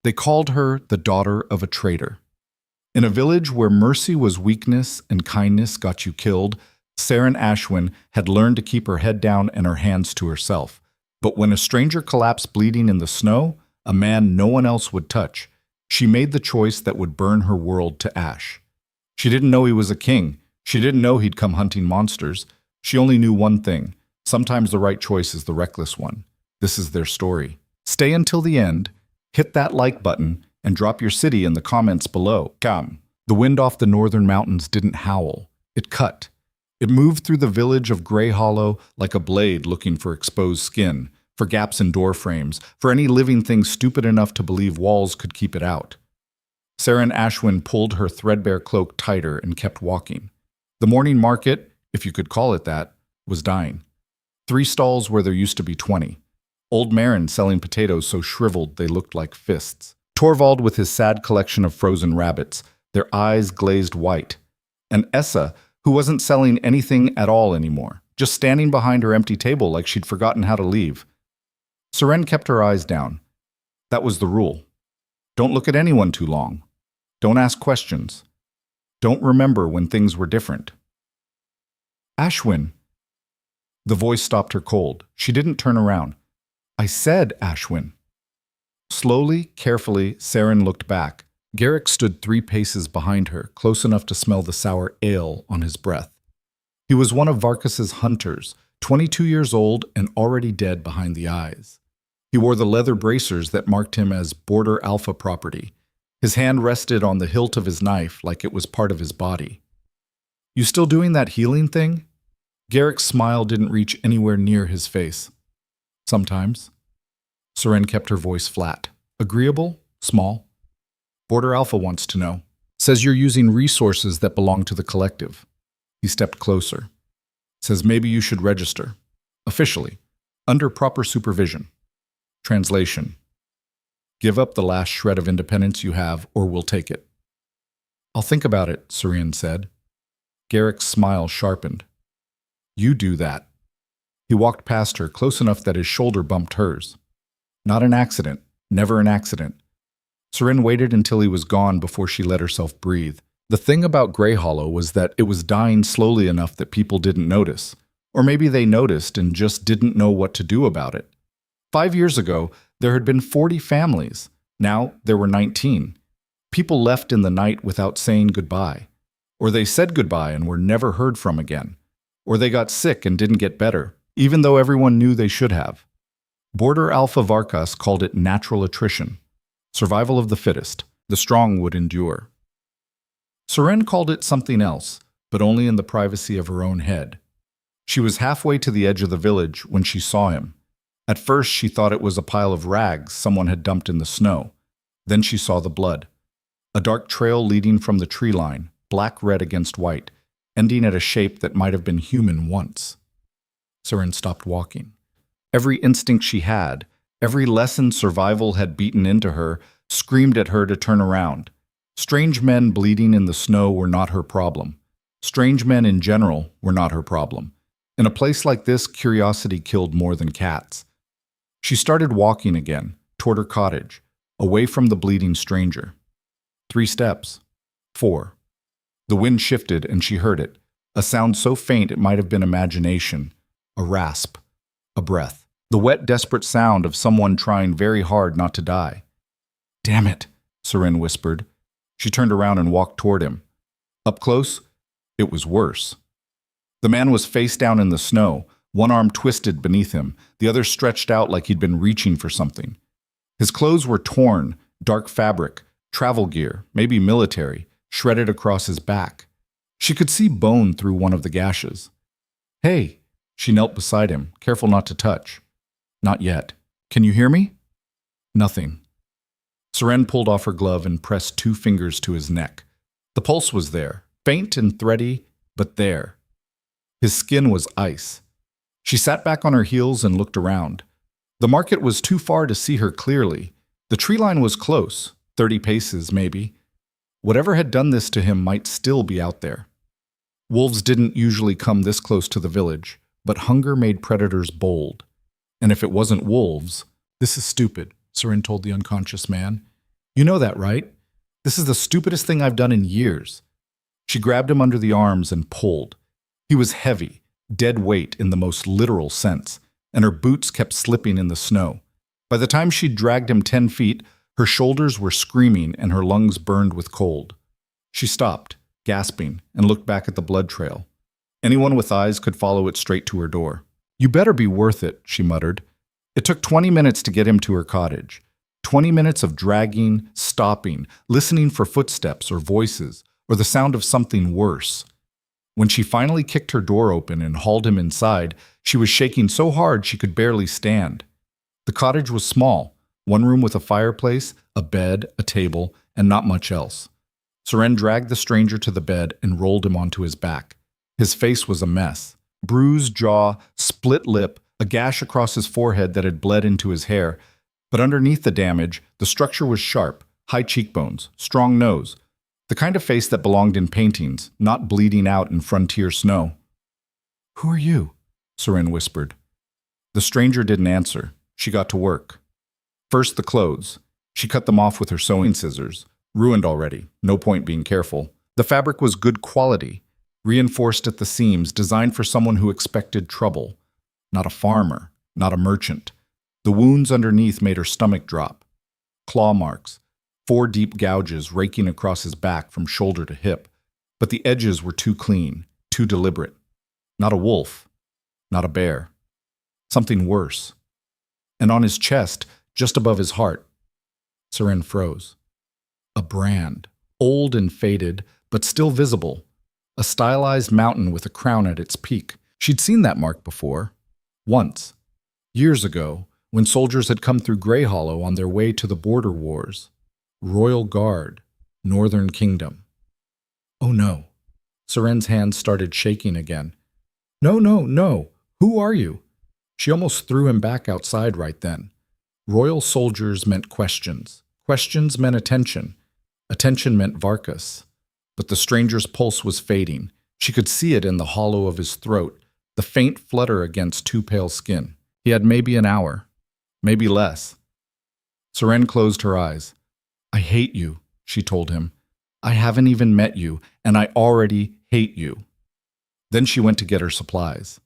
They called her the daughter of a traitor. In a village where mercy was weakness and kindness got you killed, Saren Ashwin had learned to keep her head down and her hands to herself. But when a stranger collapsed bleeding in the snow, a man no one else would touch, she made the choice that would burn her world to ash. She didn't know he was a king. She didn't know he'd come hunting monsters. She only knew one thing. Sometimes the right choice is the reckless one. This is their story. Stay until the end, hit that like button, and drop your city in the comments below. Come. The wind off the northern mountains didn't howl. It cut. It moved through the village of Grey Hollow like a blade looking for exposed skin, for gaps in door frames, for any living thing stupid enough to believe walls could keep it out. Saren Ashwin pulled her threadbare cloak tighter and kept walking. The morning market, if you could call it that, was dying. 3 stalls where there used to be 20. Old Marin selling potatoes so shriveled they looked like fists. Torvald with his sad collection of frozen rabbits, their eyes glazed white. And Essa, who wasn't selling anything at all anymore, just standing behind her empty table like she'd forgotten how to leave. Saren kept her eyes down. That was the rule. Don't look at anyone too long. Don't ask questions. Don't remember when things were different. Ashwin. The voice stopped her cold. She didn't turn around. I said Ashwin. Slowly, carefully, Saren looked back. Garrick stood 3 paces behind her, close enough to smell the sour ale on his breath. He was one of Varkus's hunters, 22 years old and already dead behind the eyes. He wore the leather bracers that marked him as Border Alpha property. His hand rested on the hilt of his knife like it was part of his body. You still doing that healing thing? Garrick's smile didn't reach anywhere near his face. Sometimes. Saren kept her voice flat. Agreeable? Small? Border Alpha wants to know. Says you're using resources that belong to the collective. He stepped closer. Says maybe you should register. Officially. Under proper supervision. Translation. Give up the last shred of independence you have, or we'll take it. I'll think about it, Saren said. Garrick's smile sharpened. You do that. He walked past her, close enough that his shoulder bumped hers. Not an accident. Never an accident. Saren waited until he was gone before she let herself breathe. The thing about Grey Hollow was that it was dying slowly enough that people didn't notice. Or maybe they noticed and just didn't know what to do about it. 5 years ago, there had been 40 families. Now there were 19. People left in the night without saying goodbye. Or they said goodbye and were never heard from again. Or they got sick and didn't get better, even though everyone knew they should have. Border Alpha Varkas called it natural attrition. Survival of the fittest. The strong would endure. Saren called it something else, but only in the privacy of her own head. She was halfway to the edge of the village when she saw him. At first, she thought it was a pile of rags someone had dumped in the snow. Then she saw the blood. A dark trail leading from the tree line, black-red against white, ending at a shape that might have been human once. Saren stopped walking. Every instinct she had, every lesson survival had beaten into her, screamed at her to turn around. Strange men bleeding in the snow were not her problem. Strange men in general were not her problem. In a place like this, curiosity killed more than cats. She started walking again, toward her cottage, away from the bleeding stranger. 3 steps. 4. The wind shifted and she heard it, a sound so faint it might have been imagination, a rasp, a breath. The wet, desperate sound of someone trying very hard not to die. Damn it, Saren whispered. She turned around and walked toward him. Up close, it was worse. The man was face down in the snow, one arm twisted beneath him, the other stretched out like he'd been reaching for something. His clothes were torn, dark fabric, travel gear, maybe military, shredded across his back. She could see bone through one of the gashes. Hey, she knelt beside him, careful not to touch. Not yet. Can you hear me? Nothing. Saren pulled off her glove and pressed 2 fingers to his neck. The pulse was there, faint and thready, but there. His skin was ice. She sat back on her heels and looked around. The market was too far to see her clearly. The tree line was close, 30 paces maybe. Whatever had done this to him might still be out there. Wolves didn't usually come this close to the village, but hunger made predators bold. And if it wasn't wolves, this is stupid, Saren told the unconscious man. You know that, right? This is the stupidest thing I've done in years. She grabbed him under the arms and pulled. He was heavy, dead weight in the most literal sense, and her boots kept slipping in the snow. By the time she'd dragged him 10 feet, her shoulders were screaming and her lungs burned with cold. She stopped, gasping, and looked back at the blood trail. Anyone with eyes could follow it straight to her door. "You better be worth it," she muttered. It took 20 minutes to get him to her cottage. 20 minutes of dragging, stopping, listening for footsteps or voices, or the sound of something worse. When she finally kicked her door open and hauled him inside, she was shaking so hard she could barely stand. The cottage was small, one room with a fireplace, a bed, a table, and not much else. Seren dragged the stranger to the bed and rolled him onto his back. His face was a mess. Bruised jaw, split lip, a gash across his forehead that had bled into his hair. But underneath the damage, the structure was sharp, high cheekbones, strong nose. The kind of face that belonged in paintings, not bleeding out in frontier snow. "Who are you?" Seren whispered. The stranger didn't answer. She got to work. First, the clothes. She cut them off with her sewing scissors. Ruined already, no point being careful. The fabric was good quality, reinforced at the seams, designed for someone who expected trouble. Not a farmer, not a merchant. The wounds underneath made her stomach drop. Claw marks, 4 deep gouges raking across his back from shoulder to hip. But the edges were too clean, too deliberate. Not a wolf, not a bear. Something worse. And on his chest, just above his heart, Seren froze. A brand, old and faded, but still visible. A stylized mountain with a crown at its peak. She'd seen that mark before. Once. Years ago, when soldiers had come through Grey Hollow on their way to the border wars. Royal Guard, Northern Kingdom. Oh no. Seren's hands started shaking again. No, no, no. Who are you? She almost threw him back outside right then. Royal soldiers meant questions. Questions meant attention. Attention meant Varkas. But the stranger's pulse was fading. She could see it in the hollow of his throat, the faint flutter against too pale skin. He had maybe an hour, maybe less. Seren closed her eyes. "I hate you," she told him. "I haven't even met you, and I already hate you." Then she went to get her supplies.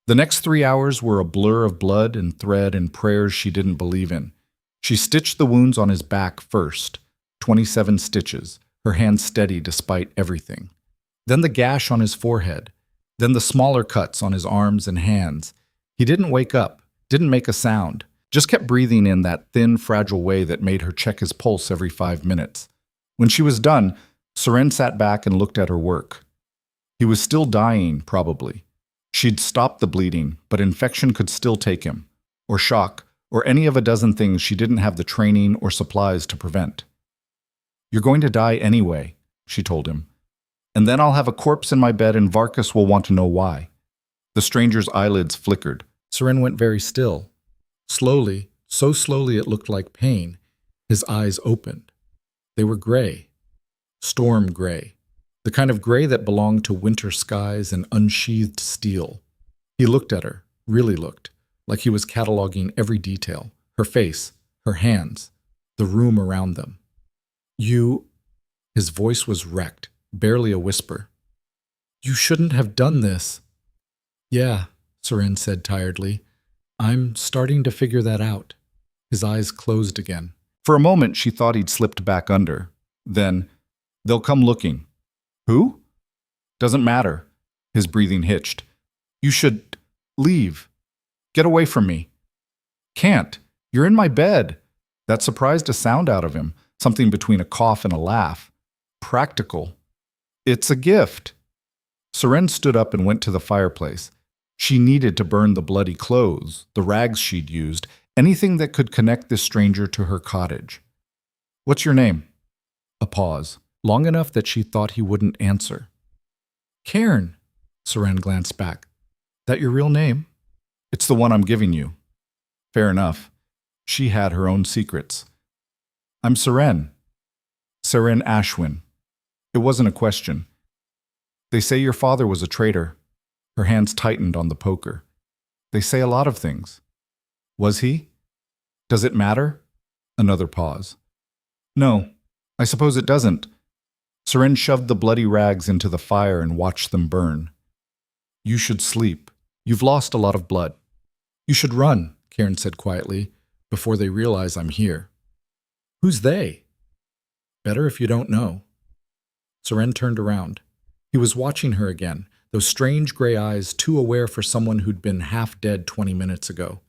The next 3 hours were a blur of blood and thread and prayers she didn't believe in. She stitched the wounds on his back first, 27 stitches, her hands steady despite everything. Then the gash on his forehead, then the smaller cuts on his arms and hands. He didn't wake up, didn't make a sound, just kept breathing in that thin, fragile way that made her check his pulse every 5 minutes. When she was done, Seren sat back and looked at her work. He was still dying, probably. She'd stopped the bleeding, but infection could still take him, or shock, or any of a dozen things she didn't have the training or supplies to prevent. "You're going to die anyway," she told him. "And then I'll have a corpse in my bed and Varkas will want to know why." The stranger's eyelids flickered. Seren went very still. Slowly, so slowly it looked like pain, his eyes opened. They were gray. Storm gray. The kind of gray that belonged to winter skies and unsheathed steel. He looked at her, really looked, like he was cataloging every detail. Her face, her hands, the room around them. "You..." His voice was wrecked, barely a whisper. "You shouldn't have done this." "Yeah," Seren said tiredly. "I'm starting to figure that out." His eyes closed again. For a moment, she thought he'd slipped back under. Then, "They'll come looking." "Who?" "Doesn't matter." His breathing hitched. "You should leave. Get away from me." "Can't. You're in my bed." That surprised a sound out of him, something between a cough and a laugh. Practical. "It's a gift." Seren stood up and went to the fireplace. She needed to burn the bloody clothes, the rags she'd used, anything that could connect this stranger to her cottage. "What's your name?" A pause, long enough that she thought he wouldn't answer. "Cairn." Seren glanced back. "That your real name?" "It's the one I'm giving you." Fair enough. She had her own secrets. "I'm Seren. Seren Ashwin." It wasn't a question. "They say your father was a traitor." Her hands tightened on the poker. "They say a lot of things." "Was he? Does it matter?" Another pause. No, I suppose it doesn't. Seren shoved the bloody rags into the fire and watched them burn. You should sleep. You've lost a lot of blood. You should run, Karen said quietly, before they realize I'm here. Who's they? Better if you don't know. Seren turned around. He was watching her again, those strange gray eyes too aware for someone who'd been half dead 20 minutes ago.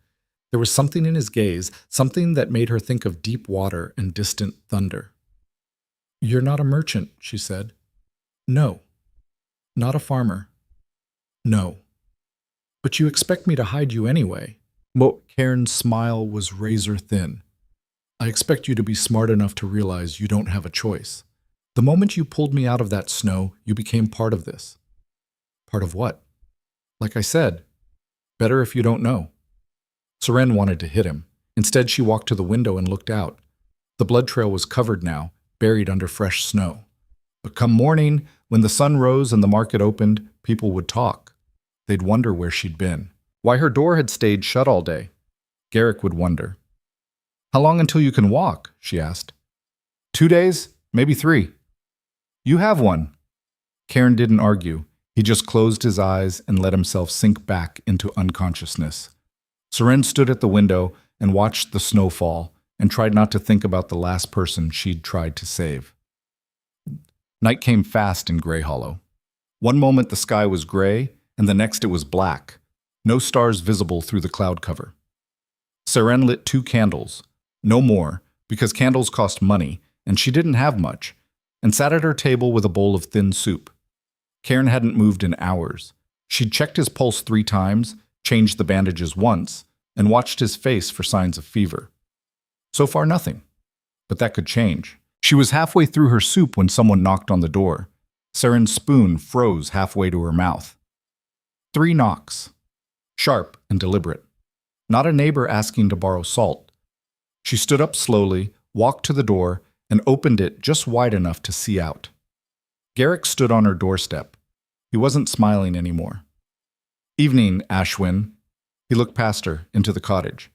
There was something in his gaze, something that made her think of deep water and distant thunder. You're not a merchant, she said. No. Not a farmer. No. But you expect me to hide you anyway. Karen's smile was razor thin. I expect you to be smart enough to realize you don't have a choice. The moment you pulled me out of that snow, you became part of this. Part of what? Like I said, better if you don't know. Seren wanted to hit him. Instead, she walked to the window and looked out. The blood trail was covered now, buried under fresh snow. But come morning, when the sun rose and the market opened, people would talk. They'd wonder where she'd been, why her door had stayed shut all day. Garrick would wonder. How long until you can walk? She asked. 2 days, maybe 3. You have one. Karen didn't argue. He just closed his eyes and let himself sink back into unconsciousness. Seren stood at the window and watched the snow fall and tried not to think about the last person she'd tried to save. Night came fast in Grey Hollow. One moment the sky was gray, and the next it was black, no stars visible through the cloud cover. Seren lit 2 candles, no more, because candles cost money, and she didn't have much, and sat at her table with a bowl of thin soup. Karen hadn't moved in hours. She'd checked his pulse 3 times, changed the bandages once, and watched his face for signs of fever. So far, nothing. But that could change. She was halfway through her soup when someone knocked on the door. Seren's spoon froze halfway to her mouth. 3 knocks. Sharp and deliberate. Not a neighbor asking to borrow salt. She stood up slowly, walked to the door, and opened it just wide enough to see out. Garrick stood on her doorstep. He wasn't smiling anymore. Evening, Ashwin. He looked past her, into the cottage.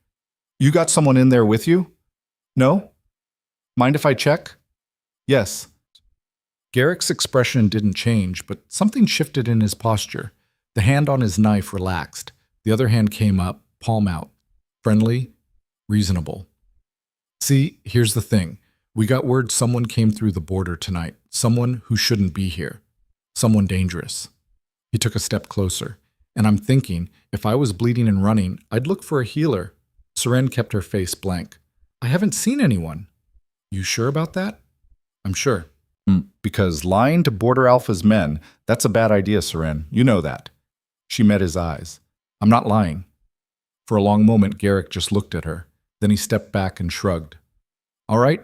You got someone in there with you? No? Mind if I check? Yes. Garrick's expression didn't change, but something shifted in his posture. The hand on his knife relaxed. The other hand came up, palm out. Friendly, reasonable. See, here's the thing. We got word someone came through the border tonight. Someone who shouldn't be here. Someone dangerous. He took a step closer. And I'm thinking, if I was bleeding and running, I'd look for a healer. Seren kept her face blank. I haven't seen anyone. You sure about that? I'm sure. Because lying to Border Alpha's men, that's a bad idea, Seren. You know that. She met his eyes. I'm not lying. For a long moment, Garrick just looked at her. Then he stepped back and shrugged. All right,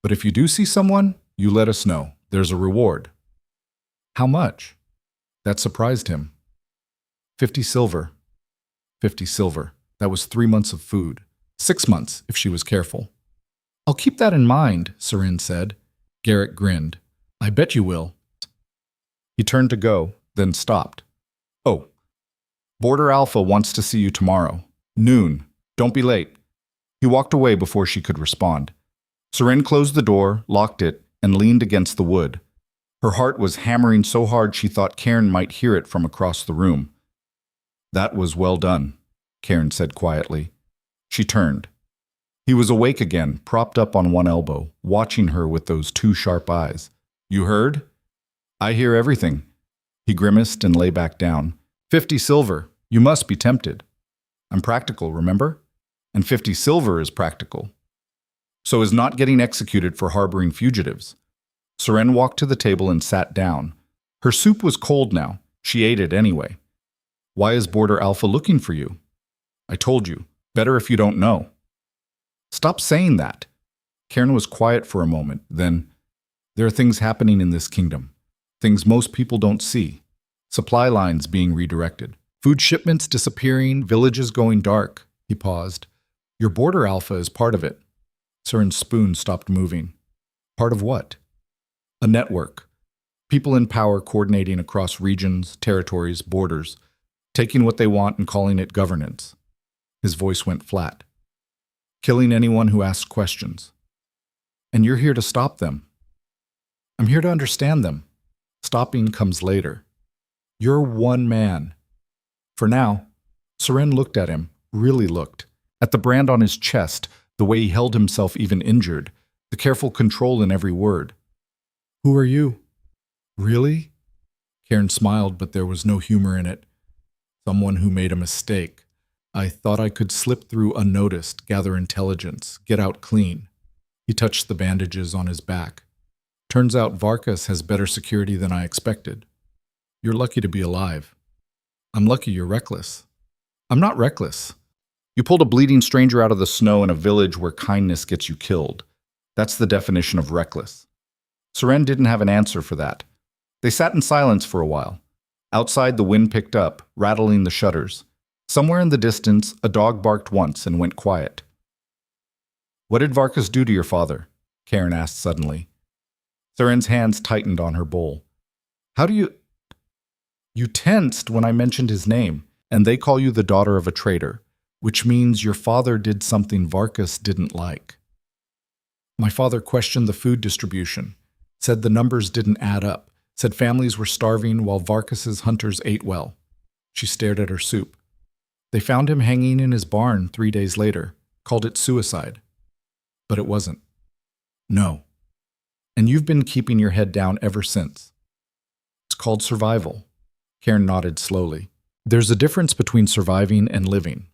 but if you do see someone, you let us know. There's a reward. How much? That surprised him. 50 silver. 50 silver. That was 3 months of food. 6 months, if she was careful. I'll keep that in mind, Seren said. Garrick grinned. I bet you will. He turned to go, then stopped. Oh, Border Alpha wants to see you tomorrow. Noon. Don't be late. He walked away before she could respond. Seren closed the door, locked it, and leaned against the wood. Her heart was hammering so hard she thought Karen might hear it from across the room. That was well done, Karen said quietly. She turned. He was awake again, propped up on one elbow, watching her with those 2 sharp eyes. You heard? I hear everything. He grimaced and lay back down. 50 silver. You must be tempted. I'm practical, remember? And 50 silver is practical. So is not getting executed for harboring fugitives. Seren walked to the table and sat down. Her soup was cold now. She ate it anyway. Why is Border Alpha looking for you? I told you. Better if you don't know. Stop saying that. Karen was quiet for a moment. Then, there are things happening in this kingdom. Things most people don't see. Supply lines being redirected. Food shipments disappearing, villages going dark. He paused. Your Border Alpha is part of it. Seren's spoon stopped moving. Part of what? A network. People in power coordinating across regions, territories, borders, taking what they want and calling it governance. His voice went flat. Killing anyone who asks questions. And you're here to stop them. I'm here to understand them. Stopping comes later. You're one man. For now, Seren looked at him, really looked, at the brand on his chest, the way he held himself even injured, the careful control in every word. Who are you? Really? Karen smiled, but there was no humor in it. Someone who made a mistake. I thought I could slip through unnoticed, gather intelligence, get out clean. He touched the bandages on his back. Turns out Varkas has better security than I expected. You're lucky to be alive. I'm lucky you're reckless. I'm not reckless. You pulled a bleeding stranger out of the snow in a village where kindness gets you killed. That's the definition of reckless. Seren didn't have an answer for that. They sat in silence for a while. Outside, the wind picked up, rattling the shutters. Somewhere in the distance, a dog barked once and went quiet. What did Varkas do to your father? Karen asked suddenly. Seren's hands tightened on her bowl. How do you... You tensed when I mentioned his name, and they call you the daughter of a traitor, which means your father did something Varkas didn't like. My father questioned the food distribution, said the numbers didn't add up, said families were starving while Varkas's hunters ate well. She stared at her soup. They found him hanging in his barn 3 days later, called it suicide. But it wasn't. No. And you've been keeping your head down ever since. It's called survival. Karen nodded slowly. There's a difference between surviving and living.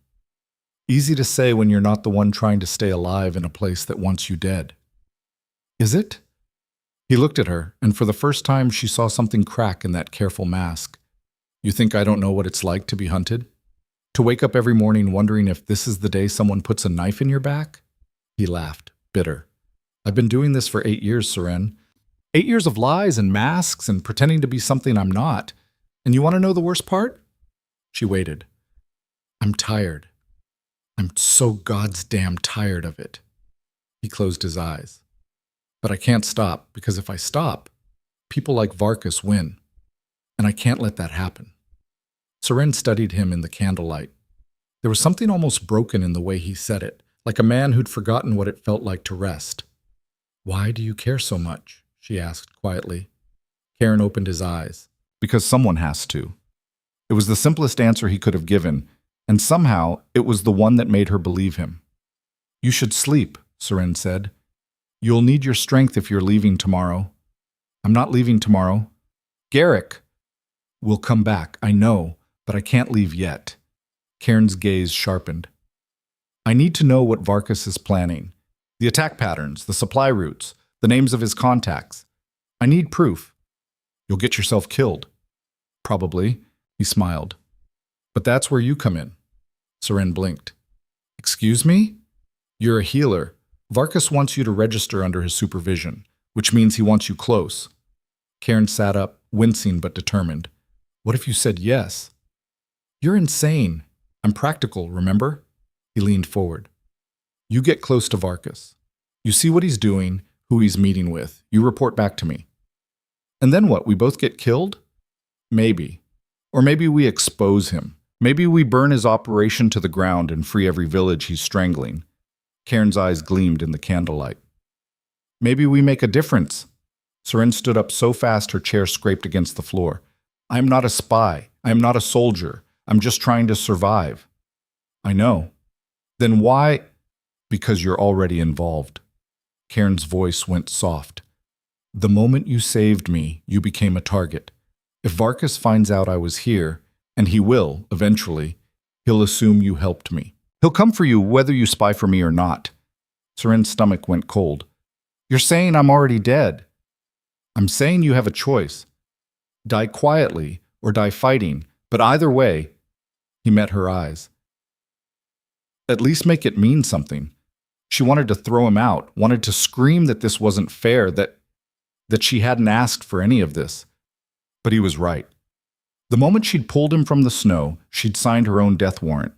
Easy to say when you're not the one trying to stay alive in a place that wants you dead. Is it? He looked at her, and for the first time she saw something crack in that careful mask. You think I don't know what it's like to be hunted? To wake up every morning wondering if this is the day someone puts a knife in your back? He laughed, bitter. I've been doing this for 8 years, Seren. 8 years of lies and masks and pretending to be something I'm not. And you want to know the worst part? She waited. I'm tired. I'm so goddamn tired of it. He closed his eyes. But I can't stop, because if I stop, people like Varkas win. And I can't let that happen. Seren studied him in the candlelight. There was something almost broken in the way he said it, like a man who'd forgotten what it felt like to rest. Why do you care so much? She asked quietly. Karen opened his eyes. Because someone has to. It was the simplest answer he could have given, and somehow it was the one that made her believe him. You should sleep, Seren said. You'll need your strength if you're leaving tomorrow. I'm not leaving tomorrow. Garrick will come back, I know, but I can't leave yet. Karen's gaze sharpened. I need to know what Varkas is planning. The attack patterns, the supply routes, the names of his contacts. I need proof. You'll get yourself killed. Probably, he smiled. But that's where you come in. Seren blinked. Excuse me? You're a healer. Varkas wants you to register under his supervision, which means he wants you close. Karen sat up, wincing but determined. What if you said yes? You're insane. I'm practical, remember? He leaned forward. You get close to Varkas. You see what he's doing, who he's meeting with. You report back to me. And then what, we both get killed? Maybe. Or maybe we expose him. Maybe we burn his operation to the ground and free every village he's strangling. Karen's eyes gleamed in the candlelight. Maybe we make a difference. Seren stood up so fast her chair scraped against the floor. I am not a spy. I am not a soldier. I'm just trying to survive. I know. Then why? Because you're already involved. Karen's voice went soft. The moment you saved me, you became a target. If Varkas finds out I was here, and he will, eventually, he'll assume you helped me. He'll come for you whether you spy for me or not. Seren's stomach went cold. You're saying I'm already dead. I'm saying you have a choice. Die quietly or die fighting, but either way, he met her eyes. At least make it mean something. She wanted to throw him out, wanted to scream that this wasn't fair, that she hadn't asked for any of this. But he was right. The moment she'd pulled him from the snow, she'd signed her own death warrant.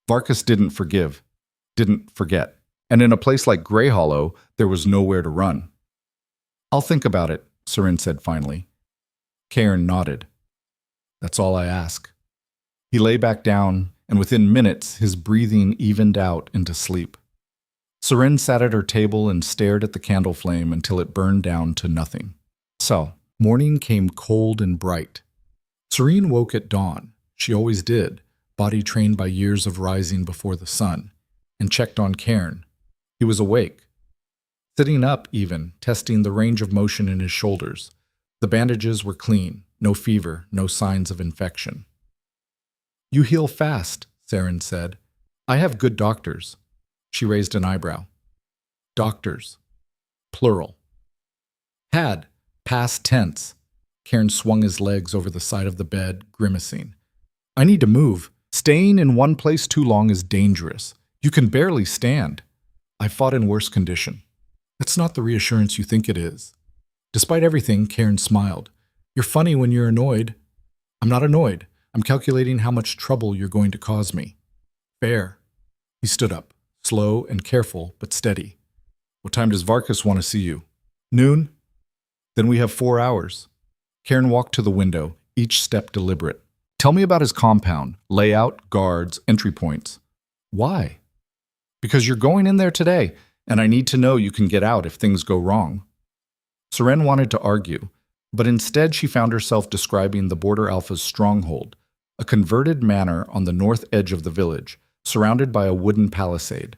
Varkas didn't forgive, didn't forget. And in a place like Grey Hollow, there was nowhere to run. I'll think about it, Seren said finally. Karen nodded. That's all I ask. He lay back down, and within minutes his breathing evened out into sleep. Seren sat at her table and stared at the candle flame until it burned down to nothing. So, morning came cold and bright. Serene woke at dawn. She always did, body trained by years of rising before the sun, and checked on Cairn. He was awake. Sitting up even, testing the range of motion in his shoulders. The bandages were clean, no fever, no signs of infection. "You heal fast," Seren said. "I have good doctors." She raised an eyebrow. "Doctors. Plural." "Had. Past tense." Cairn swung his legs over the side of the bed, grimacing. "I need to move. Staying in one place too long is dangerous. You can barely stand. I fought in worse condition." "That's not the reassurance you think it is." Despite everything, Cairn smiled. "You're funny when you're annoyed." "I'm not annoyed. I'm calculating how much trouble you're going to cause me." "Fair." He stood up, slow and careful, but steady. "What time does Varkas want to see you?" "Noon." "Then we have 4 hours." Cairn walked to the window, each step deliberate. "Tell me about his compound, layout, guards, entry points." "Why?" "Because you're going in there today, and I need to know you can get out if things go wrong." Seren wanted to argue, but instead she found herself describing the Border Alpha's stronghold, a converted manor on the north edge of the village, surrounded by a wooden palisade.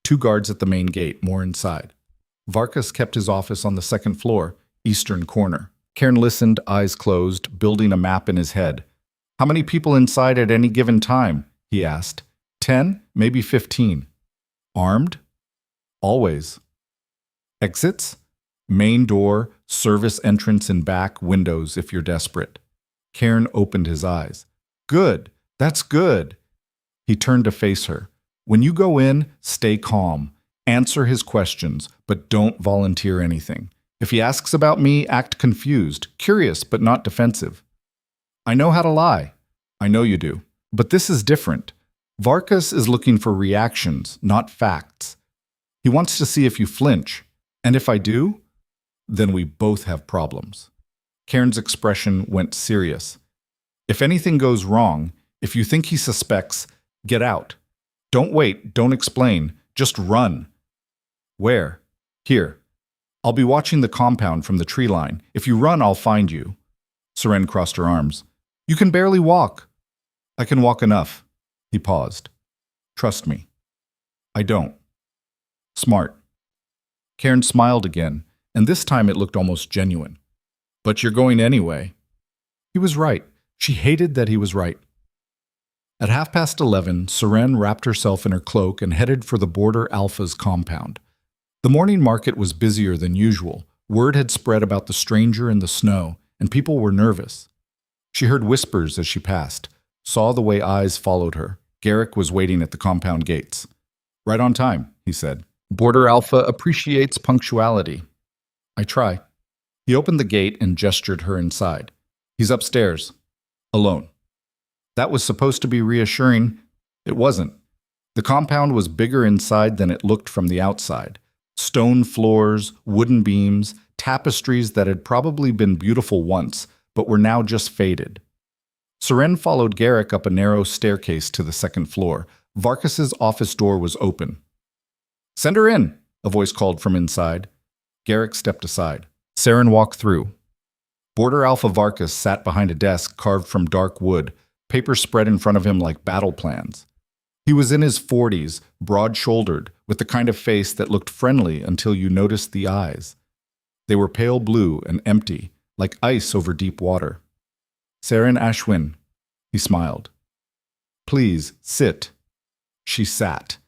2 guards at the main gate, more inside. Varkas kept his office on the second floor, eastern corner. Cairn listened, eyes closed, building a map in his head. "How many people inside at any given time?" he asked. 10, maybe 15. "Armed?" "Always." "Exits?" "Main door, service entrance and back, windows if you're desperate." Cairn opened his eyes. "Good. That's good." He turned to face her. "When you go in, stay calm. Answer his questions, but don't volunteer anything. If he asks about me, act confused, curious but not defensive." "I know how to lie." "I know you do. But this is different. Varkas is looking for reactions, not facts. He wants to see if you flinch. And if I do, then we both have problems." Cairn's expression went serious. "If anything goes wrong, if you think he suspects, get out. Don't wait, don't explain, just run." "Where?" "Here. I'll be watching the compound from the tree line. If you run, I'll find you." Seren crossed her arms. "You can barely walk." "I can walk enough." He paused. "Trust me." "I don't." "Smart." Cairn smiled again, and this time it looked almost genuine. "But you're going anyway." He was right. She hated that he was right. At 11:30, Seren wrapped herself in her cloak and headed for the Border Alpha's compound. The morning market was busier than usual. Word had spread about the stranger in the snow, and people were nervous. She heard whispers as she passed, saw the way eyes followed her. Garrick was waiting at the compound gates. "Right on time," he said. "Border Alpha appreciates punctuality." "I try." He opened the gate and gestured her inside. "He's upstairs. Alone." That was supposed to be reassuring. It wasn't. The compound was bigger inside than it looked from the outside. Stone floors, wooden beams, tapestries that had probably been beautiful once, but were now just faded. Seren followed Garrick up a narrow staircase to the second floor. Varkas's office door was open. "Send her in," a voice called from inside. Garrick stepped aside. Seren walked through. Border Alpha Varkas sat behind a desk carved from dark wood, papers spread in front of him like battle plans. He was in his 40s, broad-shouldered, with the kind of face that looked friendly until you noticed the eyes. They were pale blue and empty, like ice over deep water. "Seren Ashwin," he smiled. "Please, sit." She sat.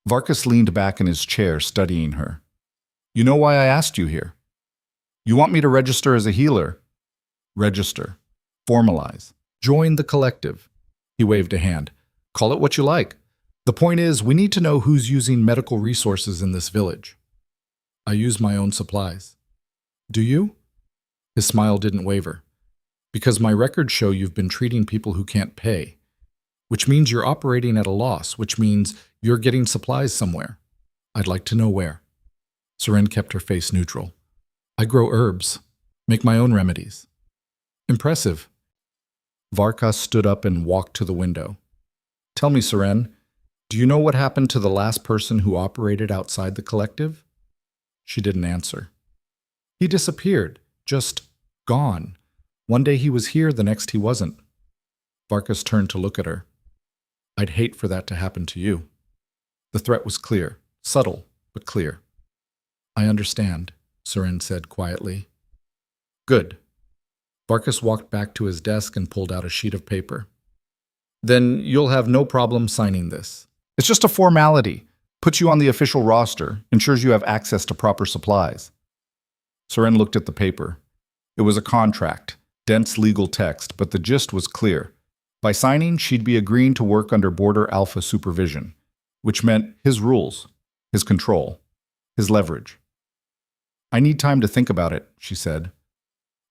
Varkas leaned back in his chair, studying her. "You know why I asked you here? You want me to register as a healer?" "Register. Formalize. Join the collective." He waved a hand. "Call it what you like. The point is, we need to know who's using medical resources in this village." "I use my own supplies." "Do you?" His smile didn't waver. "Because my records show you've been treating people who can't pay. Which means you're operating at a loss, which means you're getting supplies somewhere. I'd like to know where." Seren kept her face neutral. "I grow herbs, make my own remedies." "Impressive." Varkas stood up and walked to the window. "Tell me, Seren, Do you know what happened to the last person who operated outside the collective? She didn't answer. He disappeared, just gone. One day he was here, the next he wasn't. Varkas turned to look at her. I'd hate for that to happen to you. The threat was clear, subtle, but clear. I understand, Seren said quietly. Good. Varkas walked back to his desk and pulled out a sheet of paper. Then you'll have no problem signing this. It's just a formality. Puts you on the official roster, ensures you have access to proper supplies. Seren looked at the paper. It was a contract, dense legal text, but the gist was clear. By signing, she'd be agreeing to work under Border Alpha supervision, which meant his rules, his control, his leverage. I need time to think about it, she said.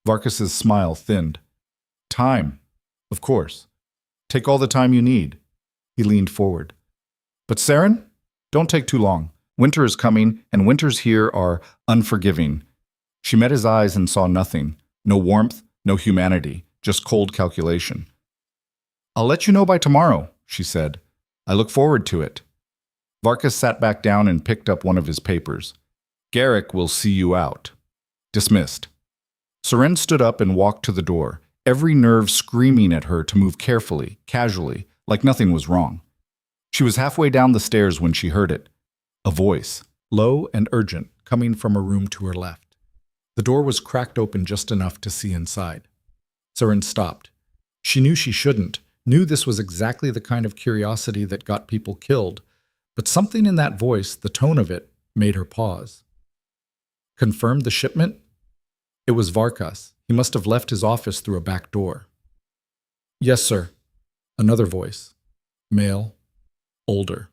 Varkas's smile thinned. Time, of course. Take all the time you need. He leaned forward. But Seren, don't take too long. Winter is coming, and winters here are unforgiving. She met his eyes and saw nothing. No warmth, no humanity, just cold calculation. I'll let you know by tomorrow, she said. I look forward to it. Varkas sat back down and picked up one of his papers. Garrick will see you out. Dismissed. Seren stood up and walked to the door, every nerve screaming at her to move carefully, casually, like nothing was wrong. She was halfway down the stairs when she heard it. A voice, low and urgent, coming from a room to her left. The door was cracked open just enough to see inside. Seren stopped. She knew she shouldn't, knew this was exactly the kind of curiosity that got people killed, but something in that voice, the tone of it, made her pause. Confirmed the shipment? It was Varkas. He must have left his office through a back door. Yes, sir. Another voice. Male. Older.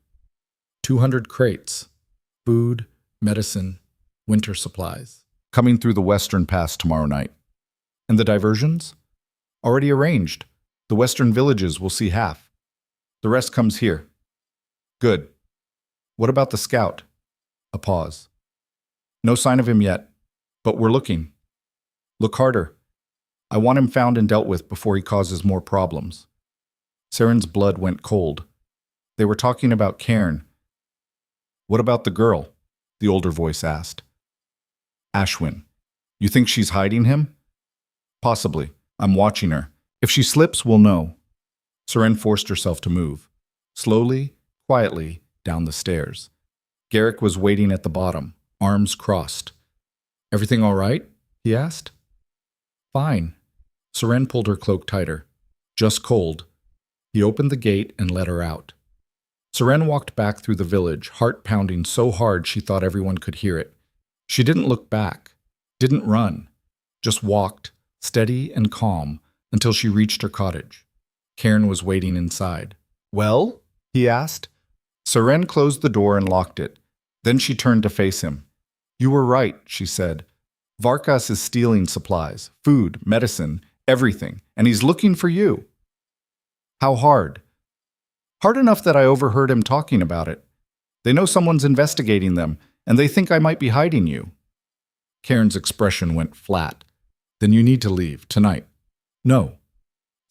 200 crates. Food, medicine, winter supplies. Coming through the Western Pass tomorrow night. And the diversions? Already arranged. The Western villages will see half. The rest comes here. Good. What about the scout? A pause. No sign of him yet, but we're looking. Look harder. I want him found and dealt with before he causes more problems. Seren's blood went cold. They were talking about Cairn. What about the girl? The older voice asked. Ashwin. You think she's hiding him? Possibly. I'm watching her. If she slips, we'll know. Seren forced herself to move. Slowly, quietly, down the stairs. Garrick was waiting at the bottom, arms crossed. Everything all right? He asked. Fine. Seren pulled her cloak tighter. Just cold. He opened the gate and let her out. Seren walked back through the village, heart pounding so hard she thought everyone could hear it. She didn't look back, didn't run, just walked, steady and calm, until she reached her cottage. Cairn was waiting inside. Well? He asked. Seren closed the door and locked it. Then she turned to face him. You were right, she said. Varkas is stealing supplies, food, medicine, everything, and he's looking for you. How hard? Hard enough that I overheard him talking about it. They know someone's investigating them, and they think I might be hiding you. Cairn's expression went flat. Then you need to leave, tonight. No.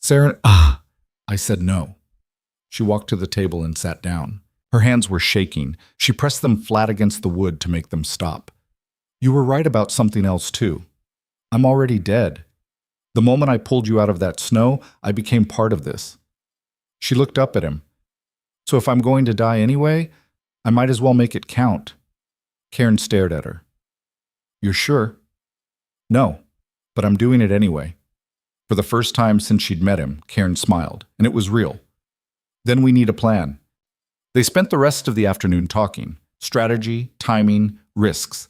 Seren, I said no. She walked to the table and sat down. Her hands were shaking. She pressed them flat against the wood to make them stop. You were right about something else, too. I'm already dead. The moment I pulled you out of that snow, I became part of this. She looked up at him. So if I'm going to die anyway, I might as well make it count. Cairn stared at her. You're sure? No, but I'm doing it anyway. For the first time since she'd met him, Cairn smiled, and it was real. Then we need a plan. They spent the rest of the afternoon talking. Strategy, timing, risks.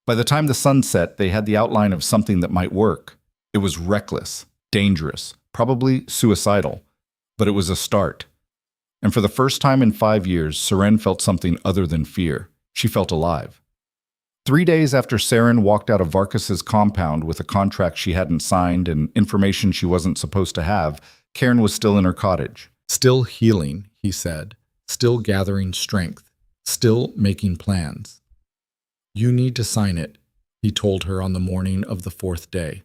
By the time the sun set, they had the outline of something that might work. It was reckless, dangerous, probably suicidal. But it was a start. And for the first time in 5 years, Seren felt something other than fear. She felt alive. 3 days after Seren walked out of Varkas's compound with a contract she hadn't signed and information she wasn't supposed to have, Cairn was still in her cottage. Still healing, he said. Still gathering strength. Still making plans. You need to sign it, he told her on the morning of the 4th day.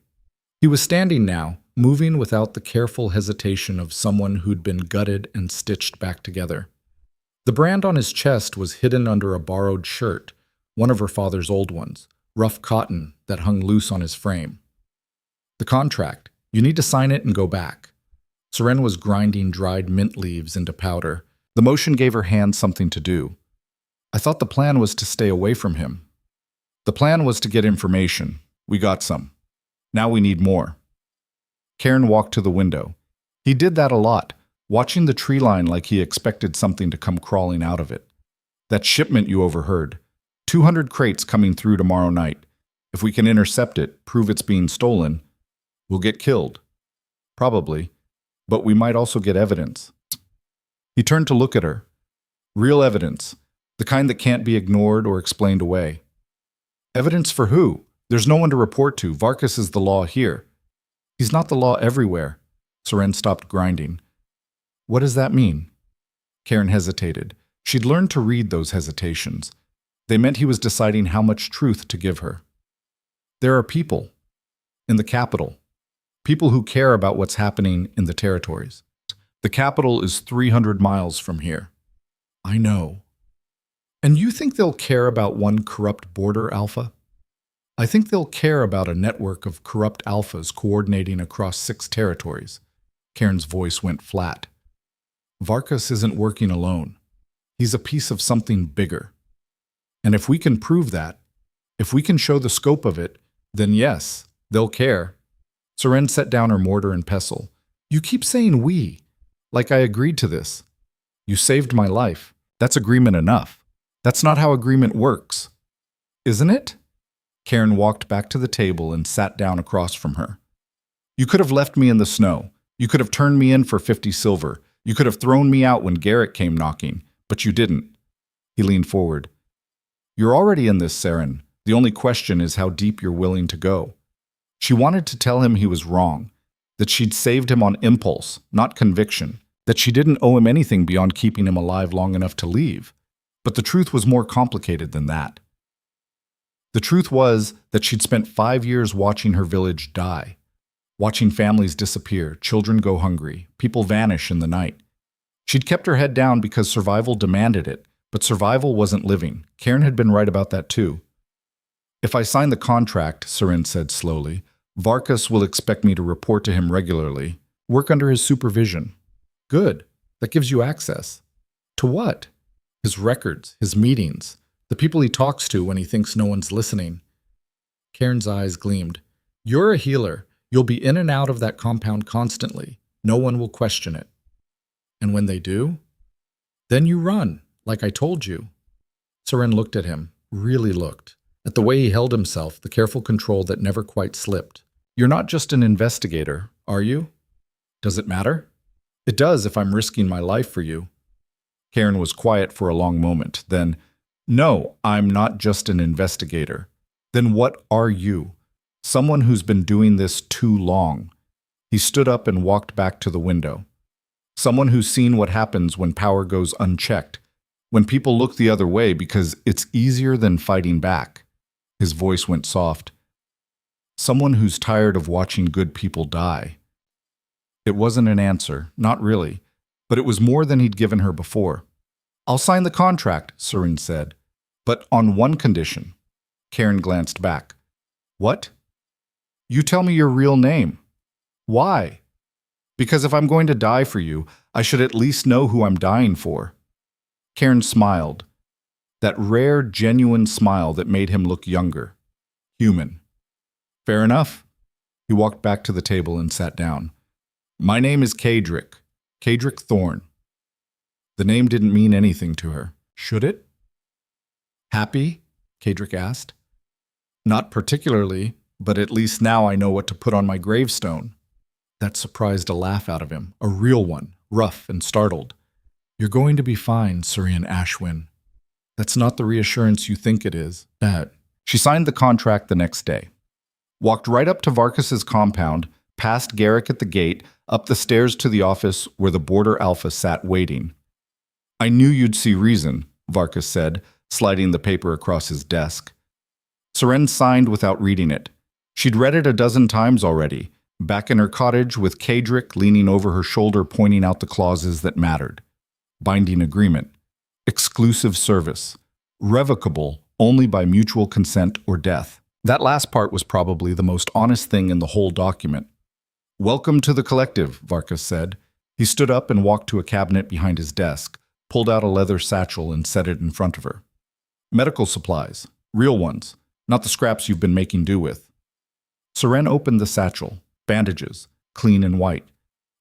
He was standing now, moving without the careful hesitation of someone who'd been gutted and stitched back together. The brand on his chest was hidden under a borrowed shirt, one of her father's old ones, rough cotton that hung loose on his frame. The contract. You need to sign it and go back. Seren was grinding dried mint leaves into powder. The motion gave her hand something to do. I thought the plan was to stay away from him. The plan was to get information. We got some. Now we need more. Karen walked to the window. He did that a lot, watching the tree line like he expected something to come crawling out of it. That shipment you overheard. 200 crates coming through tomorrow night. If we can intercept it, prove it's being stolen, we'll get killed. Probably. But we might also get evidence. He turned to look at her. Real evidence. The kind that can't be ignored or explained away. Evidence for who? There's no one to report to. Varkas is the law here. He's not the law everywhere. Seren stopped grinding. What does that mean? Karen hesitated. She'd learned to read those hesitations. They meant he was deciding how much truth to give her. There are people in the capital. People who care about what's happening in the territories. The capital is 300 miles from here. I know. And you think they'll care about one corrupt border alpha? I think they'll care about a network of corrupt alphas coordinating across 6 territories. Karen's voice went flat. Varkas isn't working alone. He's a piece of something bigger. And if we can prove that, if we can show the scope of it, then yes, they'll care. Seren set down her mortar and pestle. You keep saying we, like I agreed to this. You saved my life. That's agreement enough. That's not how agreement works. Isn't it? Karen walked back to the table and sat down across from her. You could have left me in the snow. You could have turned me in for 50 silver. You could have thrown me out when Garrett came knocking, but you didn't. He leaned forward. You're already in this, Seren. The only question is how deep you're willing to go. She wanted to tell him he was wrong, that she'd saved him on impulse, not conviction, that she didn't owe him anything beyond keeping him alive long enough to leave. But the truth was more complicated than that. The truth was that she'd spent 5 years watching her village die, watching families disappear, children go hungry, people vanish in the night. She'd kept her head down because survival demanded it, but survival wasn't living. Karen had been right about that too. If I sign the contract, Seren said slowly, Varkas will expect me to report to him regularly, work under his supervision. Good. That gives you access. To what? His records, his meetings, the people he talks to when he thinks no one's listening. Karen's eyes gleamed. You're a healer. You'll be in and out of that compound constantly. No one will question it. And when they do? Then you run, like I told you. Seren looked at him, really looked, at the way he held himself, the careful control that never quite slipped. You're not just an investigator, are you? Does it matter? It does if I'm risking my life for you. Karen was quiet for a long moment. Then, no, I'm not just an investigator. Then what are you? Someone who's been doing this too long. He stood up and walked back to the window. Someone who's seen what happens when power goes unchecked, when people look the other way because it's easier than fighting back. His voice went soft. Someone who's tired of watching good people die. It wasn't an answer, not really, but it was more than he'd given her before. I'll sign the contract, Seren said, but on one condition. Karen glanced back. What? You tell me your real name. Why? Because if I'm going to die for you, I should at least know who I'm dying for. Karen smiled. That rare, genuine smile that made him look younger. Human. Fair enough. He walked back to the table and sat down. My name is Kadric Thorne. The name didn't mean anything to her. Should it? Happy? Kadric asked. Not particularly, but at least now I know what to put on my gravestone. That surprised a laugh out of him, a real one, rough and startled. You're going to be fine, Surian Ashwin. That's not the reassurance you think it is. She signed the contract the next day. Walked right up to Varkas's compound, past Garrick at the gate, up the stairs to the office where the Border Alpha sat waiting. I knew you'd see reason, Varkas said, sliding the paper across his desk. Seren signed without reading it. She'd read it a dozen times already, back in her cottage with Kadric leaning over her shoulder pointing out the clauses that mattered. Binding agreement. Exclusive service. Revocable only by mutual consent or death. That last part was probably the most honest thing in the whole document. Welcome to the collective, Varkas said. He stood up and walked to a cabinet behind his desk, pulled out a leather satchel and set it in front of her. Medical supplies. Real ones. Not the scraps you've been making do with. Seren opened the satchel. Bandages. Clean and white.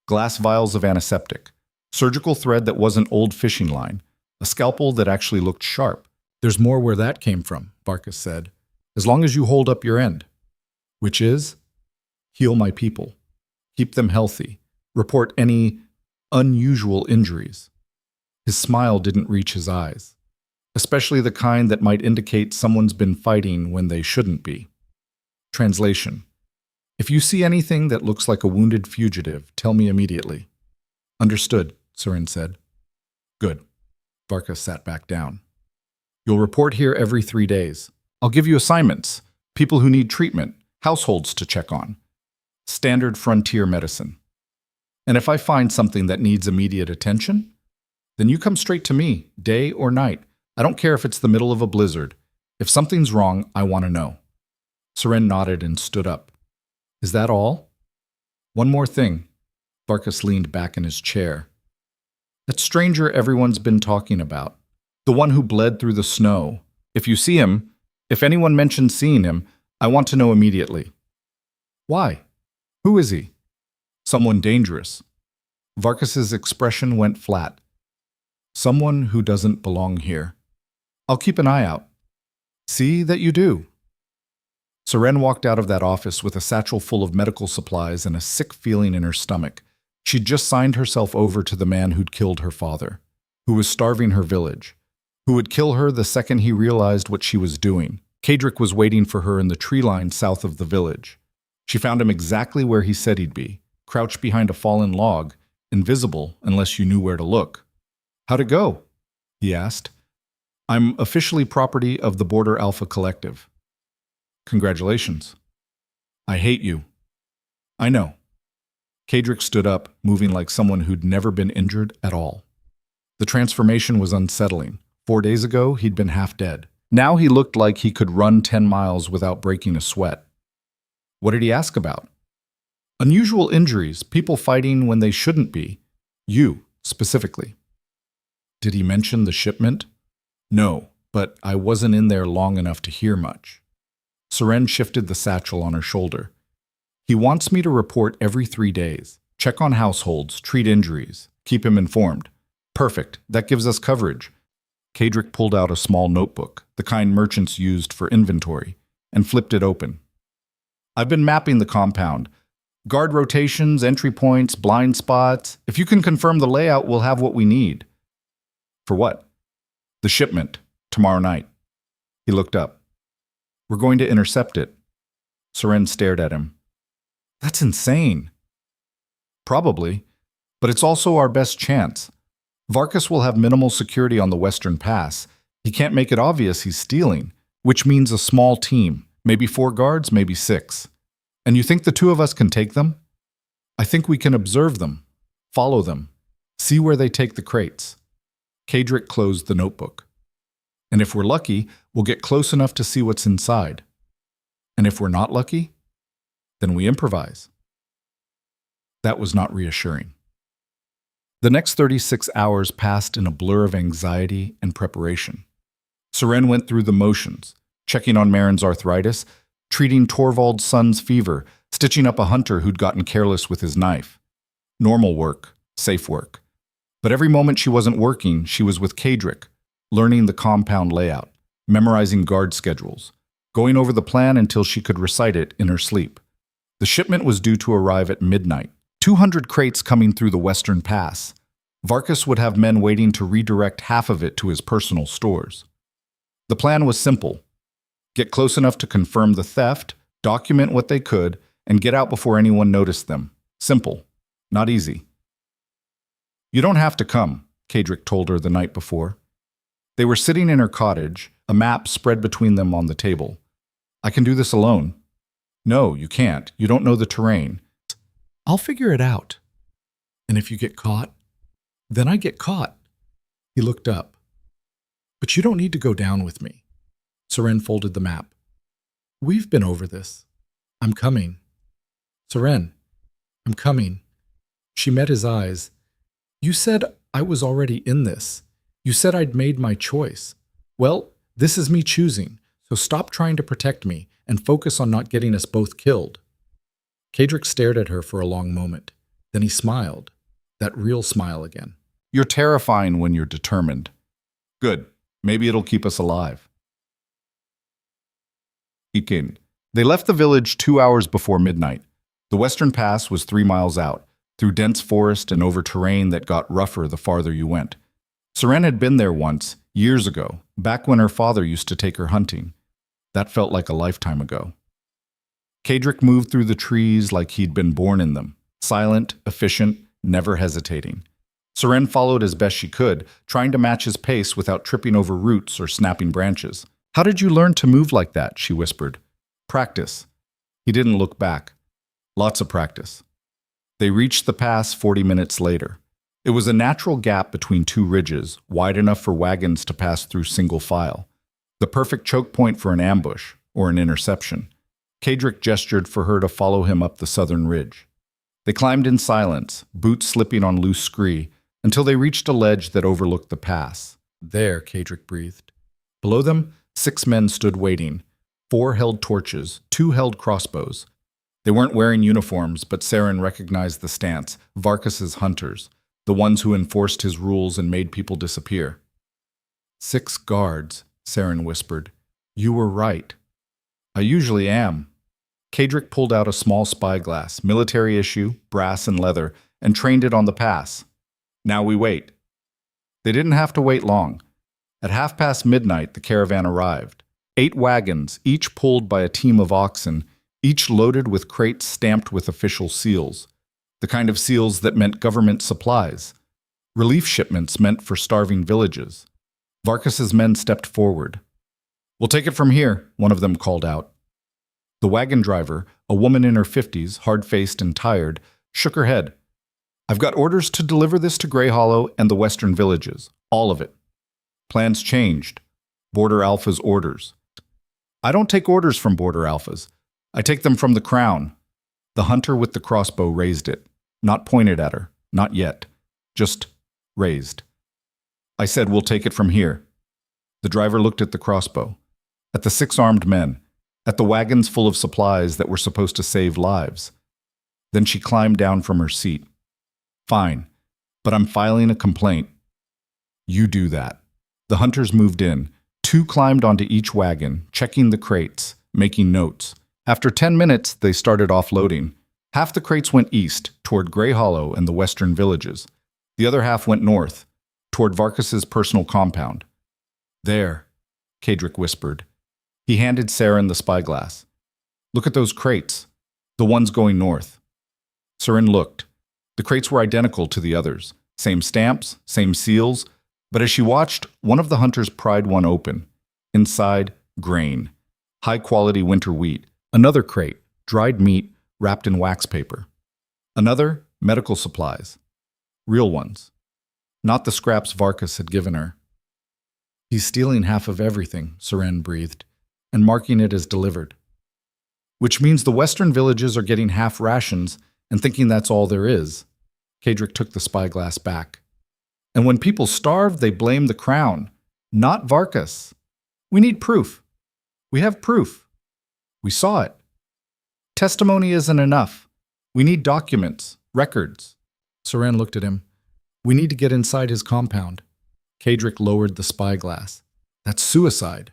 Glass vials of antiseptic. Surgical thread that wasn't old fishing line. A scalpel that actually looked sharp. There's more where that came from, Varkas said. As long as you hold up your end. Which is? Heal my people. Keep them healthy. Report any unusual injuries. His smile didn't reach his eyes. Especially the kind that might indicate someone's been fighting when they shouldn't be. Translation. If you see anything that looks like a wounded fugitive, tell me immediately. Understood, Seren said. Good. Varkas sat back down. You'll report here every 3 days. I'll give you assignments, people who need treatment, households to check on. Standard frontier medicine. And if I find something that needs immediate attention, then you come straight to me, day or night. I don't care if it's the middle of a blizzard. If something's wrong, I want to know. Seren nodded and stood up. Is that all? One more thing. Varkas leaned back in his chair. That stranger everyone's been talking about. The one who bled through the snow. If you see him, if anyone mentions seeing him, I want to know immediately. Why? Who is he? Someone dangerous. Varkas's expression went flat. Someone who doesn't belong here. I'll keep an eye out. See that you do. Seren walked out of that office with a satchel full of medical supplies and a sick feeling in her stomach. She'd just signed herself over to the man who'd killed her father, who was starving her village, who would kill her the second he realized what she was doing. Kadric was waiting for her in the tree line south of the village. She found him exactly where he said he'd be, crouched behind a fallen log, invisible unless you knew where to look. How'd it go? He asked. I'm officially property of the Border Alpha Collective. Congratulations. I hate you. I know. Kadric stood up, moving like someone who'd never been injured at all. The transformation was unsettling. 4 days ago, he'd been half dead. Now he looked like he could run 10 miles without breaking a sweat. What did he ask about? Unusual injuries, people fighting when they shouldn't be. You, specifically. Did he mention the shipment? No, but I wasn't in there long enough to hear much. Seren shifted the satchel on her shoulder. He wants me to report every 3 days. Check on households, treat injuries, keep him informed. Perfect, that gives us coverage. Kadric pulled out a small notebook, the kind merchants used for inventory, and flipped it open. I've been mapping the compound. Guard rotations, entry points, blind spots. If you can confirm the layout, we'll have what we need. For what? The shipment, tomorrow night. He looked up. We're going to intercept it. Seren stared at him. That's insane. Probably, but it's also our best chance. Varkas will have minimal security on the Western Pass. He can't make it obvious he's stealing, which means a small team, maybe 4 guards, maybe 6. And you think the 2 of us can take them? I think we can observe them, follow them, see where they take the crates. Kadric closed the notebook. And if we're lucky, we'll get close enough to see what's inside. And if we're not lucky, then we improvise. That was not reassuring. The next 36 hours passed in a blur of anxiety and preparation. Seren went through the motions, checking on Marin's arthritis, treating Torvald's son's fever, stitching up a hunter who'd gotten careless with his knife. Normal work, safe work. But every moment she wasn't working, she was with Kadric, learning the compound layout, memorizing guard schedules, going over the plan until she could recite it in her sleep. The shipment was due to arrive at midnight. 200 crates coming through the Western Pass. Varkas would have men waiting to redirect half of it to his personal stores. The plan was simple. Get close enough to confirm the theft, document what they could, and get out before anyone noticed them. Simple. Not easy. You don't have to come, Kadric told her the night before. They were sitting in her cottage, a map spread between them on the table. I can do this alone. No, you can't. You don't know the terrain. I'll figure it out. And if you get caught, then I get caught. He looked up. But you don't need to go down with me. Seren folded the map. We've been over this. I'm coming. Seren, I'm coming. She met his eyes. You said I was already in this. You said I'd made my choice. Well, this is me choosing, so stop trying to protect me and focus on not getting us both killed. Kadric stared at her for a long moment. Then he smiled, that real smile again. You're terrifying when you're determined. Good. Maybe it'll keep us alive. Itkin. They left the village 2 hours before midnight. The western pass was 3 miles out, through dense forest and over terrain that got rougher the farther you went. Seren had been there once, years ago, back when her father used to take her hunting. That felt like a lifetime ago. Kadric moved through the trees like he'd been born in them, silent, efficient, never hesitating. Seren followed as best she could, trying to match his pace without tripping over roots or snapping branches. How did you learn to move like that? She whispered. Practice. He didn't look back. Lots of practice. They reached the pass 40 minutes later. It was a natural gap between 2 ridges, wide enough for wagons to pass through single file. The perfect choke point for an ambush, or an interception. Kadric gestured for her to follow him up the southern ridge. They climbed in silence, boots slipping on loose scree, until they reached a ledge that overlooked the pass. There, Kadric breathed. Below them, 6 men stood waiting. 4 held torches, 2 held crossbows. They weren't wearing uniforms, but Seren recognized the stance, Varkus's hunters, the ones who enforced his rules and made people disappear. 6 guards, Seren whispered. You were right. I usually am. Kadric pulled out a small spyglass, military issue, brass and leather, and trained it on the pass. Now we wait. They didn't have to wait long. At midnight, the caravan arrived. 8 wagons, each pulled by a team of oxen, each loaded with crates stamped with official seals. The kind of seals that meant government supplies. Relief shipments meant for starving villages. Varkus's men stepped forward. We'll take it from here, one of them called out. The wagon driver, a woman in her 50s, hard-faced and tired, shook her head. I've got orders to deliver this to Grey Hollow and the western villages. All of it. Plans changed. Border Alpha's orders. I don't take orders from Border Alphas. I take them from the Crown. The hunter with the crossbow raised it. Not pointed at her. Not yet. Just raised. I said, we'll take it from here. The driver looked at the crossbow. At the 6 armed men. At the wagons full of supplies that were supposed to save lives. Then she climbed down from her seat. Fine, but I'm filing a complaint. You do that. The hunters moved in. 2 climbed onto each wagon, checking the crates, making notes. After 10 minutes, they started offloading. Half the crates went east, toward Grey Hollow and the western villages. The other half went north, toward Varkus's personal compound. There, Kadric whispered. He handed Seren the spyglass. Look at those crates, the ones going north. Seren looked. The crates were identical to the others. Same stamps, same seals. But as she watched, one of the hunters pried one open. Inside, grain. High-quality winter wheat. Another crate, dried meat wrapped in wax paper. Another, medical supplies. Real ones. Not the scraps Varkus had given her. He's stealing half of everything, Seren breathed, and marking it as delivered. Which means the western villages are getting half rations and thinking that's all there is. Kadric took the spyglass back. And when people starve, they blame the Crown, not Varkus. We need proof. We have proof. We saw it. Testimony isn't enough. We need documents, records. Seren looked at him. We need to get inside his compound. Kadric lowered the spyglass. That's suicide.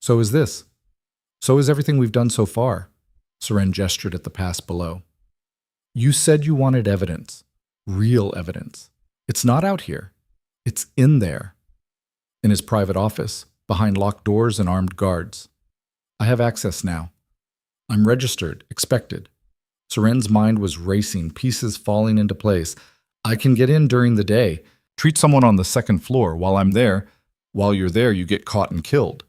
So is this. So is everything we've done so far. Seren gestured at the pass below. You said you wanted evidence. Real evidence. It's not out here. It's in there. In his private office, behind locked doors and armed guards. I have access now. I'm registered, expected. Seren's mind was racing, pieces falling into place. I can get in during the day, treat someone on the 2nd floor while I'm there. While you're there, you get caught and killed.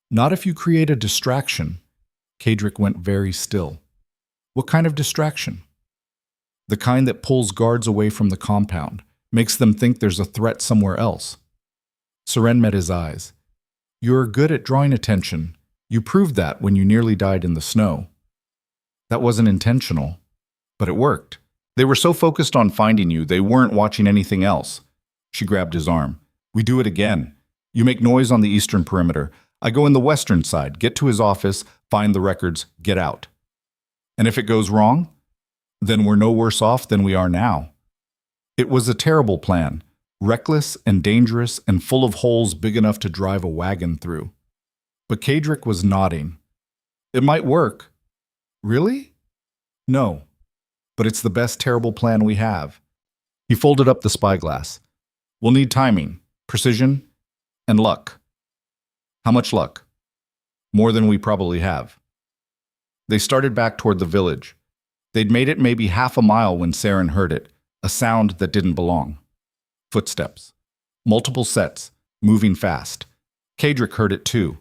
Not if you create a distraction. Kadric went very still. What kind of distraction? The kind that pulls guards away from the compound, makes them think there's a threat somewhere else. Seren met his eyes. You're good at drawing attention. You proved that when you nearly died in the snow. That wasn't intentional, but it worked. They were so focused on finding you, they weren't watching anything else. She grabbed his arm. We do it again. You make noise on the eastern perimeter. I go in the western side, get to his office, find the records, get out. And if it goes wrong, then we're no worse off than we are now. It was a terrible plan, reckless and dangerous and full of holes big enough to drive a wagon through. But Kadric was nodding. It might work. Really? No. But it's the best terrible plan we have. He folded up the spyglass. We'll need timing, precision, and luck. How much luck? More than we probably have. They started back toward the village. They'd made it maybe half a mile when Saren heard it, a sound that didn't belong. Footsteps. Multiple sets, moving fast. Kadric heard it too.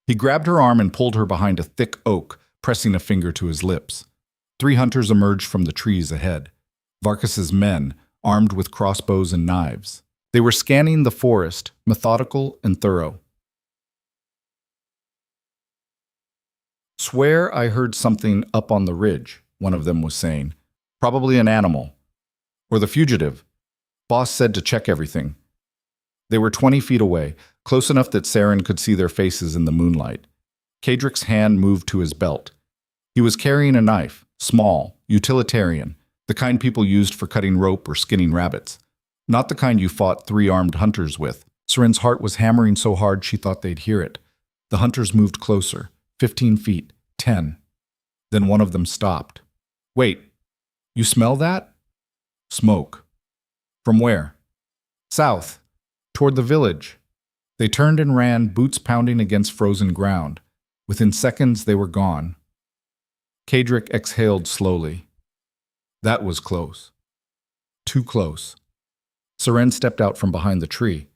He grabbed her arm and pulled her behind a thick oak, pressing a finger to his lips. 3 hunters emerged from the trees ahead. Varkas's men, armed with crossbows and knives. They were scanning the forest, methodical and thorough. Swear I heard something up on the ridge, one of them was saying. Probably an animal. Or the fugitive. Boss said to check everything. They were 20 feet away, close enough that Saren could see their faces in the moonlight. Kadric's hand moved to his belt. He was carrying a knife, small, utilitarian, the kind people used for cutting rope or skinning rabbits. Not the kind you fought 3 armed hunters with. Saren's heart was hammering so hard she thought they'd hear it. The hunters moved closer, 15 feet, 10. Then one of them stopped. Wait, you smell that? Smoke. From where? South, toward the village. They turned and ran, boots pounding against frozen ground. Within seconds, they were gone. Kadric exhaled slowly. That was close. Too close. Saren stepped out from behind the tree.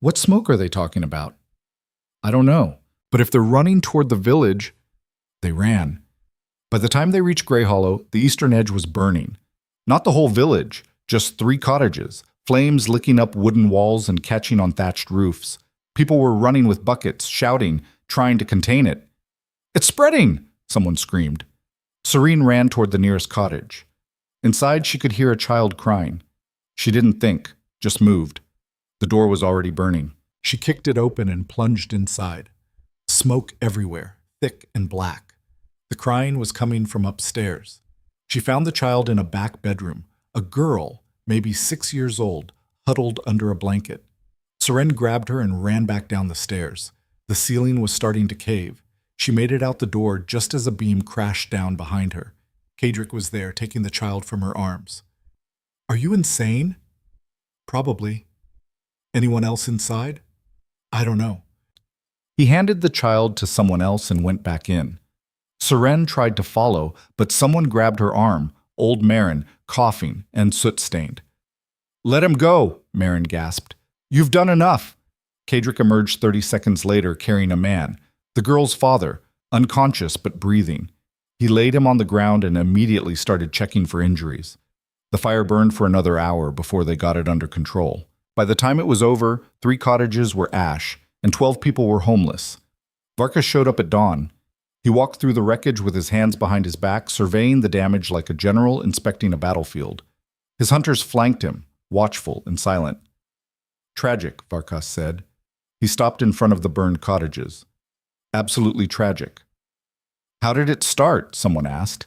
What smoke are they talking about? I don't know, but if they're running toward the village, they ran. By the time they reached Grey Hollow, the eastern edge was burning. Not the whole village, just 3 cottages, flames licking up wooden walls and catching on thatched roofs. People were running with buckets, shouting, trying to contain it. It's spreading! Someone screamed. Serene ran toward the nearest cottage. Inside, she could hear a child crying. She didn't think, just moved. The door was already burning. She kicked it open and plunged inside. Smoke everywhere, thick and black. The crying was coming from upstairs. She found the child in a back bedroom, a girl, maybe 6 years old, huddled under a blanket. Seren grabbed her and ran back down the stairs. The ceiling was starting to cave. She made it out the door just as a beam crashed down behind her. Kadric was there, taking the child from her arms. Are you insane? Probably. Anyone else inside? I don't know. He handed the child to someone else and went back in. Seren tried to follow, but someone grabbed her arm, old Marin, coughing and soot-stained. Let him go, Marin gasped. You've done enough. Kadric emerged 30 seconds later carrying a man, the girl's father, unconscious but breathing. He laid him on the ground and immediately started checking for injuries. The fire burned for another hour before they got it under control. By the time it was over, 3 cottages were ash, and 12 people were homeless. Varkas showed up at dawn. He walked through the wreckage with his hands behind his back, surveying the damage like a general inspecting a battlefield. His hunters flanked him, watchful and silent. Tragic, Varkas said. He stopped in front of the burned cottages. Absolutely tragic. How did it start? Someone asked.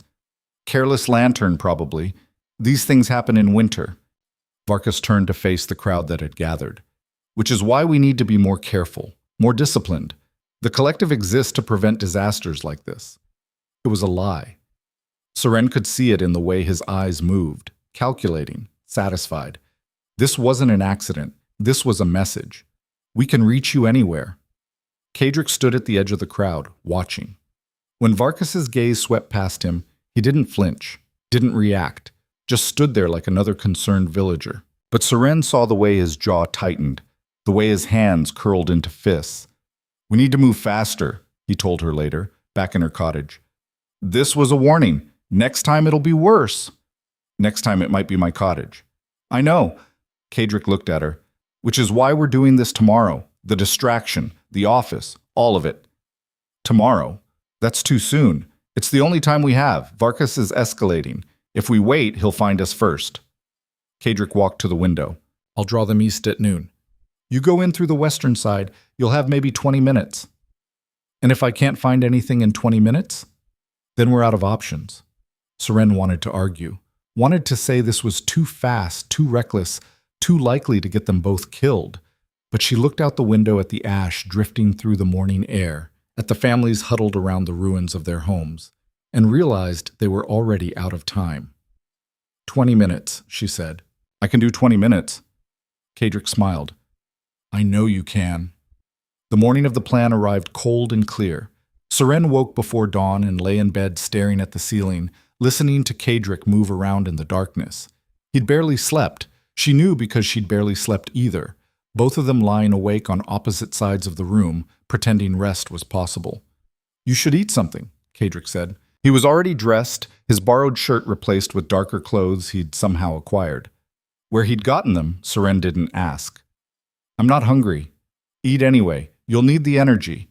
Careless lantern, probably. These things happen in winter. Varkas turned to face the crowd that had gathered. Which is why we need to be more careful, more disciplined. The collective exists to prevent disasters like this. It was a lie. Seren could see it in the way his eyes moved, calculating, satisfied. This wasn't an accident. This was a message. We can reach you anywhere. Kadric stood at the edge of the crowd, watching. When Varkas's gaze swept past him, he didn't flinch, didn't react, just stood there like another concerned villager. But Seren saw the way his jaw tightened, the way his hands curled into fists. We need to move faster, he told her later, back in her cottage. This was a warning. Next time it'll be worse. Next time it might be my cottage. I know. Kadric looked at her. Which is why we're doing this tomorrow. The distraction, the office, all of it. Tomorrow? That's too soon. It's the only time we have. Varkas is escalating. If we wait, he'll find us first. Kadric walked to the window. I'll draw them east at noon. You go in through the western side, you'll have maybe 20 minutes. And if I can't find anything in 20 minutes? Then we're out of options. Seren wanted to argue, wanted to say this was too fast, too reckless, too likely to get them both killed. But she looked out the window at the ash drifting through the morning air, at the families huddled around the ruins of their homes, and realized they were already out of time. 20 minutes, she said. I can do 20 minutes. Kadric smiled. I know you can. The morning of the plan arrived cold and clear. Seren woke before dawn and lay in bed staring at the ceiling, listening to Kadric move around in the darkness. He'd barely slept. She knew because she'd barely slept either, both of them lying awake on opposite sides of the room, pretending rest was possible. You should eat something, Kadric said. He was already dressed, his borrowed shirt replaced with darker clothes he'd somehow acquired. Where he'd gotten them, Seren didn't ask. I'm not hungry. Eat anyway. You'll need the energy.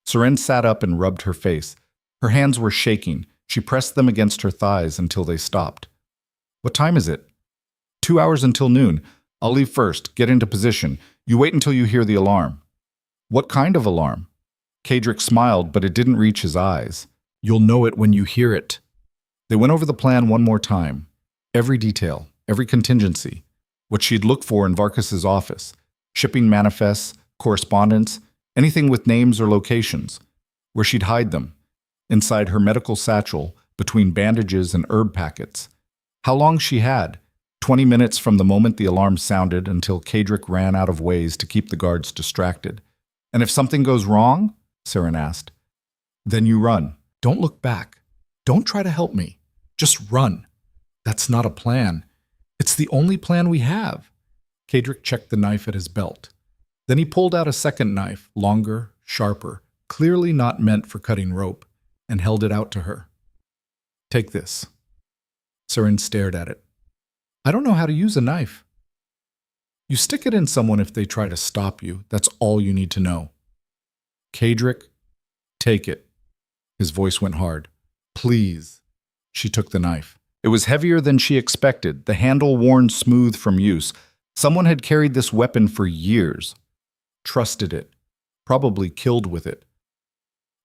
Seren sat up and rubbed her face. Her hands were shaking. She pressed them against her thighs until they stopped. What time is it? 2 hours until noon. I'll leave first. Get into position. You wait until you hear the alarm. What kind of alarm? Kadric smiled, but it didn't reach his eyes. You'll know it when you hear it. They went over the plan one more time. Every detail, every contingency. What she'd look for in Varkas's office. Shipping manifests, correspondence, anything with names or locations. Where she'd hide them. Inside her medical satchel, between bandages and herb packets. How long she had. 20 minutes from the moment the alarm sounded until Kadric ran out of ways to keep the guards distracted. And if something goes wrong? Seren asked. Then you run. Don't look back. Don't try to help me. Just run. That's not a plan. It's the only plan we have. Kadric checked the knife at his belt. Then he pulled out a second knife, longer, sharper, clearly not meant for cutting rope, and held it out to her. Take this. Seren stared at it. I don't know how to use a knife. You stick it in someone if they try to stop you. That's all you need to know. Kadric, take it. His voice went hard. Please. She took the knife. It was heavier than she expected, the handle worn smooth from use. Someone had carried this weapon for years. Trusted it. Probably killed with it.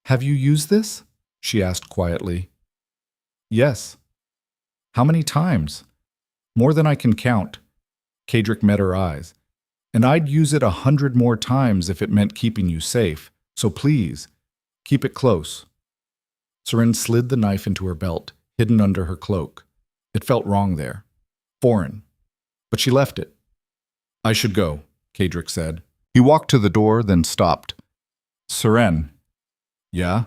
Have you used this? She asked quietly. Yes. How many times? More than I can count. Kadric met her eyes. And I'd use it 100 more times if it meant keeping you safe. So please, keep it close. Seren slid the knife into her belt, hidden under her cloak. It felt wrong there. Foreign. But she left it. I should go, Kadric said. He walked to the door, then stopped. Seren. Yeah?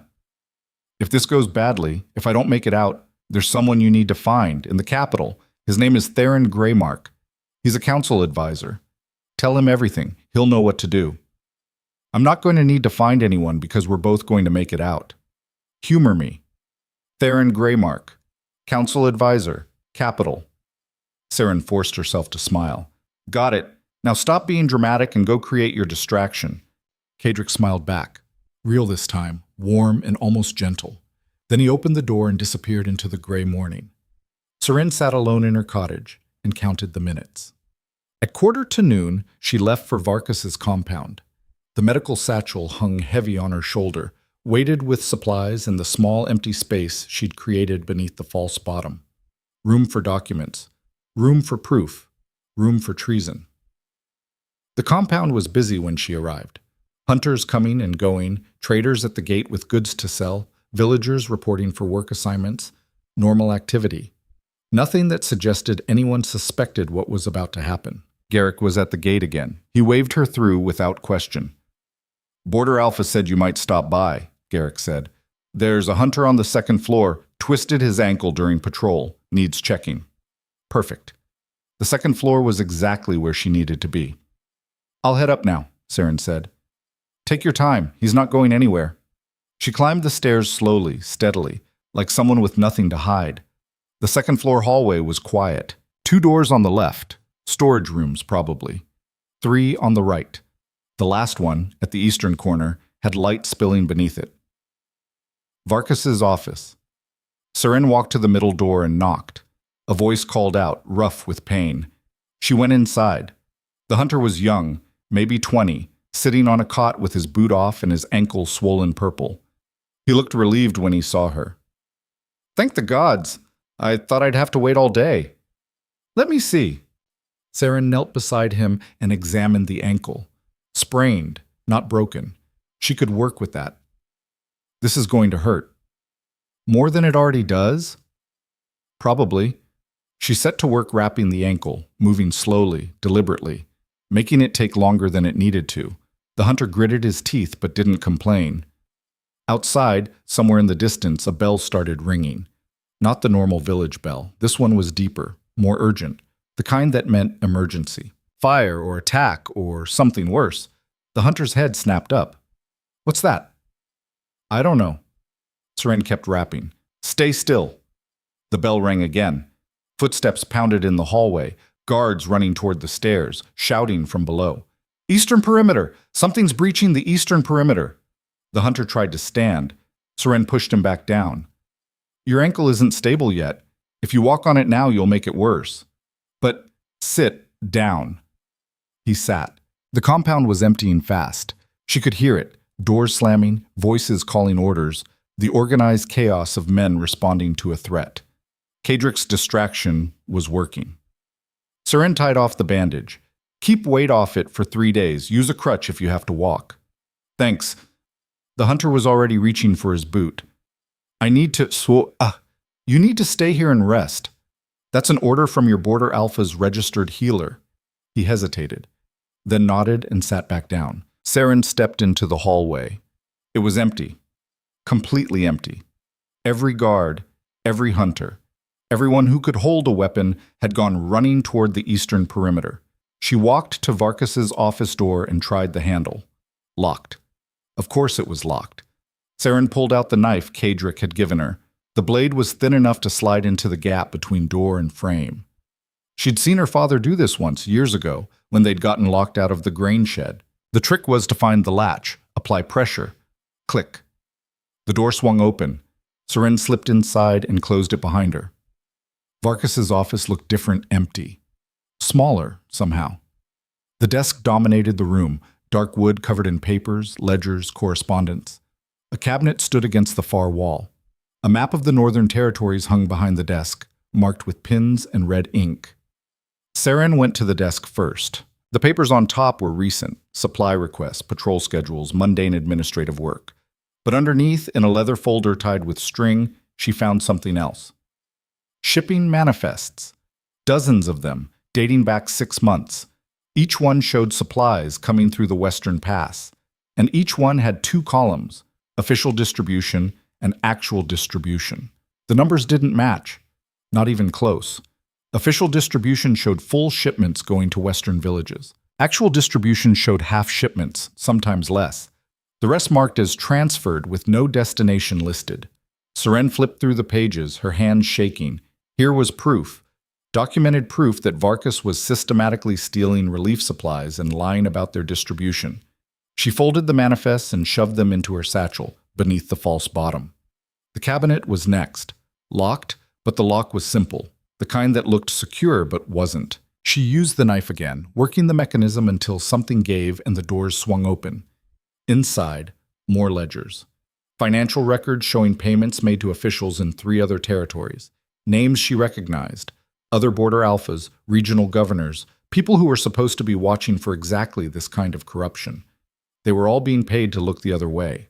If this goes badly, if I don't make it out, there's someone you need to find in the capital. His name is Theron Greymark. He's a council advisor. Tell him everything. He'll know what to do. I'm not going to need to find anyone because we're both going to make it out. Humor me. Theron Greymark. Council advisor. Capital. Seren forced herself to smile. Got it. Now stop being dramatic and go create your distraction. Kadric smiled back. Real this time, warm and almost gentle. Then he opened the door and disappeared into the gray morning. Seren sat alone in her cottage and counted the minutes. At 1:45, she left for Varkas's compound. The medical satchel hung heavy on her shoulder, weighted with supplies and the small empty space she'd created beneath the false bottom. Room for documents. Room for proof. Room for treason. The compound was busy when she arrived. Hunters coming and going, traders at the gate with goods to sell, villagers reporting for work assignments, normal activity. Nothing that suggested anyone suspected what was about to happen. Garrick was at the gate again. He waved her through without question. Border Alpha said you might stop by, Garrick said. There's a hunter on the second floor, twisted his ankle during patrol, needs checking. Perfect. The second floor was exactly where she needed to be. I'll head up now, Seren said. Take your time, he's not going anywhere. She climbed the stairs slowly, steadily, like someone with nothing to hide. The second floor hallway was quiet. 2 doors on the left, storage rooms probably. 3 on the right. The last one, at the eastern corner, had light spilling beneath it. Vargas's office. Seren walked to the middle door and knocked. A voice called out, rough with pain. She went inside. The hunter was young, maybe 20, sitting on a cot with his boot off and his ankle swollen purple. He looked relieved when he saw her. "Thank the gods! I thought I'd have to wait all day." "Let me see." Seren knelt beside him and examined the ankle. Sprained, not broken. She could work with that. "This is going to hurt." "More than it already does?" "Probably." She set to work wrapping the ankle, moving slowly, deliberately, making it take longer than it needed to. The hunter gritted his teeth but didn't complain. Outside, somewhere in the distance, a bell started ringing. Not the normal village bell. This one was deeper, more urgent, the kind that meant emergency. Fire or attack or something worse. The hunter's head snapped up. "What's that?" "I don't know." Seren kept rapping. "Stay still." The bell rang again. Footsteps pounded in the hallway, guards running toward the stairs, shouting from below. "Eastern perimeter! Something's breaching the eastern perimeter!" The hunter tried to stand. Seren pushed him back down. "Your ankle isn't stable yet. If you walk on it now, you'll make it worse." "But sit down." He sat. The compound was emptying fast. She could hear it, doors slamming, voices calling orders, the organized chaos of men responding to a threat. Kadrick's distraction was working. Seren tied off the bandage. "Keep weight off it for 3 days. Use a crutch if you have to walk." "Thanks." The hunter was already reaching for his boot. "I need to You need to stay here and rest. That's an order from your Border Alpha's registered healer." He hesitated, then nodded and sat back down. Seren stepped into the hallway. It was empty. Completely empty. Every guard, every hunter, everyone who could hold a weapon had gone running toward the eastern perimeter. She walked to Vargas's office door and tried the handle. Locked. Of course it was locked. Seren pulled out the knife Kadrick had given her. The blade was thin enough to slide into the gap between door and frame. She'd seen her father do this once, years ago, when they'd gotten locked out of the grain shed. The trick was to find the latch, apply pressure. Click. The door swung open. Seren slipped inside and closed it behind her. Vargas's office looked different, empty. Smaller, somehow. The desk dominated the room, dark wood covered in papers, ledgers, correspondence. A cabinet stood against the far wall. A map of the Northern Territories hung behind the desk, marked with pins and red ink. Seren went to the desk first. The papers on top were recent, supply requests, patrol schedules, mundane administrative work. But underneath, in a leather folder tied with string, she found something else. Shipping manifests. Dozens of them, dating back 6 months. Each one showed supplies coming through the Western Pass, and each one had 2 columns, official distribution and actual distribution. The numbers didn't match, not even close. Official distribution showed full shipments going to Western villages. Actual distribution showed half shipments, sometimes less. The rest marked as transferred with no destination listed. Seren flipped through the pages, her hands shaking. Here was proof. Documented proof that Vargas was systematically stealing relief supplies and lying about their distribution. She folded the manifests and shoved them into her satchel, beneath the false bottom. The cabinet was next. Locked, but the lock was simple. The kind that looked secure but wasn't. She used the knife again, working the mechanism until something gave and the doors swung open. Inside, more ledgers. Financial records showing payments made to officials in 3 other territories. Names she recognized. Other Border Alphas, regional governors, people who were supposed to be watching for exactly this kind of corruption. They were all being paid to look the other way.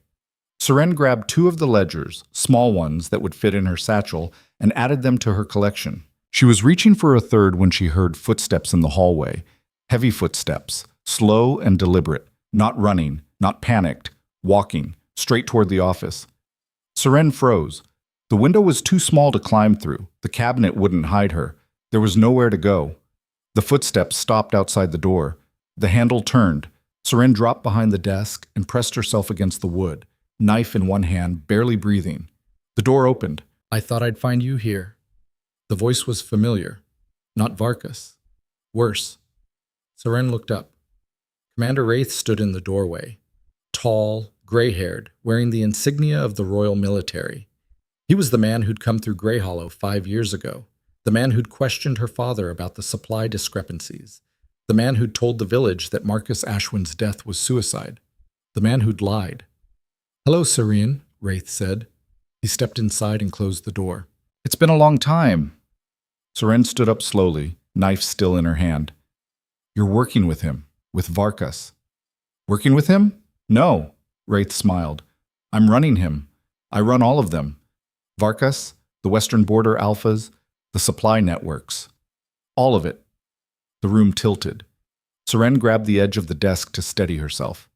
Seren grabbed 2 of the ledgers, small ones that would fit in her satchel, and added them to her collection. She was reaching for a third when she heard footsteps in the hallway. Heavy footsteps, slow and deliberate, not running, not panicked, walking, straight toward the office. Seren froze. The window was too small to climb through. The cabinet wouldn't hide her. There was nowhere to go. The footsteps stopped outside the door. The handle turned. Seren dropped behind the desk and pressed herself against the wood, knife in one hand, barely breathing. The door opened. "I thought I'd find you here." The voice was familiar. Not Vargas. Worse. Seren looked up. Commander Wraith stood in the doorway, tall, gray-haired, wearing the insignia of the Royal Military. He was the man who'd come through Grey Hollow 5 years ago, the man who'd questioned her father about the supply discrepancies, the man who'd told the village that Marcus Ashwin's death was suicide, the man who'd lied. "Hello, Serene," Wraith said. He stepped inside and closed the door. "It's been a long time." Seren stood up slowly, knife still in her hand. "You're working with him, with Varkas." "Working with him? No," Wraith smiled. "I'm running him. I run all of them. Varkas, the Western Border Alphas, the supply networks. All of it." The room tilted. Seren grabbed the edge of the desk to steady herself.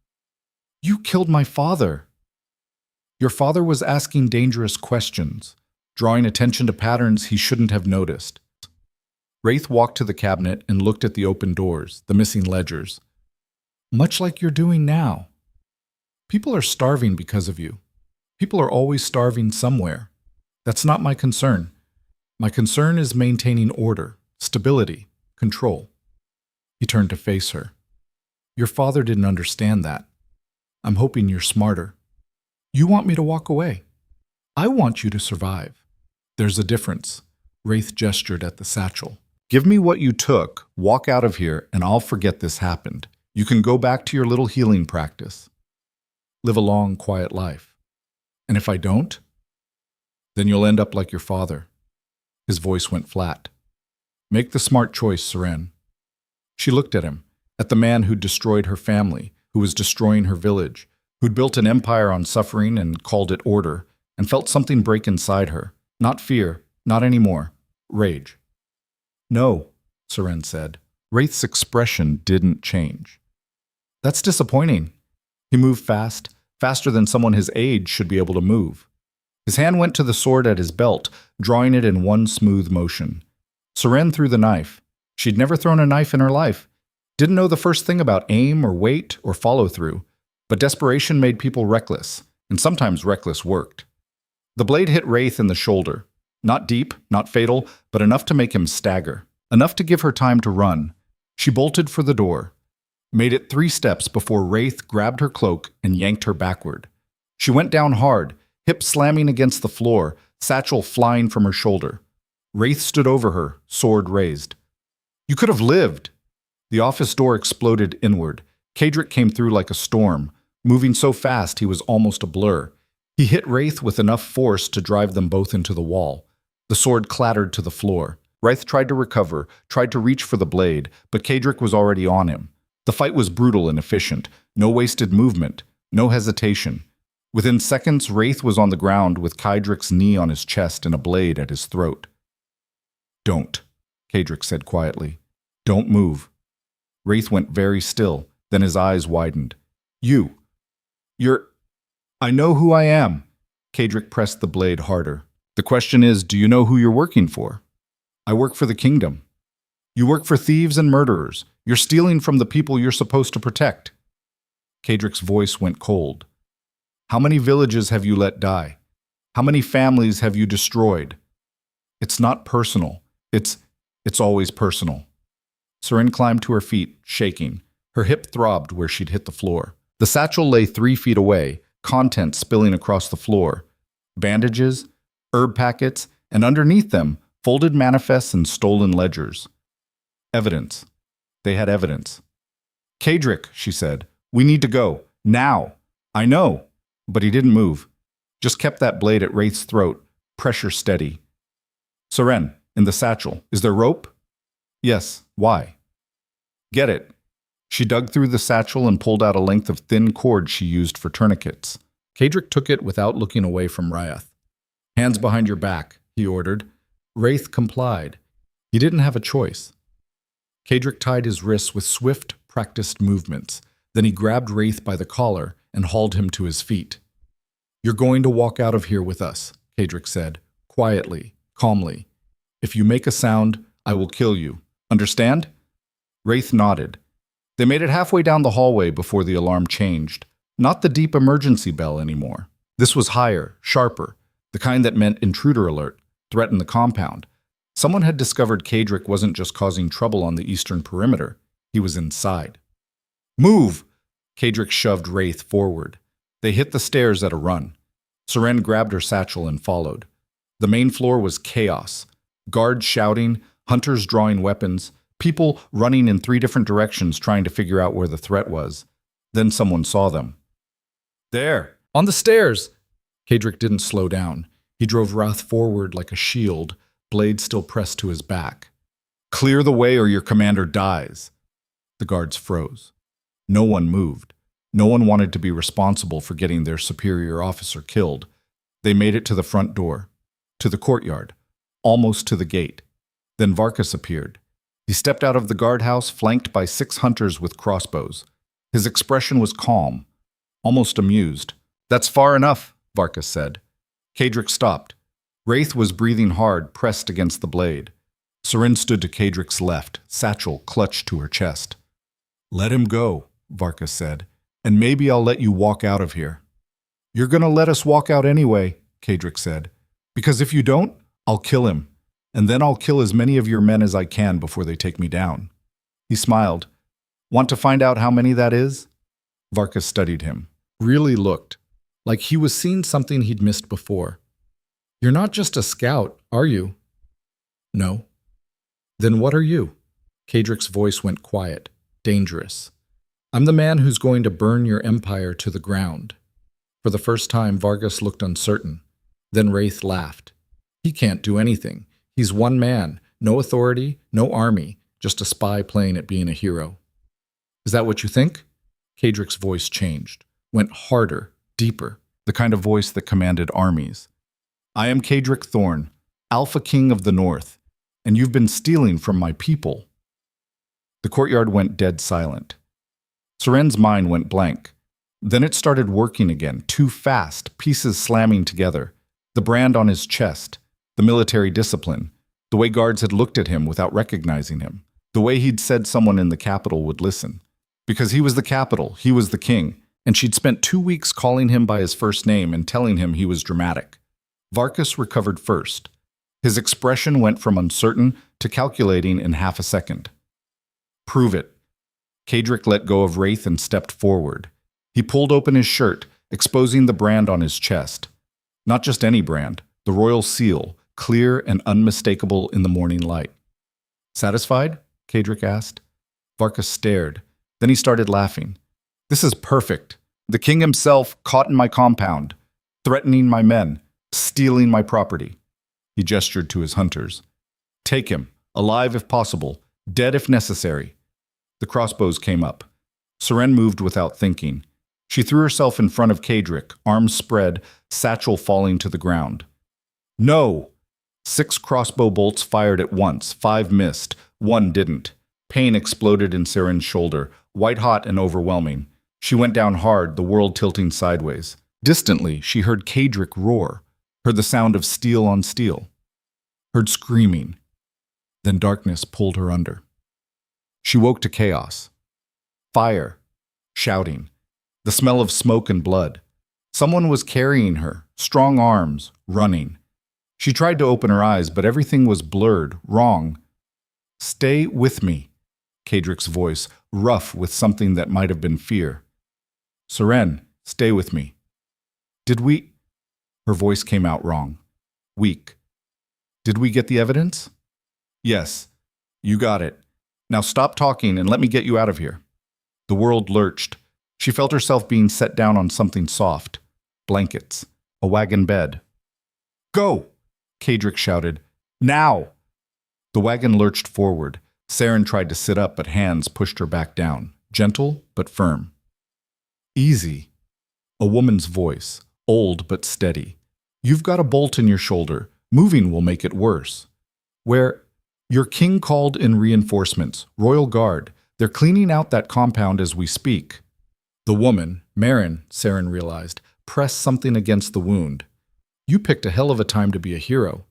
"You killed my father." "Your father was asking dangerous questions, drawing attention to patterns he shouldn't have noticed." Wraith walked to the cabinet and looked at the open doors, the missing ledgers. "Much like you're doing now. People are starving because of you. People are always starving somewhere. That's not my concern. My concern is maintaining order, stability, control." He turned to face her. "Your father didn't understand that. I'm hoping you're smarter. You want me to walk away. I want you to survive. There's a difference." Wraith gestured at the satchel. "Give me what you took, walk out of here, and I'll forget this happened. You can go back to your little healing practice. Live a long, quiet life. And if I don't, then you'll end up like your father." His voice went flat. "Make the smart choice, Seren." She looked at him, at the man who'd destroyed her family, who was destroying her village, who'd built an empire on suffering and called it order, and felt something break inside her. Not fear, not anymore. Rage. "No," Seren said. Wraith's expression didn't change. "That's disappointing." He moved fast, faster than someone his age should be able to move. His hand went to the sword at his belt, drawing it in one smooth motion. Seren threw the knife. She'd never thrown a knife in her life. Didn't know the first thing about aim or weight or follow-through. But desperation made people reckless, and sometimes reckless worked. The blade hit Wraith in the shoulder. Not deep, not fatal, but enough to make him stagger. Enough to give her time to run. She bolted for the door. Made it 3 steps before Wraith grabbed her cloak and yanked her backward. She went down hard, hip slamming against the floor, satchel flying from her shoulder. Wraith stood over her, sword raised. "You could have lived." The office door exploded inward. Kadric came through like a storm, moving so fast he was almost a blur. He hit Wraith with enough force to drive them both into the wall. The sword clattered to the floor. Wraith tried to recover, tried to reach for the blade, but Kadric was already on him. The fight was brutal and efficient. No wasted movement, no hesitation. Within seconds, Wraith was on the ground with Kadric's knee on his chest and a blade at his throat. "Don't," Kadric said quietly. "Don't move." Wraith went very still, then his eyes widened. You're... "I know who I am." Kadric pressed the blade harder. "The question is, do you know who you're working for?" "I work for the kingdom." "You work for thieves and murderers. You're stealing from the people you're supposed to protect." Kadric's voice went cold. "How many villages have you let die? How many families have you destroyed? It's not personal. It's always personal." Seren climbed to her feet, shaking. Her hip throbbed where she'd hit the floor. The satchel lay 3 feet away, contents spilling across the floor. Bandages, herb packets, and underneath them, folded manifests and stolen ledgers. Evidence. They had evidence. "Kadric," she said, "we need to go. Now." "I know." But he didn't move. Just kept that blade at Wraith's throat, pressure steady. "Seren, in the satchel. Is there rope?" "Yes. Why?" "Get it." She dug through the satchel and pulled out a length of thin cord she used for tourniquets. Kadric took it without looking away from Ryath. "Hands behind your back," he ordered. Wraith complied. He didn't have a choice. Kadric tied his wrists with swift, practiced movements. Then he grabbed Wraith by the collar and hauled him to his feet. "You're going to walk out of here with us," Kadric said, quietly, calmly. "If you make a sound, I will kill you. Understand?" Wraith nodded. They made it halfway down the hallway before the alarm changed. Not the deep emergency bell anymore. This was higher, sharper, the kind that meant intruder alert, threaten the compound. Someone had discovered Kadric wasn't just causing trouble on the eastern perimeter. He was inside. Move! Kadric shoved Wraith forward. They hit the stairs at a run. Seren grabbed her satchel and followed. The main floor was chaos. Guards shouting, hunters drawing weapons, people running in 3 different directions trying to figure out where the threat was. Then someone saw them. There! On the stairs! Kadric didn't slow down. He drove Wrath forward like a shield, blade still pressed to his back. Clear the way or your commander dies. The guards froze. No one moved. No one wanted to be responsible for getting their superior officer killed. They made it to the front door, to the courtyard, almost to the gate. Then Varkas appeared. He stepped out of the guardhouse, flanked by 6 hunters with crossbows. His expression was calm, almost amused. That's far enough, Varkas said. Kadric stopped. Wraith was breathing hard, pressed against the blade. Seren stood to Kadric's left, satchel clutched to her chest. Let him go, Varkas said, and maybe I'll let you walk out of here. You're gonna let us walk out anyway, Kadric said, because if you don't, I'll kill him, and then I'll kill as many of your men as I can before they take me down. He smiled. Want to find out how many that is? Varkas studied him, really looked, like he was seeing something he'd missed before. You're not just a scout, are you? No. Then what are you? Kadric's voice went quiet, dangerous. I'm the man who's going to burn your empire to the ground. For the first time, Vargas looked uncertain. Then Wraith laughed. He can't do anything. He's one man, no authority, no army, just a spy playing at being a hero. Is that what you think? Kadric's voice changed, went harder, deeper, the kind of voice that commanded armies. I am Kadric Thorn, Alpha King of the North, and you've been stealing from my people. The courtyard went dead silent. Seren's mind went blank. Then it started working again, too fast, pieces slamming together. The brand on his chest, the military discipline, the way guards had looked at him without recognizing him, the way he'd said someone in the capital would listen. Because he was the capital, he was the king, and she'd spent 2 weeks calling him by his first name and telling him he was dramatic. Varkas recovered first. His expression went from uncertain to calculating in half a second. Prove it. Kadric let go of Wraith and stepped forward. He pulled open his shirt, exposing the brand on his chest. Not just any brand, the royal seal, clear and unmistakable in the morning light. Satisfied? Kadric asked. Varkas stared. Then he started laughing. This is perfect. The king himself caught in my compound, threatening my men, stealing my property. He gestured to his hunters. Take him, alive if possible, dead if necessary. The crossbows came up. Seren moved without thinking. She threw herself in front of Kadric, arms spread, satchel falling to the ground. No! 6 crossbow bolts fired at once, 5 missed, 1 didn't. Pain exploded in Seren's shoulder, white-hot and overwhelming. She went down hard, the world tilting sideways. Distantly, she heard Kadric roar, heard the sound of steel on steel, heard screaming. Then darkness pulled her under. She woke to chaos. Fire, shouting, the smell of smoke and blood. Someone was carrying her, strong arms, running. She tried to open her eyes, but everything was blurred, wrong. Stay with me, Kadric's voice, rough with something that might have been fear. Seren, stay with me. Did we? Her voice came out wrong, weak. Did we get the evidence? Yes, you got it. Now stop talking and let me get you out of here. The world lurched. She felt herself being set down on something soft. Blankets. A wagon bed. Go! Kadric shouted. Now! The wagon lurched forward. Seren tried to sit up, but hands pushed her back down. Gentle, but firm. Easy. A woman's voice. Old, but steady. You've got a bolt in your shoulder. Moving will make it worse. Where? Your king called in reinforcements. Royal Guard. They're cleaning out that compound as we speak. The woman, Marin, Seren realized, pressed something against the wound. You picked a hell of a time to be a hero.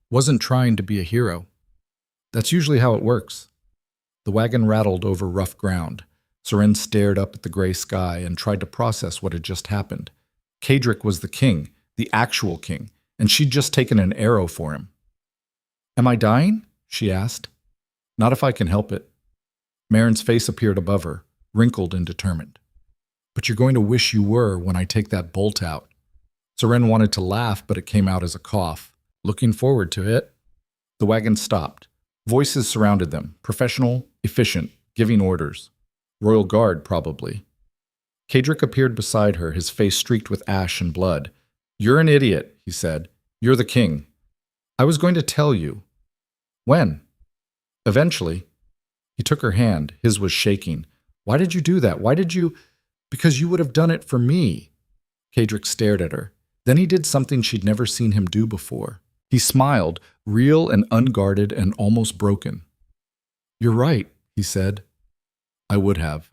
Wasn't trying to be a hero. That's usually how it works. The wagon rattled over rough ground. Seren stared up at the gray sky and tried to process what had just happened. Kadric was the king, the actual king, and she'd just taken an arrow for him. Am I dying? She asked. Not if I can help it. Marin's face appeared above her. wrinkled and determined. But you're going to wish you were when I take that bolt out. Seren wanted to laugh, but it came out as a cough. Looking forward to it. The wagon stopped. Voices surrounded them, professional, efficient, giving orders. Royal Guard, probably. Kadric appeared beside her, his face streaked with ash and blood. "You're an idiot," he said. "You're the king. I was going to tell you." "When?" "Eventually." He took her hand. His was shaking. "Why did you do that? Why did you—" "Because you would have done it for me." Kadric stared at her. Then he did something she'd never seen him do before. He smiled, real and unguarded and almost broken. "You're right," he said. "I would have."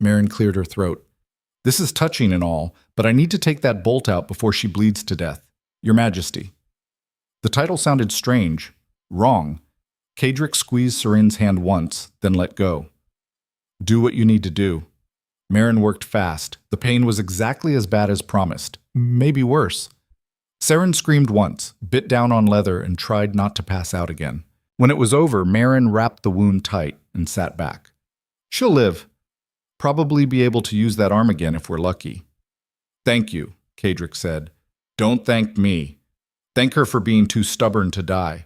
Meryn cleared her throat. "This is touching and all, but I need to take that bolt out before she bleeds to death. Your Majesty." The title sounded strange, wrong. Kadric squeezed Seren's hand once, then let go. "Do what you need to do." Meryn worked fast. The pain was exactly as bad as promised, maybe worse. Seren screamed once, bit down on leather, and tried not to pass out again. When it was over, Meryn wrapped the wound tight and sat back. "She'll live. Probably be able to use that arm again if we're lucky." "Thank you," Kadric said. "Don't thank me. Thank her for being too stubborn to die."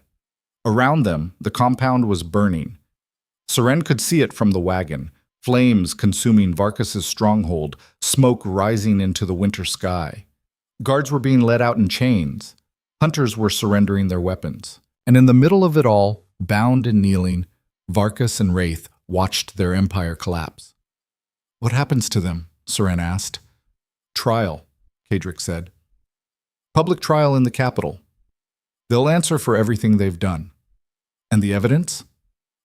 Around them, the compound was burning. Seren could see it from the wagon, flames consuming Varkus's stronghold, smoke rising into the winter sky. Guards were being let out in chains. Hunters were surrendering their weapons. And in the middle of it all, bound and kneeling, Varkus and Wraith watched their empire collapse. "What happens to them?" Seren asked. "Trial," Kadric said. "Public trial in the capital. They'll answer for everything they've done." "And the evidence?"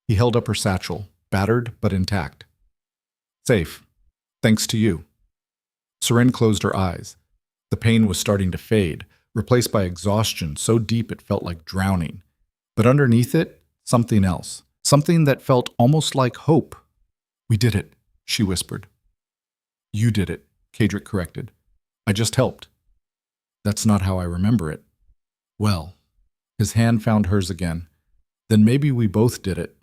He held up her satchel, battered but intact. "Safe. Thanks to you." Seren closed her eyes. The pain was starting to fade, replaced by exhaustion so deep it felt like drowning. But underneath it, something else. Something that felt almost like hope. "We did it," she whispered. "You did it," Kadric corrected. "I just helped." "That's not how I remember it." "Well," his hand found hers again. "Then maybe we both did it."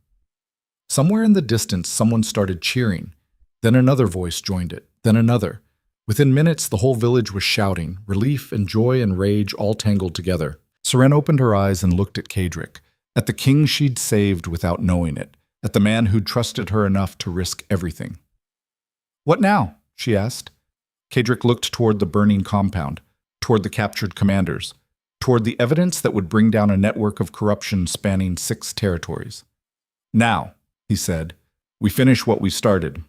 Somewhere in the distance, someone started cheering. Then another voice joined it, then another. Within minutes, the whole village was shouting, relief and joy and rage all tangled together. Seren opened her eyes and looked at Kadric, at the king she'd saved without knowing it, at the man who'd trusted her enough to risk everything. "What now?" she asked. Kadric looked toward the burning compound, toward the captured commanders, toward the evidence that would bring down a network of corruption spanning 6 territories. "Now," he said, "we finish what we started."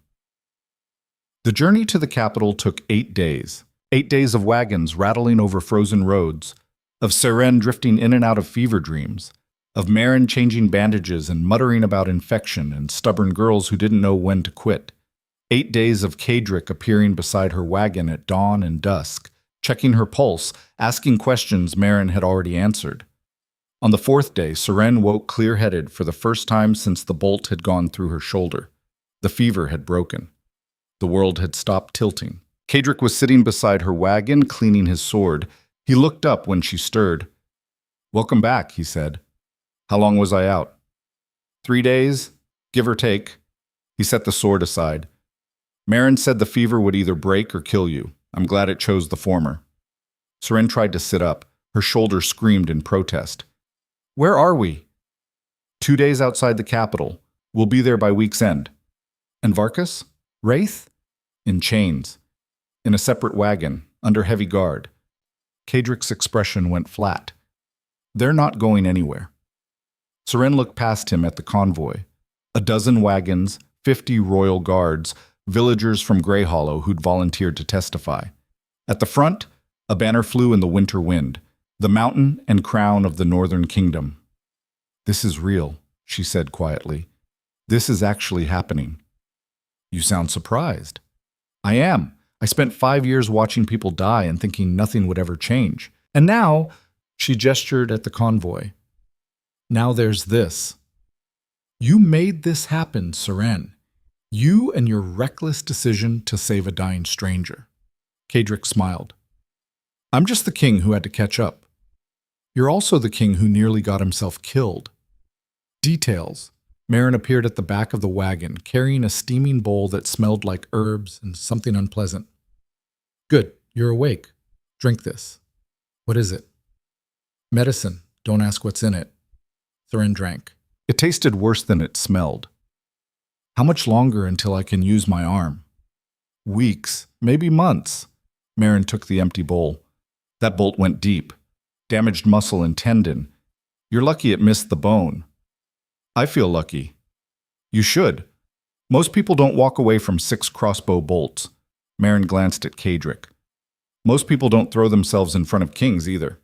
The journey to the capital took 8 days. 8 days of wagons rattling over frozen roads, of Seren drifting in and out of fever dreams, of Meryn changing bandages and muttering about infection and stubborn girls who didn't know when to quit. 8 days of Kadric appearing beside her wagon at dawn and dusk, checking her pulse, asking questions Meryn had already answered. On the 4th day, Seren woke clear-headed for the first time since the bolt had gone through her shoulder. The fever had broken. The world had stopped tilting. Kadric was sitting beside her wagon, cleaning his sword. He looked up when she stirred. "Welcome back," he said. "How long was I out?" 3 days, give or take." He set the sword aside. "Meryn said the fever would either break or kill you. I'm glad it chose the former." Seren tried to sit up. Her shoulder screamed in protest. "Where are we?" 2 days outside the capital. We'll be there by week's end." "And Varkus? Wraith?" "In chains. In a separate wagon, under heavy guard." Kadric's expression went flat. "They're not going anywhere." Seren looked past him at the convoy. A dozen wagons, 50 royal guards, villagers from Grey Hollow who'd volunteered to testify. At the front, a banner flew in the winter wind, the mountain and crown of the northern kingdom. "This is real," she said quietly. "This is actually happening." "You sound surprised." "I am. I spent 5 years watching people die and thinking nothing would ever change. And now," she gestured at the convoy, "now there's this. You made this happen, Seren. You and your reckless decision to save a dying stranger." Kadric smiled. "I'm just the king who had to catch up. You're also the king who nearly got himself killed. Details. Marin appeared at the back of the wagon, carrying a steaming bowl that smelled like herbs and something unpleasant. Good, you're awake. Drink this. What is it? Medicine. Don't ask what's in it. Thurin drank. It tasted worse than it smelled. How much longer until I can use my arm? Weeks, maybe months. Marin took the empty bowl. That bolt went deep. Damaged muscle and tendon. You're lucky it missed the bone. I feel lucky. You should. Most people don't walk away from 6 crossbow bolts. Marin glanced at Kadric. Most people don't throw themselves in front of kings either.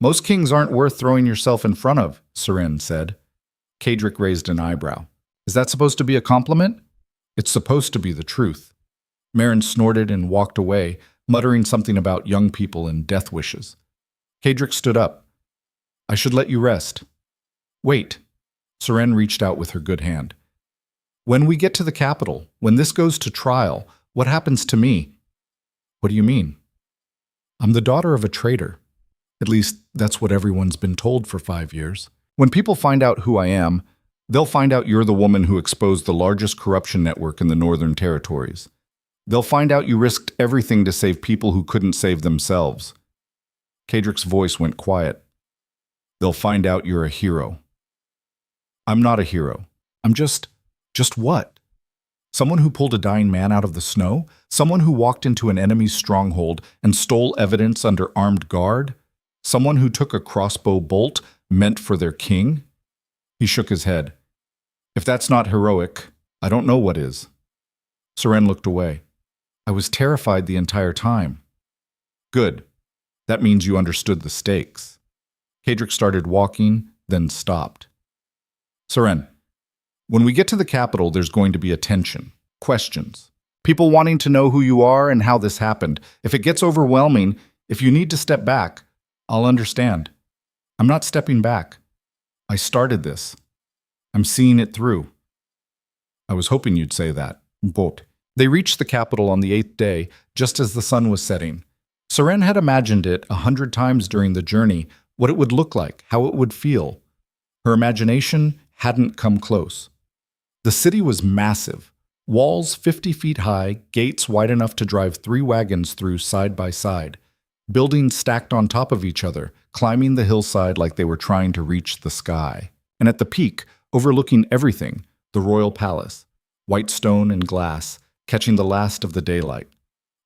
Most kings aren't worth throwing yourself in front of, Seren said. Kadric raised an eyebrow. Is that supposed to be a compliment? It's supposed to be the truth. Marin snorted and walked away, muttering something about young people and death wishes. Kadric stood up. I should let you rest. Wait. Seren reached out with her good hand. When we get to the capital, when this goes to trial, what happens to me? What do you mean? I'm the daughter of a traitor. At least, that's what everyone's been told for 5 years. When people find out who I am, they'll find out you're the woman who exposed the largest corruption network in the Northern Territories. They'll find out you risked everything to save people who couldn't save themselves. Kadric's voice went quiet. They'll find out you're a hero. I'm not a hero. I'm just what? Someone who pulled a dying man out of the snow? Someone who walked into an enemy's stronghold and stole evidence under armed guard? Someone who took a crossbow bolt meant for their king? He shook his head. If that's not heroic, I don't know what is. Seren looked away. I was terrified the entire time. Good. That means you understood the stakes. Kadric started walking, then stopped. Seren, when we get to the capital, there's going to be attention, questions, people wanting to know who you are and how this happened. If it gets overwhelming, if you need to step back, I'll understand. I'm not stepping back. I started this. I'm seeing it through. I was hoping you'd say that. But they reached the capital on the 8th day, just as the sun was setting. Seren had imagined it 100 times during the journey, what it would look like, how it would feel. Her imagination hadn't come close. The city was massive. Walls 50 feet high, gates wide enough to drive 3 wagons through side by side. Buildings stacked on top of each other, climbing the hillside like they were trying to reach the sky. And at the peak, overlooking everything, the royal palace, white stone and glass, catching the last of the daylight.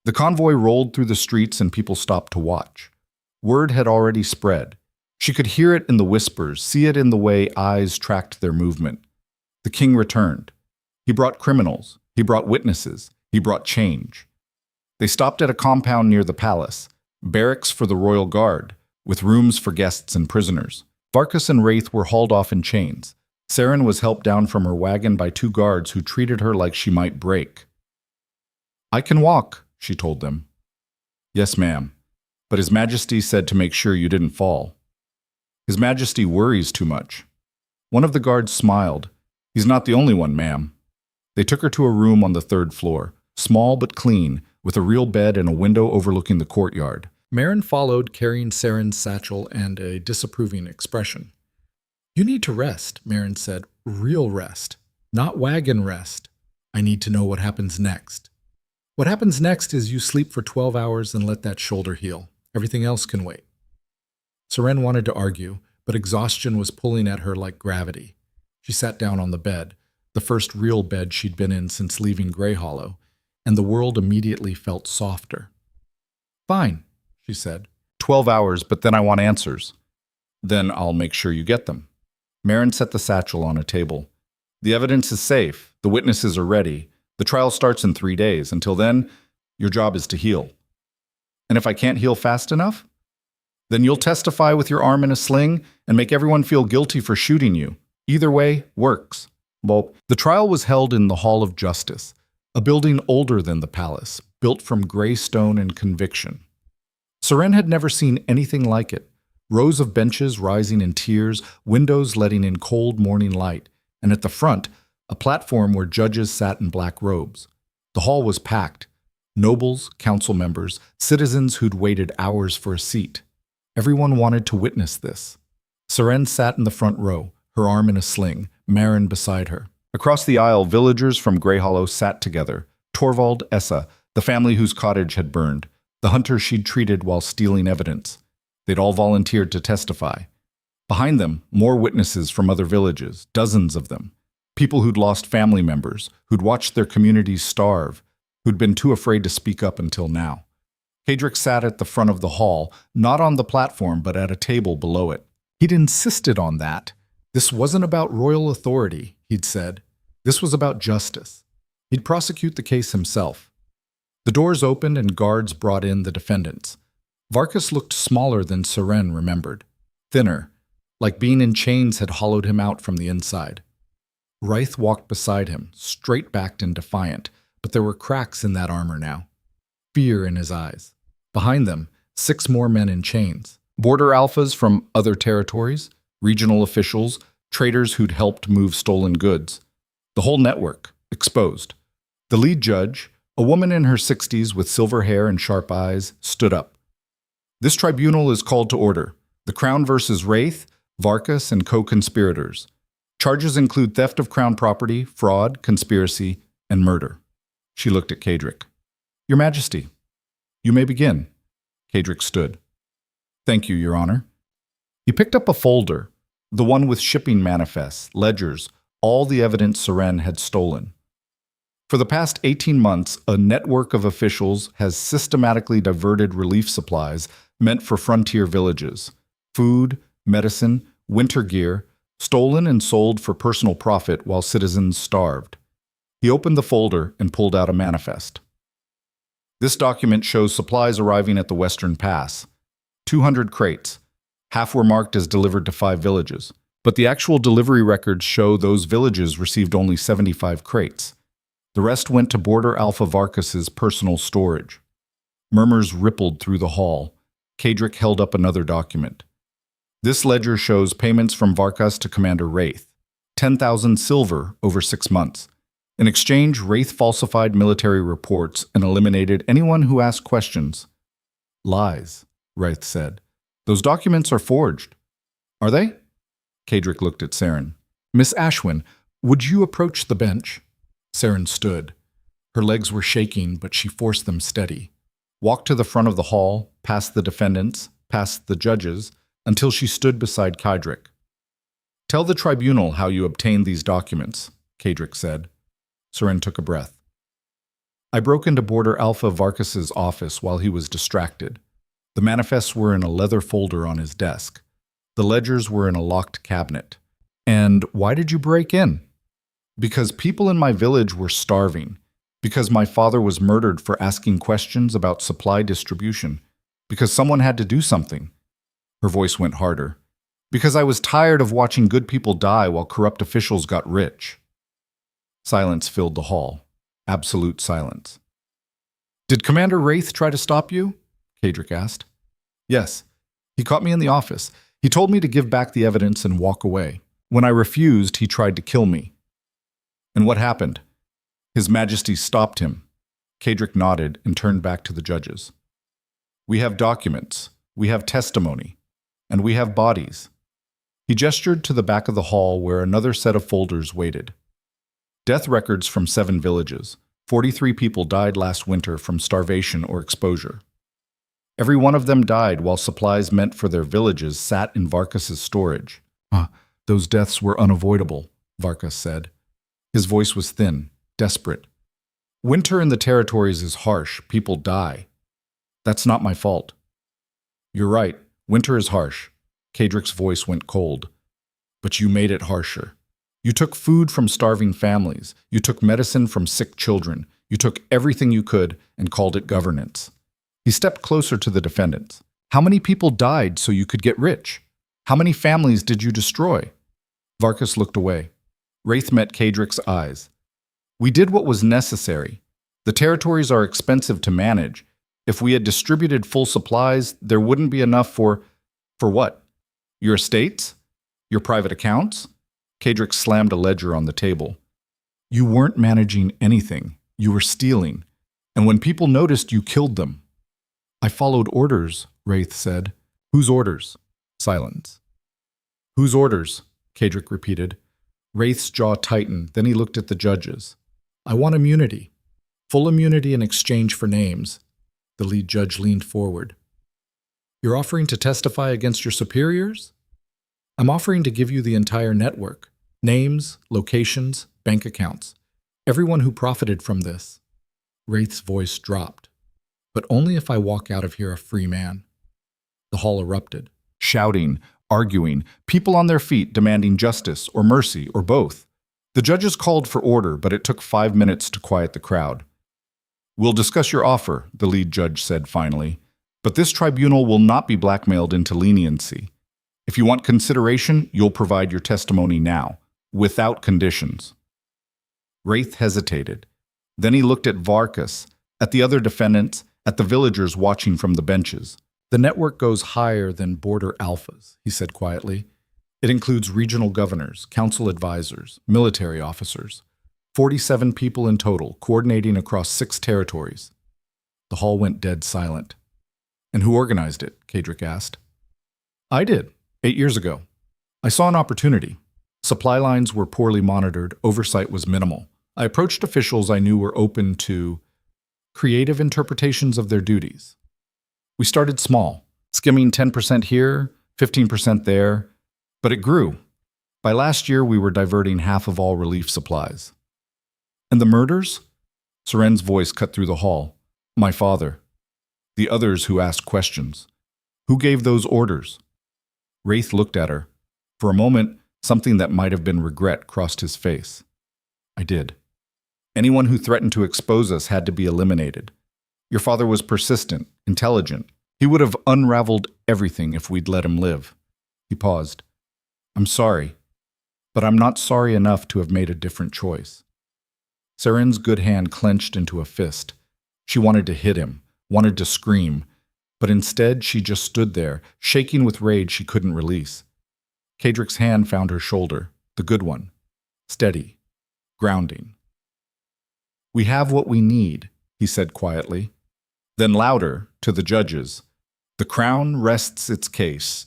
The convoy rolled through the streets and people stopped to watch. Word had already spread. She could hear it in the whispers, see it in the way eyes tracked their movement. The king returned. He brought criminals. He brought witnesses. He brought change. They stopped at a compound near the palace, barracks for the royal guard, with rooms for guests and prisoners. Varkas and Wraith were hauled off in chains. Seren was helped down from her wagon by 2 guards who treated her like she might break. I can walk, she told them. Yes, ma'am. But His Majesty said to make sure you didn't fall. His Majesty worries too much. One of the guards smiled. He's not the only one, ma'am. They took her to a room on the 3rd floor, small but clean, with a real bed and a window overlooking the courtyard. Marin followed, carrying Seren's satchel and a disapproving expression. You need to rest, Marin said. Real rest. Not wagon rest. I need to know what happens next. What happens next is you sleep for 12 hours and let that shoulder heal. Everything else can wait. Seren wanted to argue, but exhaustion was pulling at her like gravity. She sat down on the bed, the first real bed she'd been in since leaving Grey Hollow, and the world immediately felt softer. Fine, she said. 12 hours, but then I want answers. Then I'll make sure you get them. Marin set the satchel on a table. The evidence is safe. The witnesses are ready. The trial starts in 3 days. Until then, your job is to heal. And if I can't heal fast enough, then you'll testify with your arm in a sling and make everyone feel guilty for shooting you. Either way works. Well, the trial was held in the Hall of Justice, a building older than the palace, built from gray stone and conviction. Seren had never seen anything like it. Rows of benches rising in tiers, windows letting in cold morning light, and at the front, a platform where judges sat in black robes. The hall was packed. Nobles, council members, citizens who'd waited hours for a seat. Everyone wanted to witness this. Seren sat in the front row, her arm in a sling, Marin beside her. Across the aisle, villagers from Grey Hollow sat together. Torvald, Essa, the family whose cottage had burned, the hunter she'd treated while stealing evidence. They'd all volunteered to testify. Behind them, more witnesses from other villages, dozens of them. People who'd lost family members, who'd watched their communities starve, who'd been too afraid to speak up until now. Kadrick sat at the front of the hall, not on the platform, but at a table below it. He'd insisted on that. This wasn't about royal authority, he'd said. This was about justice. He'd prosecute the case himself. The doors opened and guards brought in the defendants. Varkas looked smaller than Seren remembered. Thinner, like being in chains had hollowed him out from the inside. Wraith walked beside him, straight-backed and defiant, but there were cracks in that armor now. Fear in his eyes. Behind them, 6 more men in chains. Border alphas from other territories, regional officials, traders who'd helped move stolen goods. The whole network, exposed. The lead judge, a woman in her 60s with silver hair and sharp eyes, stood up. This tribunal is called to order. The Crown versus Wraith, Varkas, and co-conspirators. Charges include theft of Crown property, fraud, conspiracy, and murder. She looked at Kadrick. Your Majesty, you may begin. Kadrick stood. Thank you, Your Honor. He picked up a folder, the one with shipping manifests, ledgers, all the evidence Seren had stolen. For the past 18 months, a network of officials has systematically diverted relief supplies meant for frontier villages. Food, medicine, winter gear, stolen and sold for personal profit while citizens starved. He opened the folder and pulled out a manifest. This document shows supplies arriving at the Western Pass. 200 crates. Half were marked as delivered to 5 villages. But the actual delivery records show those villages received only 75 crates. The rest went to Border Alpha Varkas's personal storage. Murmurs rippled through the hall. Kadrick held up another document. This ledger shows payments from Varkas to Commander Wraith. 10,000 silver over 6 months. In exchange, Wraith falsified military reports and eliminated anyone who asked questions. Lies, Wraith said. Those documents are forged. Are they? Kadrick looked at Seren. Miss Ashwin, would you approach the bench? Seren stood. Her legs were shaking, but she forced them steady. Walked to the front of the hall, past the defendants, past the judges, until she stood beside Kadrick. Tell the tribunal how you obtained these documents, Kadrick said. Seren took a breath. I broke into Border Alpha Varkas's office while he was distracted. The manifests were in a leather folder on his desk. The ledgers were in a locked cabinet. And why did you break in? Because people in my village were starving. Because my father was murdered for asking questions about supply distribution. Because someone had to do something. Her voice went harder. Because I was tired of watching good people die while corrupt officials got rich. Silence filled the hall. Absolute silence. Did Commander Wraith try to stop you? Kadrick asked. Yes. He caught me in the office. He told me to give back the evidence and walk away. When I refused, he tried to kill me. And what happened? His Majesty stopped him. Kadrick nodded and turned back to the judges. We have documents. We have testimony. And we have bodies. He gestured to the back of the hall where another set of folders waited. Death records from 7 villages. 43 people died last winter from starvation or exposure. Every one of them died while supplies meant for their villages sat in Varkas's storage. Those deaths were unavoidable, Varkas said. His voice was thin, desperate. Winter in the territories is harsh. People die. That's not my fault. You're right. Winter is harsh. Kadrick's voice went cold. But you made it harsher. You took food from starving families. You took medicine from sick children. You took everything you could and called it governance. He stepped closer to the defendants. How many people died so you could get rich? How many families did you destroy? Varkas looked away. Wraith met Kadrick's eyes. We did what was necessary. The territories are expensive to manage. If we had distributed full supplies, there wouldn't be enough for what? Your estates? Your private accounts? Kadrick slammed a ledger on the table. You weren't managing anything. You were stealing. And when people noticed, you killed them. I followed orders, Wraith said. Whose orders? Silence. Whose orders? Kadrick repeated. Wraith's jaw tightened, then he looked at the judges. I want immunity. Full immunity in exchange for names. The lead judge leaned forward. You're offering to testify against your superiors? I'm offering to give you the entire network. Names, locations, bank accounts. Everyone who profited from this. Wraith's voice dropped. But only if I walk out of here a free man. The hall erupted. Shouting, arguing, people on their feet demanding justice or mercy or both. The judges called for order, but it took 5 minutes to quiet the crowd. We'll discuss your offer, the lead judge said finally, but this tribunal will not be blackmailed into leniency. If you want consideration, you'll provide your testimony now, without conditions. Wraith hesitated. Then he looked at Varkas, at the other defendants, at the villagers watching from the benches. The network goes higher than border alphas, he said quietly. It includes regional governors, council advisors, military officers. 47 people in total, coordinating across 6 territories. The hall went dead silent. And who organized it? Kadric asked. I did, 8 years ago. I saw an opportunity. Supply lines were poorly monitored, oversight was minimal. I approached officials I knew were open to creative interpretations of their duties. We started small, skimming 10% here, 15% there, but it grew. By last year, we were diverting half of all relief supplies. And the murders? Seren's voice cut through the hall. My father. The others who asked questions. Who gave those orders? Wraith looked at her. For a moment, something that might have been regret crossed his face. I did. Anyone who threatened to expose us had to be eliminated. Your father was persistent, intelligent. He would have unraveled everything if we'd let him live. He paused. I'm sorry, but I'm not sorry enough to have made a different choice. Seren's good hand clenched into a fist. She wanted to hit him, wanted to scream, but instead she just stood there, shaking with rage she couldn't release. Kadric's hand found her shoulder, the good one, steady, grounding. We have what we need, he said quietly. Then louder, to the judges, the Crown rests its case.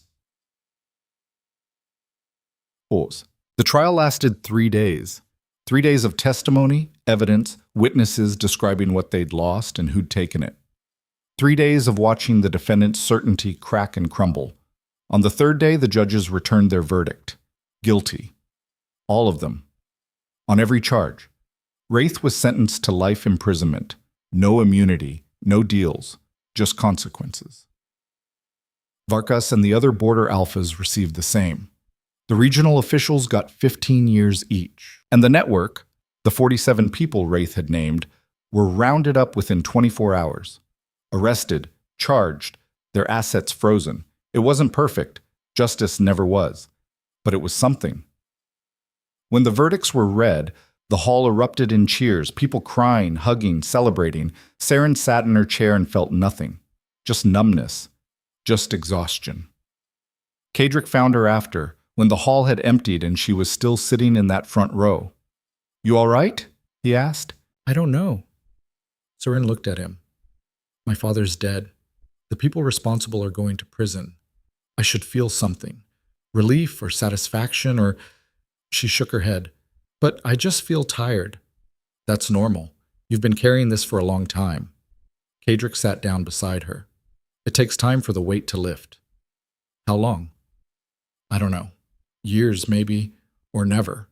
Pause. The trial lasted 3 days. 3 days of testimony, evidence, witnesses describing what they'd lost and who'd taken it. 3 days of watching the defendant's certainty crack and crumble. On the 3rd day, the judges returned their verdict. Guilty. All of them. On every charge. Wraith was sentenced to life imprisonment. No immunity, no deals, just consequences. Varkas and the other border alphas received the same. The regional officials got 15 years each. And the network, the 47 people Wraith had named, were rounded up within 24 hours. Arrested, charged, their assets frozen. It wasn't perfect. Justice never was. But it was something. When the verdicts were read, the hall erupted in cheers, people crying, hugging, celebrating. Saren sat in her chair and felt nothing. Just numbness. Just exhaustion. Kadric found her after, when the hall had emptied and she was still sitting in that front row. You all right? He asked. I don't know. Saren looked at him. My father's dead. The people responsible are going to prison. I should feel something. Relief or satisfaction or... She shook her head. But I just feel tired. That's normal. You've been carrying this for a long time. Kadric sat down beside her. It takes time for the weight to lift. How long? I don't know. Years, maybe, or never.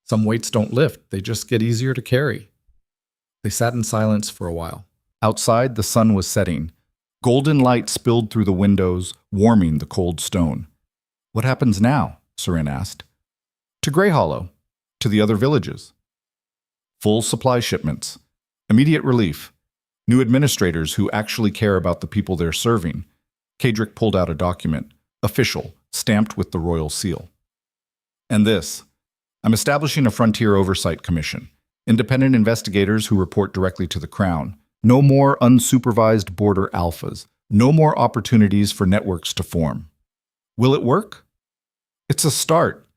Some weights don't lift, they just get easier to carry. They sat in silence for a while. Outside, the sun was setting. Golden light spilled through the windows, warming the cold stone. What happens now? Saren asked. To Grey Hollow. To the other villages. Full supply shipments. Immediate relief. New administrators who actually care about the people they're serving. Kadric pulled out a document. Official, stamped with the royal seal. And this. I'm establishing a Frontier Oversight Commission. Independent investigators who report directly to the Crown. No more unsupervised border alphas. No more opportunities for networks to form. Will it work? It's a start.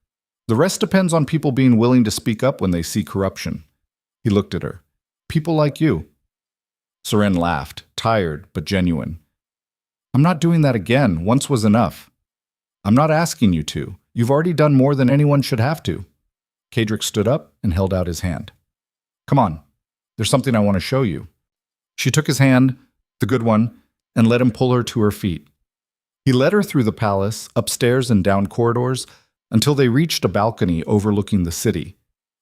The rest depends on people being willing to speak up when they see corruption. He looked at her. People like you. Saren laughed, tired but genuine. I'm not doing that again. Once was enough. I'm not asking you to. You've already done more than anyone should have to. Kadric stood up and held out his hand. Come on, there's something I want to show you. She took his hand, the good one, and let him pull her to her feet. He led her through the palace, upstairs and down corridors, until they reached a balcony overlooking the city.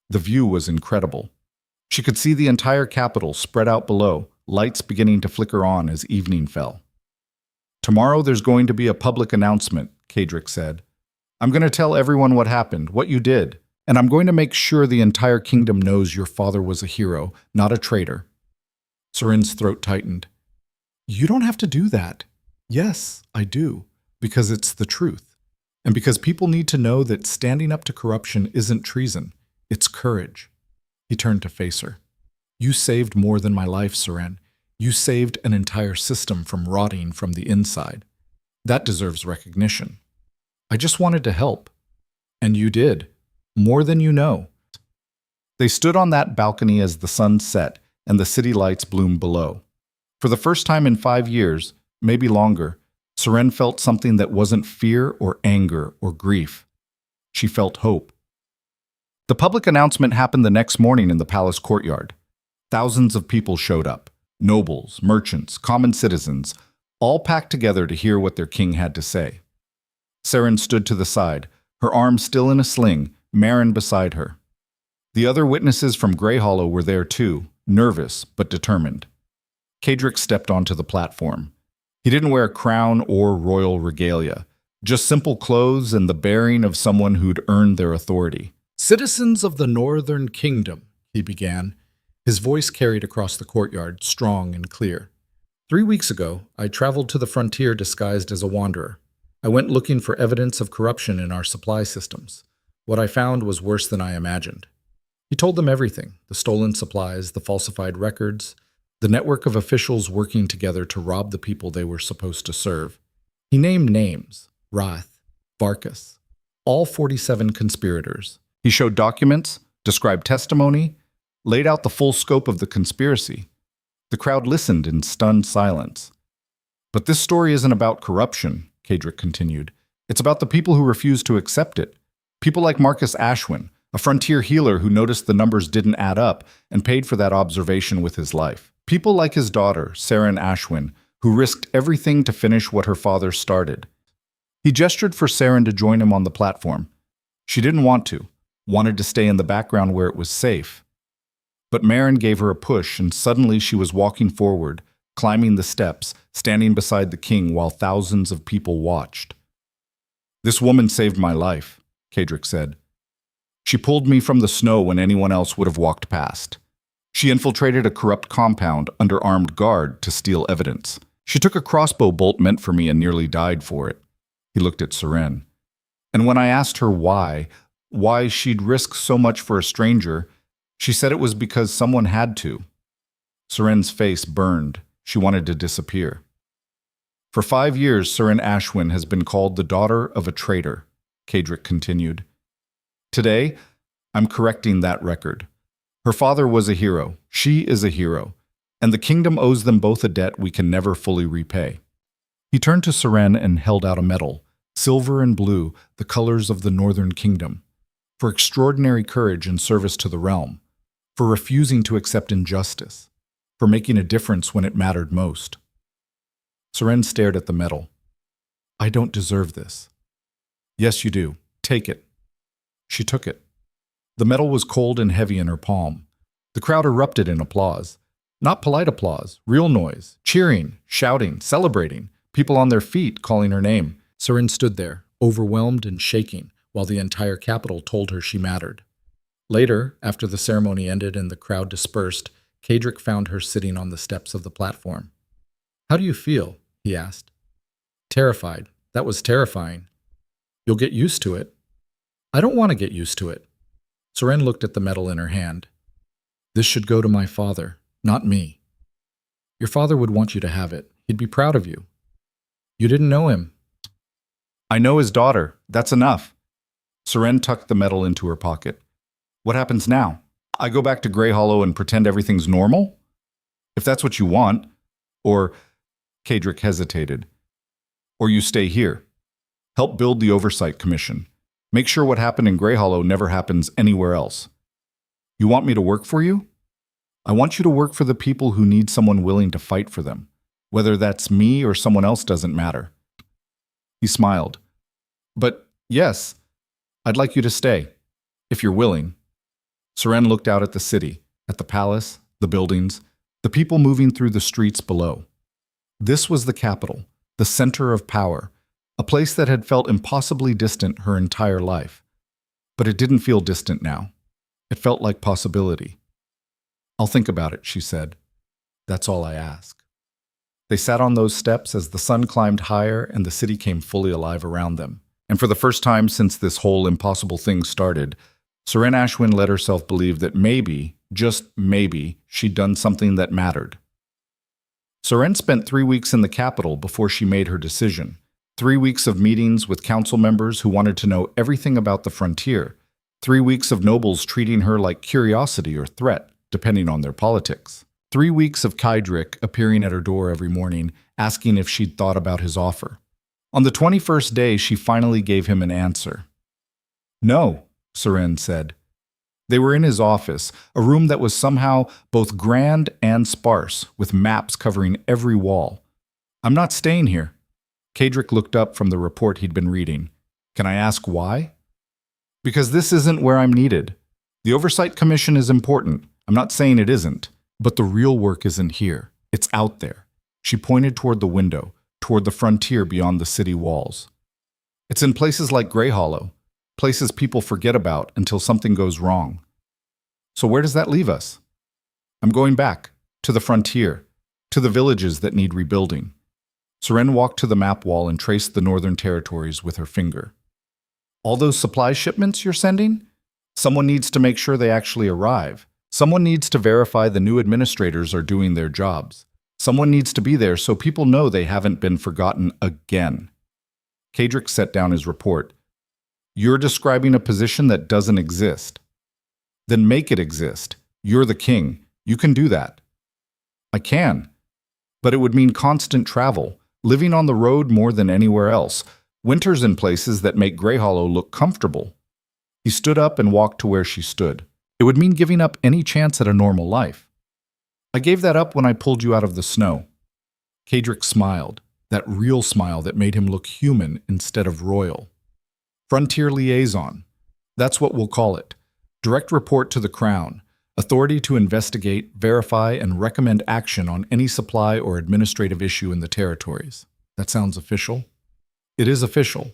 The view was incredible. She could see the entire capital spread out below, lights beginning to flicker on as evening fell. Tomorrow there's going to be a public announcement, Kadric said. I'm going to tell everyone what happened, what you did, and I'm going to make sure the entire kingdom knows your father was a hero, not a traitor. Seren's throat tightened. You don't have to do that. Yes, I do, because it's the truth. And because people need to know that standing up to corruption isn't treason, it's courage. He turned to face her. You saved more than my life, Seren. You saved an entire system from rotting from the inside. That deserves recognition. I just wanted to help. And you did. More than you know. They stood on that balcony as the sun set and the city lights bloomed below. For the first time in 5 years, maybe longer, Seren felt something that wasn't fear or anger or grief. She felt hope. The public announcement happened the next morning in the palace courtyard. Thousands of people showed up. Nobles, merchants, common citizens, all packed together to hear what their king had to say. Seren stood to the side, her arm still in a sling, Maren beside her. The other witnesses from Grey Hollow were there too, nervous but determined. Kadric stepped onto the platform. He didn't wear a crown or royal regalia, just simple clothes and the bearing of someone who'd earned their authority. Citizens of the Northern Kingdom, he began. His voice carried across the courtyard, strong and clear. 3 weeks ago, I traveled to the frontier disguised as a wanderer. I went looking for evidence of corruption in our supply systems. What I found was worse than I imagined. He told them everything, the stolen supplies, the falsified records, the network of officials working together to rob the people they were supposed to serve. He named names, Rath, Varkas, all 47 conspirators. He showed documents, described testimony, laid out the full scope of the conspiracy. The crowd listened in stunned silence. But this story isn't about corruption, Kadric continued. It's about the people who refuse to accept it. People like Marcus Ashwin, a frontier healer who noticed the numbers didn't add up and paid for that observation with his life. People like his daughter, Seren Ashwin, who risked everything to finish what her father started. He gestured for Seren to join him on the platform. She didn't want to, wanted to stay in the background where it was safe. But Maren gave her a push, and suddenly she was walking forward, climbing the steps, standing beside the king while thousands of people watched. This woman saved my life, Kadric said. She pulled me from the snow when anyone else would have walked past. She infiltrated a corrupt compound under armed guard to steal evidence. She took a crossbow bolt meant for me and nearly died for it. He looked at Seren. And when I asked her why she'd risk so much for a stranger, she said it was because someone had to. Seren's face burned. She wanted to disappear. For 5 years, Seren Ashwin has been called the daughter of a traitor, Kadric continued. Today, I'm correcting that record. Her father was a hero. She is a hero. And the kingdom owes them both a debt we can never fully repay. He turned to Seren and held out a medal, silver and blue, the colors of the Northern Kingdom, for extraordinary courage and service to the realm, for refusing to accept injustice, for making a difference when it mattered most. Seren stared at the medal. I don't deserve this. Yes, you do. Take it. She took it. The medal was cold and heavy in her palm. The crowd erupted in applause. Not polite applause, real noise, cheering, shouting, celebrating, people on their feet calling her name. Seren stood there, overwhelmed and shaking, while the entire capital told her she mattered. Later, after the ceremony ended and the crowd dispersed, Kadric found her sitting on the steps of the platform. How do you feel? He asked. Terrified. That was terrifying. You'll get used to it. I don't want to get used to it. Seren looked at the medal in her hand. This should go to my father, not me. Your father would want you to have it. He'd be proud of you. You didn't know him. I know his daughter. That's enough. Seren tucked the medal into her pocket. What happens now? I go back to Grey Hollow and pretend everything's normal? If that's what you want. Or, Kadric hesitated. Or you stay here. Help build the Oversight Commission. Make sure what happened in Grey Hollow never happens anywhere else. You want me to work for you? I want you to work for the people who need someone willing to fight for them. Whether that's me or someone else doesn't matter. He smiled. But yes, I'd like you to stay, if you're willing. Seren looked out at the city, at the palace, the buildings, the people moving through the streets below. This was the capital, the center of power, a place that had felt impossibly distant her entire life. But it didn't feel distant now. It felt like possibility. I'll think about it, she said. That's all I ask. They sat on those steps as the sun climbed higher and the city came fully alive around them. And for the first time since this whole impossible thing started, Seren Ashwin let herself believe that maybe, just maybe, she'd done something that mattered. Seren spent 3 weeks in the capital before she made her decision. 3 weeks of meetings with council members who wanted to know everything about the frontier. 3 weeks of nobles treating her like curiosity or threat, depending on their politics. 3 weeks of Kydrick appearing at her door every morning, asking if she'd thought about his offer. On the 21st day, she finally gave him an answer. No, Seren said. They were in his office, a room that was somehow both grand and sparse, with maps covering every wall. I'm not staying here. Kydrick looked up from the report he'd been reading. Can I ask why? Because this isn't where I'm needed. The Oversight Commission is important. I'm not saying it isn't. But the real work isn't here. It's out there. She pointed toward the window, toward the frontier beyond the city walls. It's in places like Grey Hollow, places people forget about until something goes wrong. So where does that leave us? I'm going back, to the frontier, to the villages that need rebuilding. Seren walked to the map wall and traced the northern territories with her finger. All those supply shipments you're sending? Someone needs to make sure they actually arrive. Someone needs to verify the new administrators are doing their jobs. Someone needs to be there so people know they haven't been forgotten again. Kydrick set down his report. You're describing a position that doesn't exist. Then make it exist. You're the king. You can do that. I can. But it would mean constant travel, living on the road more than anywhere else, winters in places that make Grey Hollow look comfortable. He stood up and walked to where she stood. It would mean giving up any chance at a normal life. I gave that up when I pulled you out of the snow. Kydrick smiled, that real smile that made him look human instead of royal. Frontier liaison. That's what we'll call it. Direct report to the Crown. Authority to investigate, verify, and recommend action on any supply or administrative issue in the territories. That sounds official? It is official.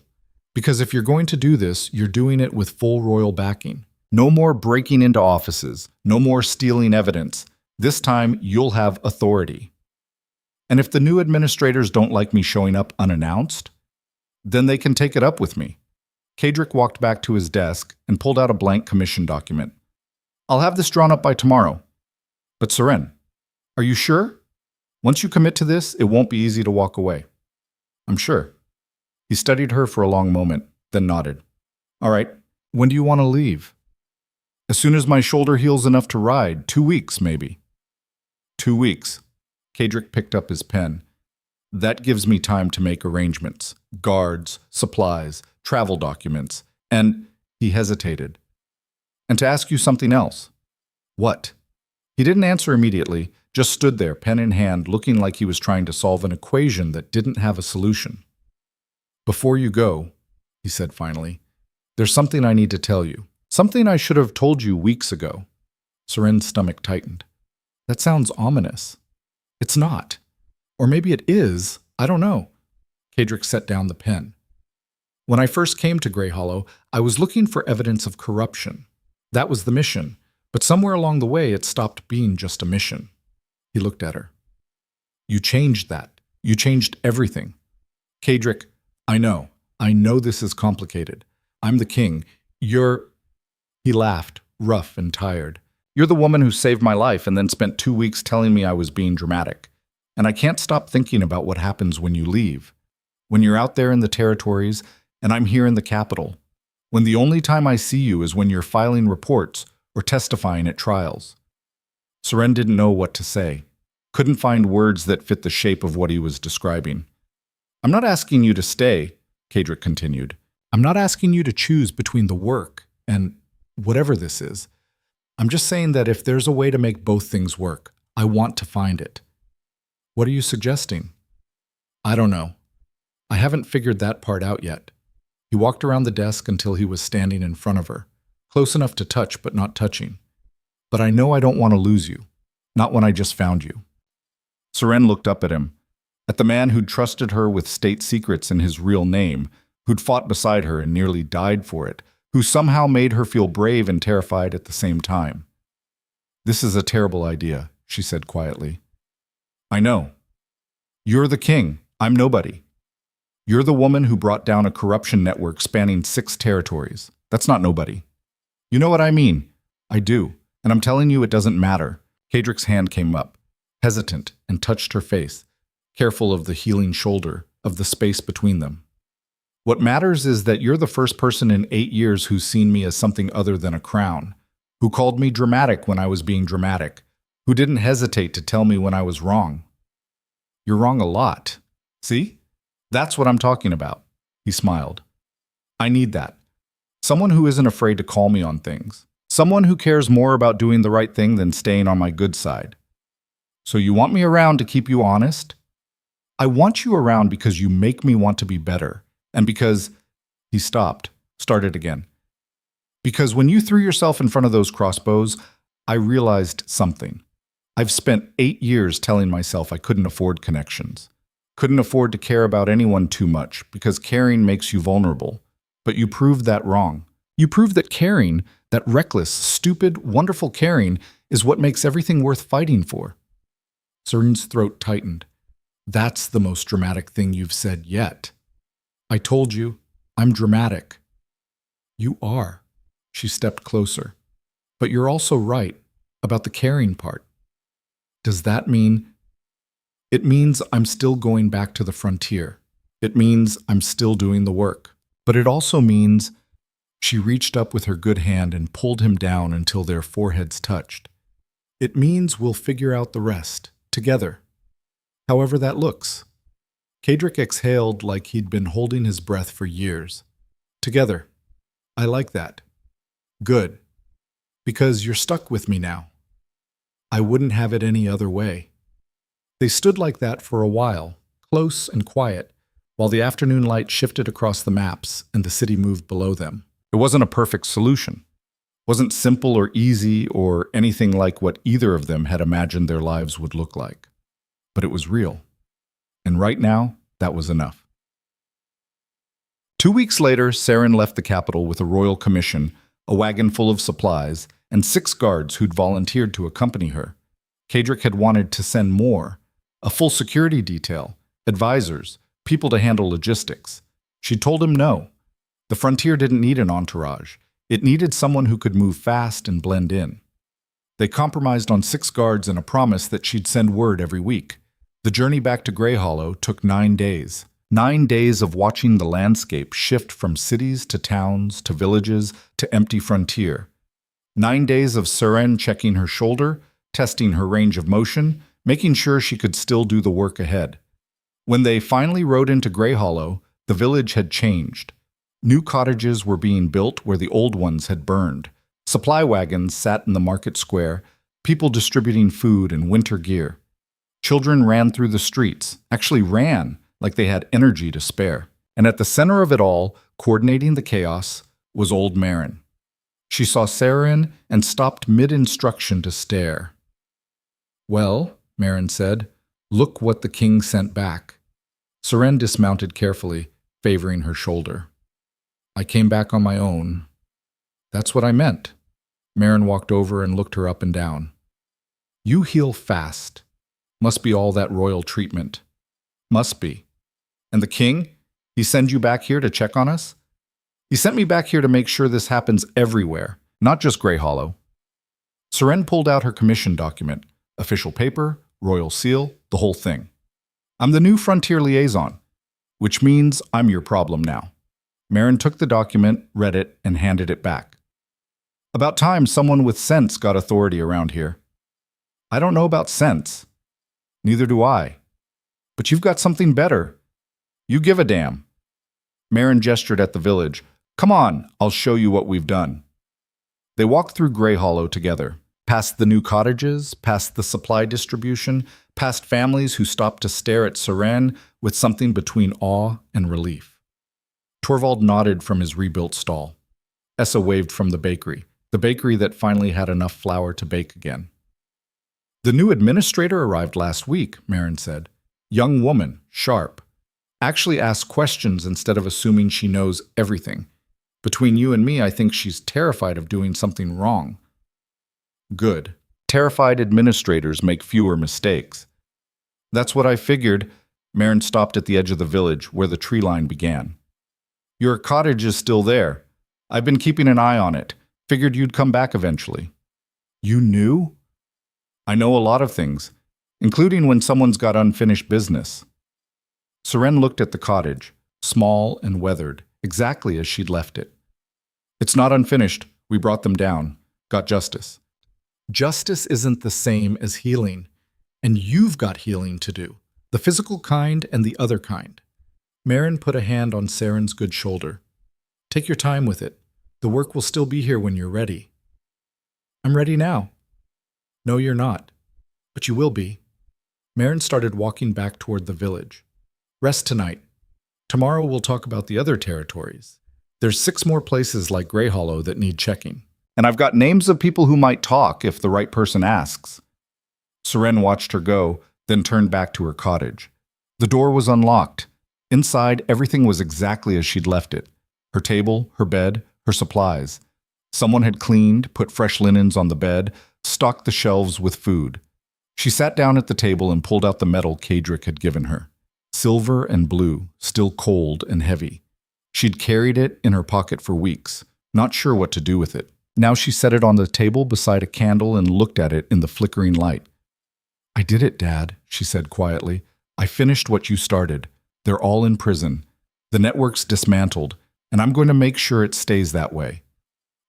Because if you're going to do this, you're doing it with full royal backing. No more breaking into offices. No more stealing evidence. This time, you'll have authority. And if the new administrators don't like me showing up unannounced, then they can take it up with me. Kydrick walked back to his desk and pulled out a blank commission document. I'll have this drawn up by tomorrow. But Seren, are you sure? Once you commit to this, it won't be easy to walk away. I'm sure. He studied her for a long moment, then nodded. All right, when do you want to leave? As soon as my shoulder heals enough to ride, 2 weeks, maybe. 2 weeks. Kydrick picked up his pen. That gives me time to make arrangements. Guards, supplies, travel documents, and he hesitated. And to ask you something else. What? He didn't answer immediately, just stood there, pen in hand, looking like he was trying to solve an equation that didn't have a solution. Before you go, he said finally, there's something I need to tell you. Something I should have told you weeks ago. Seren's stomach tightened. That sounds ominous. It's not. Or maybe it is. I don't know. Kydrick set down the pen. When I first came to Grey Hollow, I was looking for evidence of corruption. That was the mission. But somewhere along the way, it stopped being just a mission. He looked at her. You changed that. You changed everything. Kydrick, I know. I know this is complicated. I'm the king. He laughed, rough and tired. You're the woman who saved my life and then spent 2 weeks telling me I was being dramatic. And I can't stop thinking about what happens when you leave. When you're out there in the territories and I'm here in the capital. When the only time I see you is when you're filing reports or testifying at trials. Seren didn't know what to say. Couldn't find words that fit the shape of what he was describing. I'm not asking you to stay, Kydrick continued. I'm not asking you to choose between the work and whatever this is. I'm just saying that if there's a way to make both things work, I want to find it. What are you suggesting? I don't know. I haven't figured that part out yet. He walked around the desk until he was standing in front of her, close enough to touch but not touching. But I know I don't want to lose you, not when I just found you. Seren looked up at him, at the man who'd trusted her with state secrets in his real name, who'd fought beside her and nearly died for it, who somehow made her feel brave and terrified at the same time. This is a terrible idea, she said quietly. I know. You're the king. I'm nobody. You're the woman who brought down a corruption network spanning 6 territories. That's not nobody. You know what I mean? I do. And I'm telling you it doesn't matter. Kadrick's hand came up, hesitant, and touched her face, careful of the healing shoulder, of the space between them. What matters is that you're the first person in 8 years who's seen me as something other than a crown, who called me dramatic when I was being dramatic, who didn't hesitate to tell me when I was wrong. You're wrong a lot. See? That's what I'm talking about. He smiled. I need that. Someone who isn't afraid to call me on things. Someone who cares more about doing the right thing than staying on my good side. So you want me around to keep you honest? I want you around because you make me want to be better. And because... He stopped, started again. Because when you threw yourself in front of those crossbows, I realized something. I've spent 8 years telling myself I couldn't afford connections. Couldn't afford to care about anyone too much because caring makes you vulnerable. But you proved that wrong. You proved that caring, that reckless, stupid, wonderful caring, is what makes everything worth fighting for. Seren's throat tightened. That's the most dramatic thing you've said yet. I told you, I'm dramatic. You are. She stepped closer. But you're also right about the caring part. Does that mean... It means I'm still going back to the frontier. It means I'm still doing the work. But it also means... She reached up with her good hand and pulled him down until their foreheads touched. It means we'll figure out the rest, together. However that looks. Kadrick exhaled like he'd been holding his breath for years. Together. I like that. Good. Because you're stuck with me now. I wouldn't have it any other way. They stood like that for a while, close and quiet, while the afternoon light shifted across the maps and the city moved below them. It wasn't a perfect solution. It wasn't simple or easy or anything like what either of them had imagined their lives would look like. But it was real. And right now, that was enough. 2 weeks later, Seren left the capital with a royal commission, a wagon full of supplies, and 6 guards who'd volunteered to accompany her. Kadrick had wanted to send more, a full security detail, advisors, people to handle logistics. She told him no. The frontier didn't need an entourage. It needed someone who could move fast and blend in. They compromised on 6 guards and a promise that she'd send word every week. The journey back to Grey Hollow took 9 days. 9 days of watching the landscape shift from cities to towns to villages to empty frontier. 9 days of Seren checking her shoulder, testing her range of motion, making sure she could still do the work ahead. When they finally rode into Grey Hollow, the village had changed. New cottages were being built where the old ones had burned. Supply wagons sat in the market square, people distributing food and winter gear. Children ran through the streets, actually ran like they had energy to spare. And at the center of it all, coordinating the chaos, was old Marin. She saw Seren and stopped mid-instruction to stare. Well, Marin said, look what the king sent back. Seren dismounted carefully, favoring her shoulder. I came back on my own. That's what I meant. Marin walked over and looked her up and down. You heal fast. Must be all that royal treatment. Must be. And the king? He send you back here to check on us? He sent me back here to make sure this happens everywhere, not just Grey Hollow. Seren pulled out her commission document, official paper, royal seal, the whole thing. I'm the new frontier liaison, which means I'm your problem now. Marin took the document, read it, and handed it back. About time someone with sense got authority around here. I don't know about sense. Neither do I. But you've got something better. You give a damn. Marin gestured at the village. Come on, I'll show you what we've done. They walked through Grey Hollow together, past the new cottages, past the supply distribution, past families who stopped to stare at Seren with something between awe and relief. Torvald nodded from his rebuilt stall. Essa waved from the bakery that finally had enough flour to bake again. The new administrator arrived last week, Marin said. Young woman, sharp. Actually asks questions instead of assuming she knows everything. Between you and me, I think she's terrified of doing something wrong. Good. Terrified administrators make fewer mistakes. That's what I figured. Marin stopped at the edge of the village, where the tree line began. Your cottage is still there. I've been keeping an eye on it. Figured you'd come back eventually. You knew? I know a lot of things, including when someone's got unfinished business. Seren looked at the cottage, small and weathered, exactly as she'd left it. It's not unfinished. We brought them down. Got justice. Justice isn't the same as healing, and you've got healing to do. The physical kind and the other kind. Marin put a hand on Seren's good shoulder. Take your time with it. The work will still be here when you're ready. I'm ready now. No, you're not. But you will be. Marin started walking back toward the village. Rest tonight. Tomorrow we'll talk about the other territories. There's 6 more places like Grey Hollow that need checking. And I've got names of people who might talk if the right person asks. Seren watched her go, then turned back to her cottage. The door was unlocked. Inside, everything was exactly as she'd left it. Her table, her bed, her supplies. Someone had cleaned, put fresh linens on the bed, stocked the shelves with food. She sat down at the table and pulled out the medal Kadric had given her. Silver and blue, still cold and heavy. She'd carried it in her pocket for weeks, not sure what to do with it. Now she set it on the table beside a candle and looked at it in the flickering light. I did it, Dad, she said quietly. I finished what you started. They're all in prison. The network's dismantled, and I'm going to make sure it stays that way.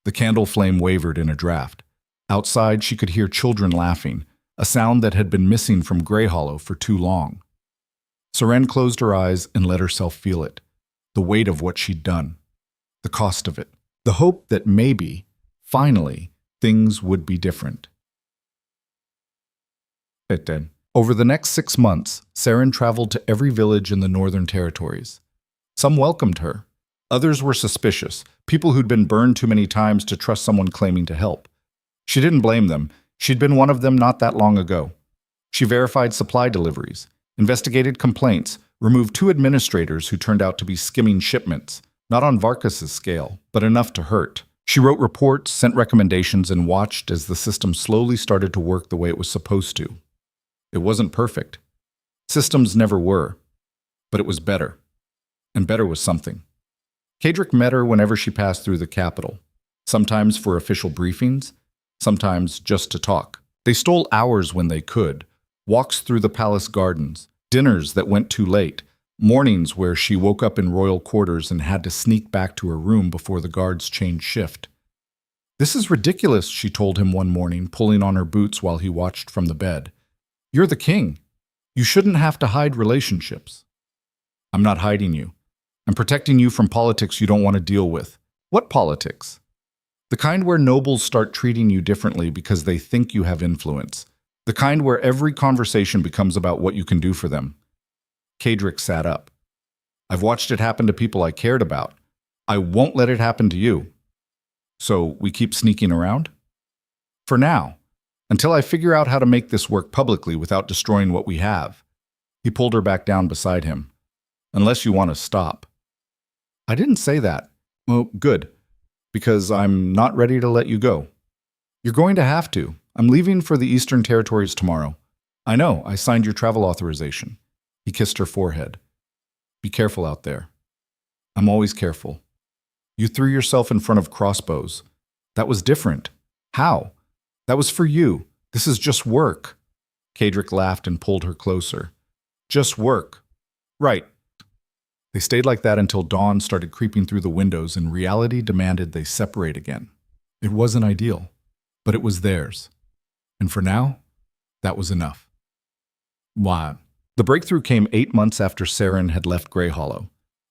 The candle flame wavered in a draft. Outside, she could hear children laughing, a sound that had been missing from Grey Hollow for too long. Seren closed her eyes and let herself feel it. The weight of what she'd done. The cost of it. The hope that maybe, finally, things would be different. It did. Over the next 6 months, Seren traveled to every village in the Northern Territories. Some welcomed her. Others were suspicious, people who'd been burned too many times to trust someone claiming to help. She didn't blame them. She'd been one of them not that long ago. She verified supply deliveries, investigated complaints, removed 2 administrators who turned out to be skimming shipments, not on Varkas' scale, but enough to hurt. She wrote reports, sent recommendations, and watched as the system slowly started to work the way it was supposed to. It wasn't perfect. Systems never were. But it was better. And better was something. Kadric met her whenever she passed through the capital, sometimes for official briefings, sometimes just to talk. They stole hours when they could, walks through the palace gardens, dinners that went too late, mornings where she woke up in royal quarters and had to sneak back to her room before the guards changed shift. This is ridiculous, she told him one morning, pulling on her boots while he watched from the bed. You're the king. You shouldn't have to hide relationships. I'm not hiding you. I'm protecting you from politics you don't want to deal with. What politics? The kind where nobles start treating you differently because they think you have influence. The kind where every conversation becomes about what you can do for them. Kadric sat up. I've watched it happen to people I cared about. I won't let it happen to you. So we keep sneaking around? For now. Until I figure out how to make this work publicly without destroying what we have. He pulled her back down beside him. Unless you want to stop. I didn't say that. Well, good. Because I'm not ready to let you go. You're going to have to. I'm leaving for the Eastern Territories tomorrow. I know, I signed your travel authorization. He kissed her forehead. Be careful out there. I'm always careful. You threw yourself in front of crossbows. That was different. How? That was for you. This is just work. Kadric laughed and pulled her closer. Just work. Right. They stayed like that until dawn started creeping through the windows and reality demanded they separate again. It wasn't ideal, but it was theirs. And for now, that was enough. Wow. The breakthrough came 8 months after Seren had left Grey Hollow.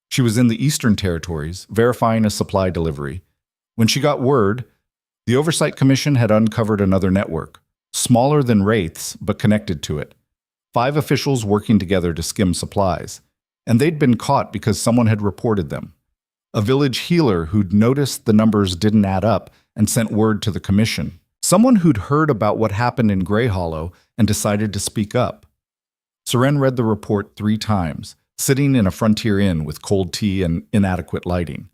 She was in the Eastern Territories, verifying a supply delivery. When she got word, the Oversight Commission had uncovered another network, smaller than Wraith's, but connected to it. 5 officials working together to skim supplies. And they'd been caught because someone had reported them. A village healer who'd noticed the numbers didn't add up and sent word to the commission. Someone who'd heard about what happened in Grey Hollow and decided to speak up. Seren read the report 3 times, sitting in a frontier inn with cold tea and inadequate lighting.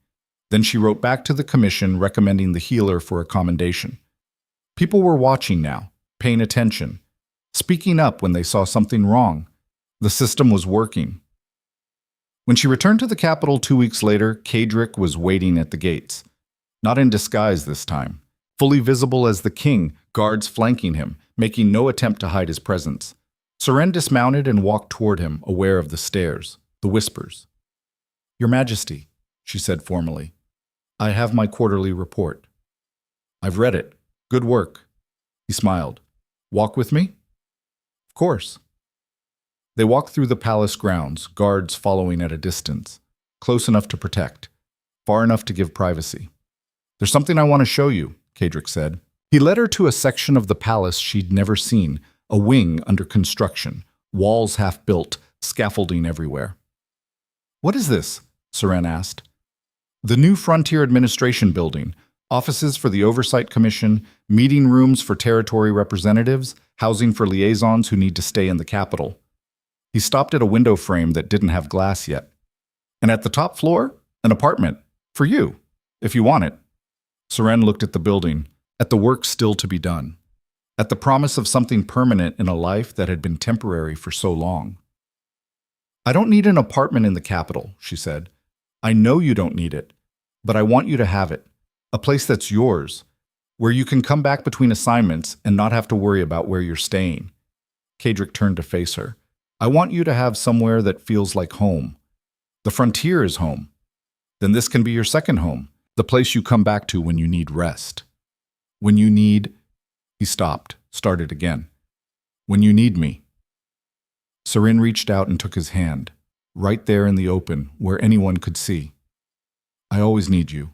Then she wrote back to the commission recommending the healer for a commendation. People were watching now, paying attention, speaking up when they saw something wrong. The system was working. When she returned to the capital 2 weeks later, Kadric was waiting at the gates. Not in disguise this time. Fully visible as the king, guards flanking him, making no attempt to hide his presence. Seren dismounted and walked toward him, aware of the stares, the whispers. "Your Majesty," she said formally, "I have my quarterly report." "I've read it. Good work." He smiled. "Walk with me?" "Of course." They walked through the palace grounds, guards following at a distance, close enough to protect, far enough to give privacy. "There's something I want to show you," Kadric said. He led her to a section of the palace she'd never seen, a wing under construction, walls half-built, scaffolding everywhere. "What is this?" Seren asked. "The new Frontier Administration Building, offices for the Oversight Commission, meeting rooms for territory representatives, housing for liaisons who need to stay in the capital." He stopped at a window frame that didn't have glass yet. "And at the top floor, an apartment. For you, if you want it." Seren looked at the building, at the work still to be done, at the promise of something permanent in a life that had been temporary for so long. "I don't need an apartment in the capital," she said. "I know you don't need it, but I want you to have it. A place that's yours, where you can come back between assignments and not have to worry about where you're staying." Kadric turned to face her. "I want you to have somewhere that feels like home. The frontier is home. Then this can be your second home, the place you come back to when you need rest. When you need—" He stopped, started again. "When you need me." Seren reached out and took his hand, right there in the open, where anyone could see. "I always need you,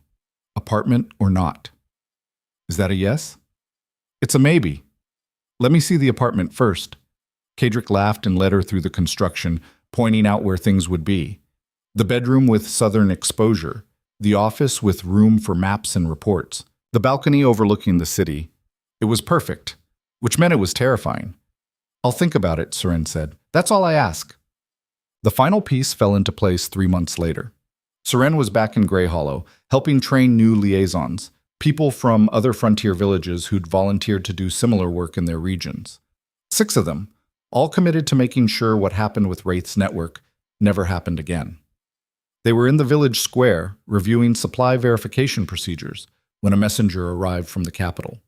apartment or not. Is that a yes?" "It's a maybe. Let me see the apartment first." Kadric laughed and led her through the construction, pointing out where things would be. The bedroom with southern exposure, the office with room for maps and reports, the balcony overlooking the city. It was perfect, which meant it was terrifying. "I'll think about it," Seren said. "That's all I ask." The final piece fell into place 3 months later. Seren was back in Grey Hollow, helping train new liaisons, people from other frontier villages who'd volunteered to do similar work in their regions. 6 of them, all committed to making sure what happened with Wraith's network never happened again. They were in the village square, reviewing supply verification procedures, when a messenger arrived from the capital.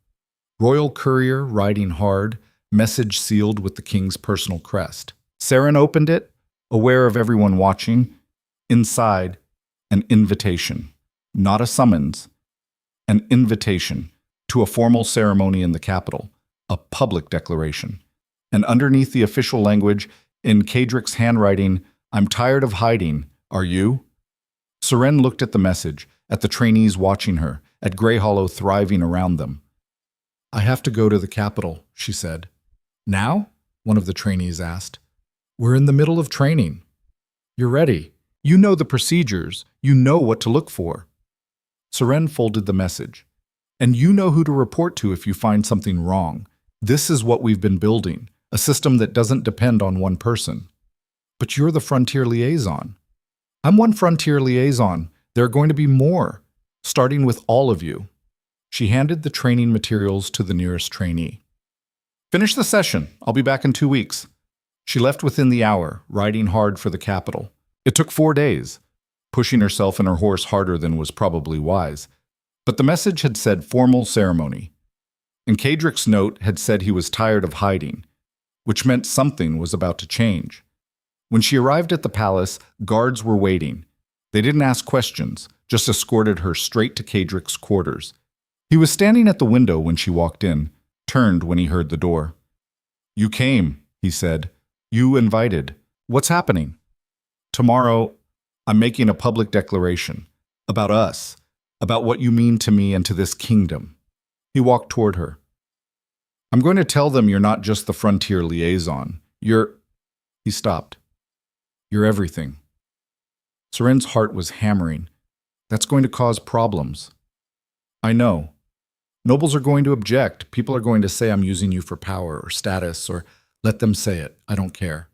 Royal courier riding hard, message sealed with the king's personal crest. Seren opened it, aware of everyone watching. Inside, an invitation. Not a summons. An invitation to a formal ceremony in the capital, a public declaration. And underneath the official language, in Kadric's handwriting, "I'm tired of hiding. Are you?" Seren looked at the message, at the trainees watching her, at Grey Hollow thriving around them. "I have to go to the capital," she said. "Now?" one of the trainees asked. "We're in the middle of training." "You're ready. You know the procedures. You know what to look for." Seren folded the message. "And you know who to report to if you find something wrong. This is what we've been building. A system that doesn't depend on one person." "But you're the frontier liaison." "I'm one frontier liaison. There are going to be more, starting with all of you." She handed the training materials to the nearest trainee. "Finish the session. I'll be back in 2 weeks." She left within the hour, riding hard for the capital. It took 4 days, pushing herself and her horse harder than was probably wise. But the message had said formal ceremony. And Kadric's note had said he was tired of hiding, which meant something was about to change. When she arrived at the palace, guards were waiting. They didn't ask questions, just escorted her straight to Kadric's quarters. He was standing at the window when she walked in, turned when he heard the door. "You came," he said. "You invited. What's happening?" "Tomorrow, I'm making a public declaration about us, about what you mean to me and to this kingdom. He walked toward her. I'm going to tell them you're not just the frontier liaison. He stopped. You're everything. Seren's heart was hammering. That's going to cause problems. I know. Nobles are going to object. People are going to say I'm using you for power or status, or let them say it. I don't care.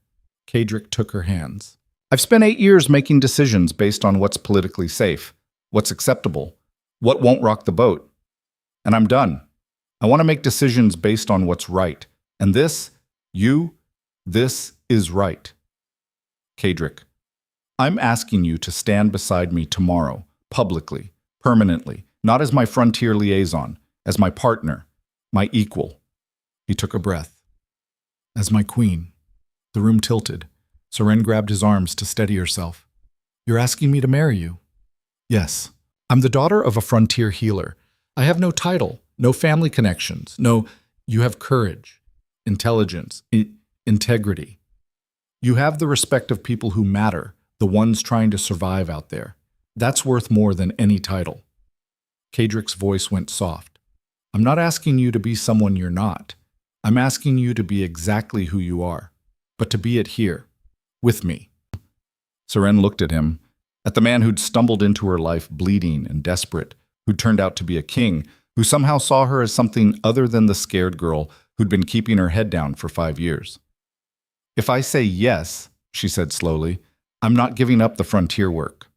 Kadric took her hands. I've spent 8 years making decisions based on what's politically safe, what's acceptable, what won't rock the boat. And I'm done. I want to make decisions based on what's right. And this is right. Kadric, I'm asking you to stand beside me tomorrow, publicly, permanently, not as my frontier liaison, as my partner, my equal. He took a breath. As my queen. The room tilted. Seren grabbed his arms to steady herself. You're asking me to marry you? Yes. I'm the daughter of a frontier healer. I have no title, no family connections, you have courage, intelligence, integrity. You have the respect of people who matter, the ones trying to survive out there. That's worth more than any title. Kadric's voice went soft. I'm not asking you to be someone you're not. I'm asking you to be exactly who you are, but to be it here, with me. Seren looked at him, at the man who'd stumbled into her life bleeding and desperate, who'd turned out to be a king, who somehow saw her as something other than the scared girl who'd been keeping her head down for 5 years. If I say yes, she said slowly, I'm not giving up the frontier work.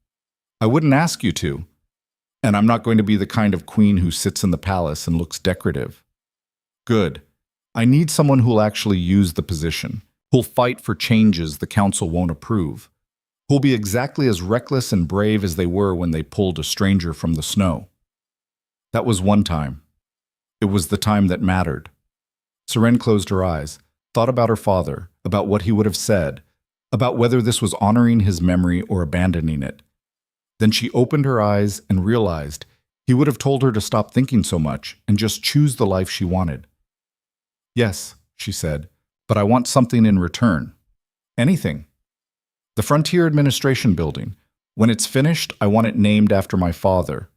I wouldn't ask you to, and I'm not going to be the kind of queen who sits in the palace and looks decorative. Good. I need someone who'll actually use the position, who'll fight for changes the council won't approve, who'll be exactly as reckless and brave as they were when they pulled a stranger from the snow. That was one time. It was the time that mattered. Seren closed her eyes, thought about her father, about what he would have said, about whether this was honoring his memory or abandoning it. Then she opened her eyes and realized he would have told her to stop thinking so much and just choose the life she wanted. Yes, she said, but I want something in return. Anything. The Frontier Administration Building. When it's finished, I want it named after my father.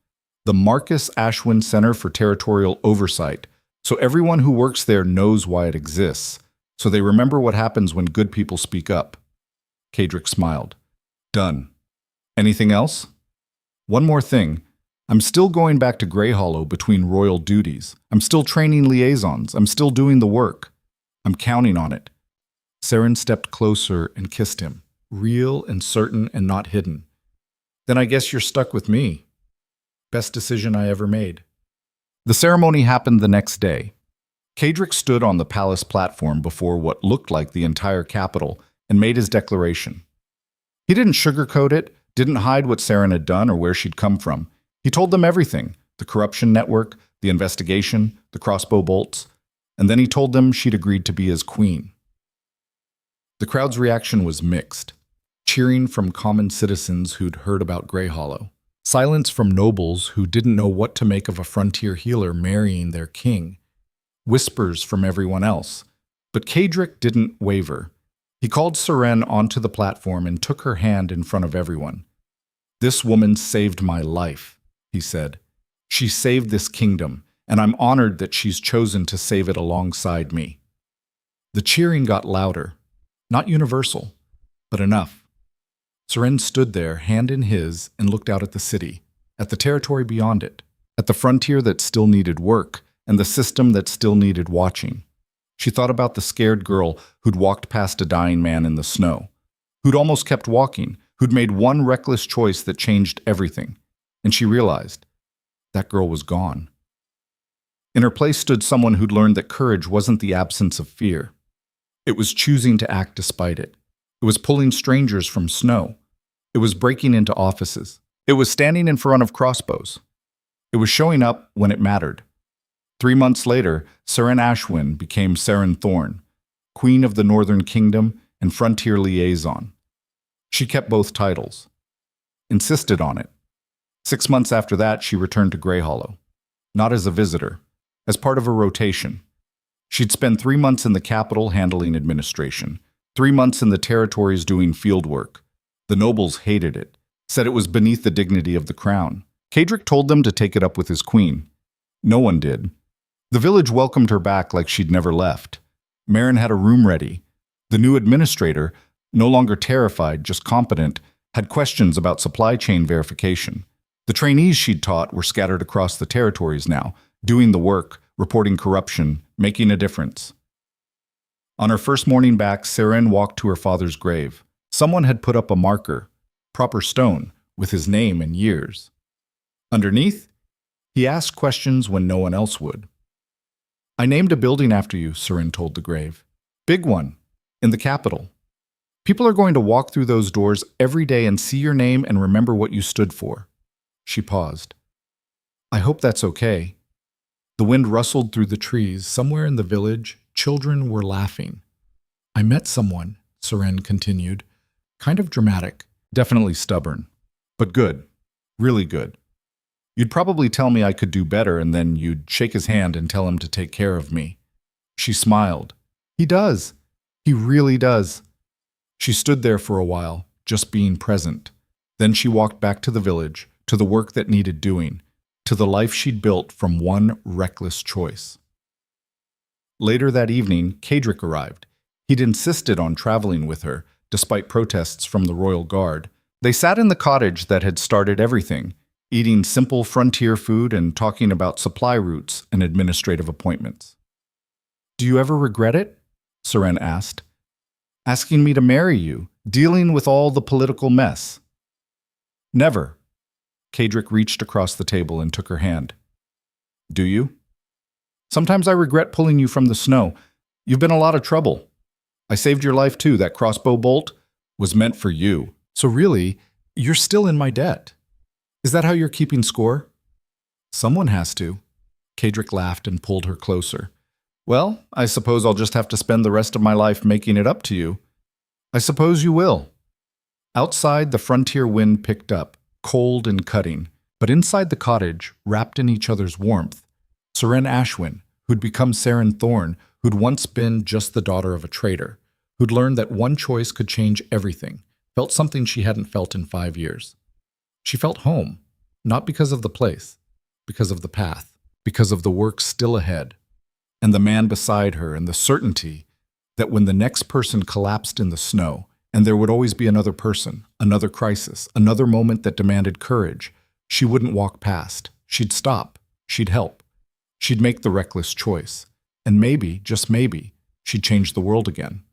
The Marcus Ashwin Center for Territorial Oversight, so everyone who works there knows why it exists, so they remember what happens when good people speak up. Kadric smiled. Done. Anything else? One more thing. I'm still going back to Grey Hollow between royal duties. I'm still training liaisons. I'm still doing the work. I'm counting on it. Seren stepped closer and kissed him, real and certain and not hidden. Then I guess you're stuck with me. Best decision I ever made. The ceremony happened the next day. Kadric stood on the palace platform before what looked like the entire capital and made his declaration. He didn't sugarcoat it, didn't hide what Seren had done or where she'd come from. He told them everything, the corruption network, the investigation, the crossbow bolts, and then he told them she'd agreed to be his queen. The crowd's reaction was mixed. Cheering from common citizens who'd heard about Grey Hollow. Silence from nobles who didn't know what to make of a frontier healer marrying their king. Whispers from everyone else. But Kadric didn't waver. He called Seren onto the platform and took her hand in front of everyone. This woman saved my life, he said. She saved this kingdom, and I'm honored that she's chosen to save it alongside me. The cheering got louder. Not universal, but enough. Seren stood there, hand in his, and looked out at the city, at the territory beyond it, at the frontier that still needed work, and the system that still needed watching. She thought about the scared girl who'd walked past a dying man in the snow, who'd almost kept walking, who'd made one reckless choice that changed everything, and she realized that girl was gone. In her place stood someone who'd learned that courage wasn't the absence of fear. It was choosing to act despite it. It was pulling strangers from snow. It was breaking into offices. It was standing in front of crossbows. It was showing up when it mattered. 3 months later, Seren Ashwin became Seren Thorn, Queen of the Northern Kingdom and Frontier Liaison. She kept both titles. Insisted on it. 6 months after that, she returned to Grey Hollow. Not as a visitor, as part of a rotation. She'd spend 3 months in the capital handling administration, 3 months in the territories doing field work. The nobles hated it. said it was beneath the dignity of the crown. Kadric told them to take it up with his queen. No one did. The village welcomed her back like she'd never left. Marin had a room ready. The new administrator, no longer terrified, just competent, had questions about supply chain verification. The trainees she'd taught were scattered across the territories now, doing the work, reporting corruption, making a difference. On her first morning back, Seren walked to her father's grave. Someone had put up a marker, proper stone, with his name and years. Underneath, he asked questions when no one else would. I named a building after you, Seren told the grave. Big one, in the capital. People are going to walk through those doors every day and see your name and remember what you stood for. She paused. I hope that's okay. The wind rustled through the trees. Somewhere in the village, children were laughing. I met someone, Seren continued. Kind of dramatic, definitely stubborn. But good, really good. You'd probably tell me I could do better, and then you'd shake his hand and tell him to take care of me. She smiled. He does. He really does. She stood there for a while, just being present. Then she walked back to the village, to the work that needed doing, to the life she'd built from one reckless choice. Later that evening, Kadric arrived. He'd insisted on traveling with her, despite protests from the royal guard. They sat in the cottage that had started everything, eating simple frontier food and talking about supply routes and administrative appointments. Do you ever regret it? Seren asked. Asking me to marry you, dealing with all the political mess. Never. Kadric reached across the table and took her hand. Do you? Sometimes I regret pulling you from the snow. You've been a lot of trouble. I saved your life too. That crossbow bolt was meant for you. So really, you're still in my debt. Is that how you're keeping score? Someone has to. Kadric laughed and pulled her closer. Well, I suppose I'll just have to spend the rest of my life making it up to you. I suppose you will. Outside, the frontier wind picked up, cold and cutting. But inside the cottage, wrapped in each other's warmth, Seren Ashwin, who'd become Seren Thorn, who'd once been just the daughter of a traitor, who'd learned that one choice could change everything, felt something she hadn't felt in 5 years. She felt home, not because of the place, because of the path, because of the work still ahead, and the man beside her, and the certainty that when the next person collapsed in the snow, and there would always be another person, another crisis, another moment that demanded courage, she wouldn't walk past. She'd stop. She'd help. She'd make the reckless choice. And maybe, just maybe, she'd change the world again.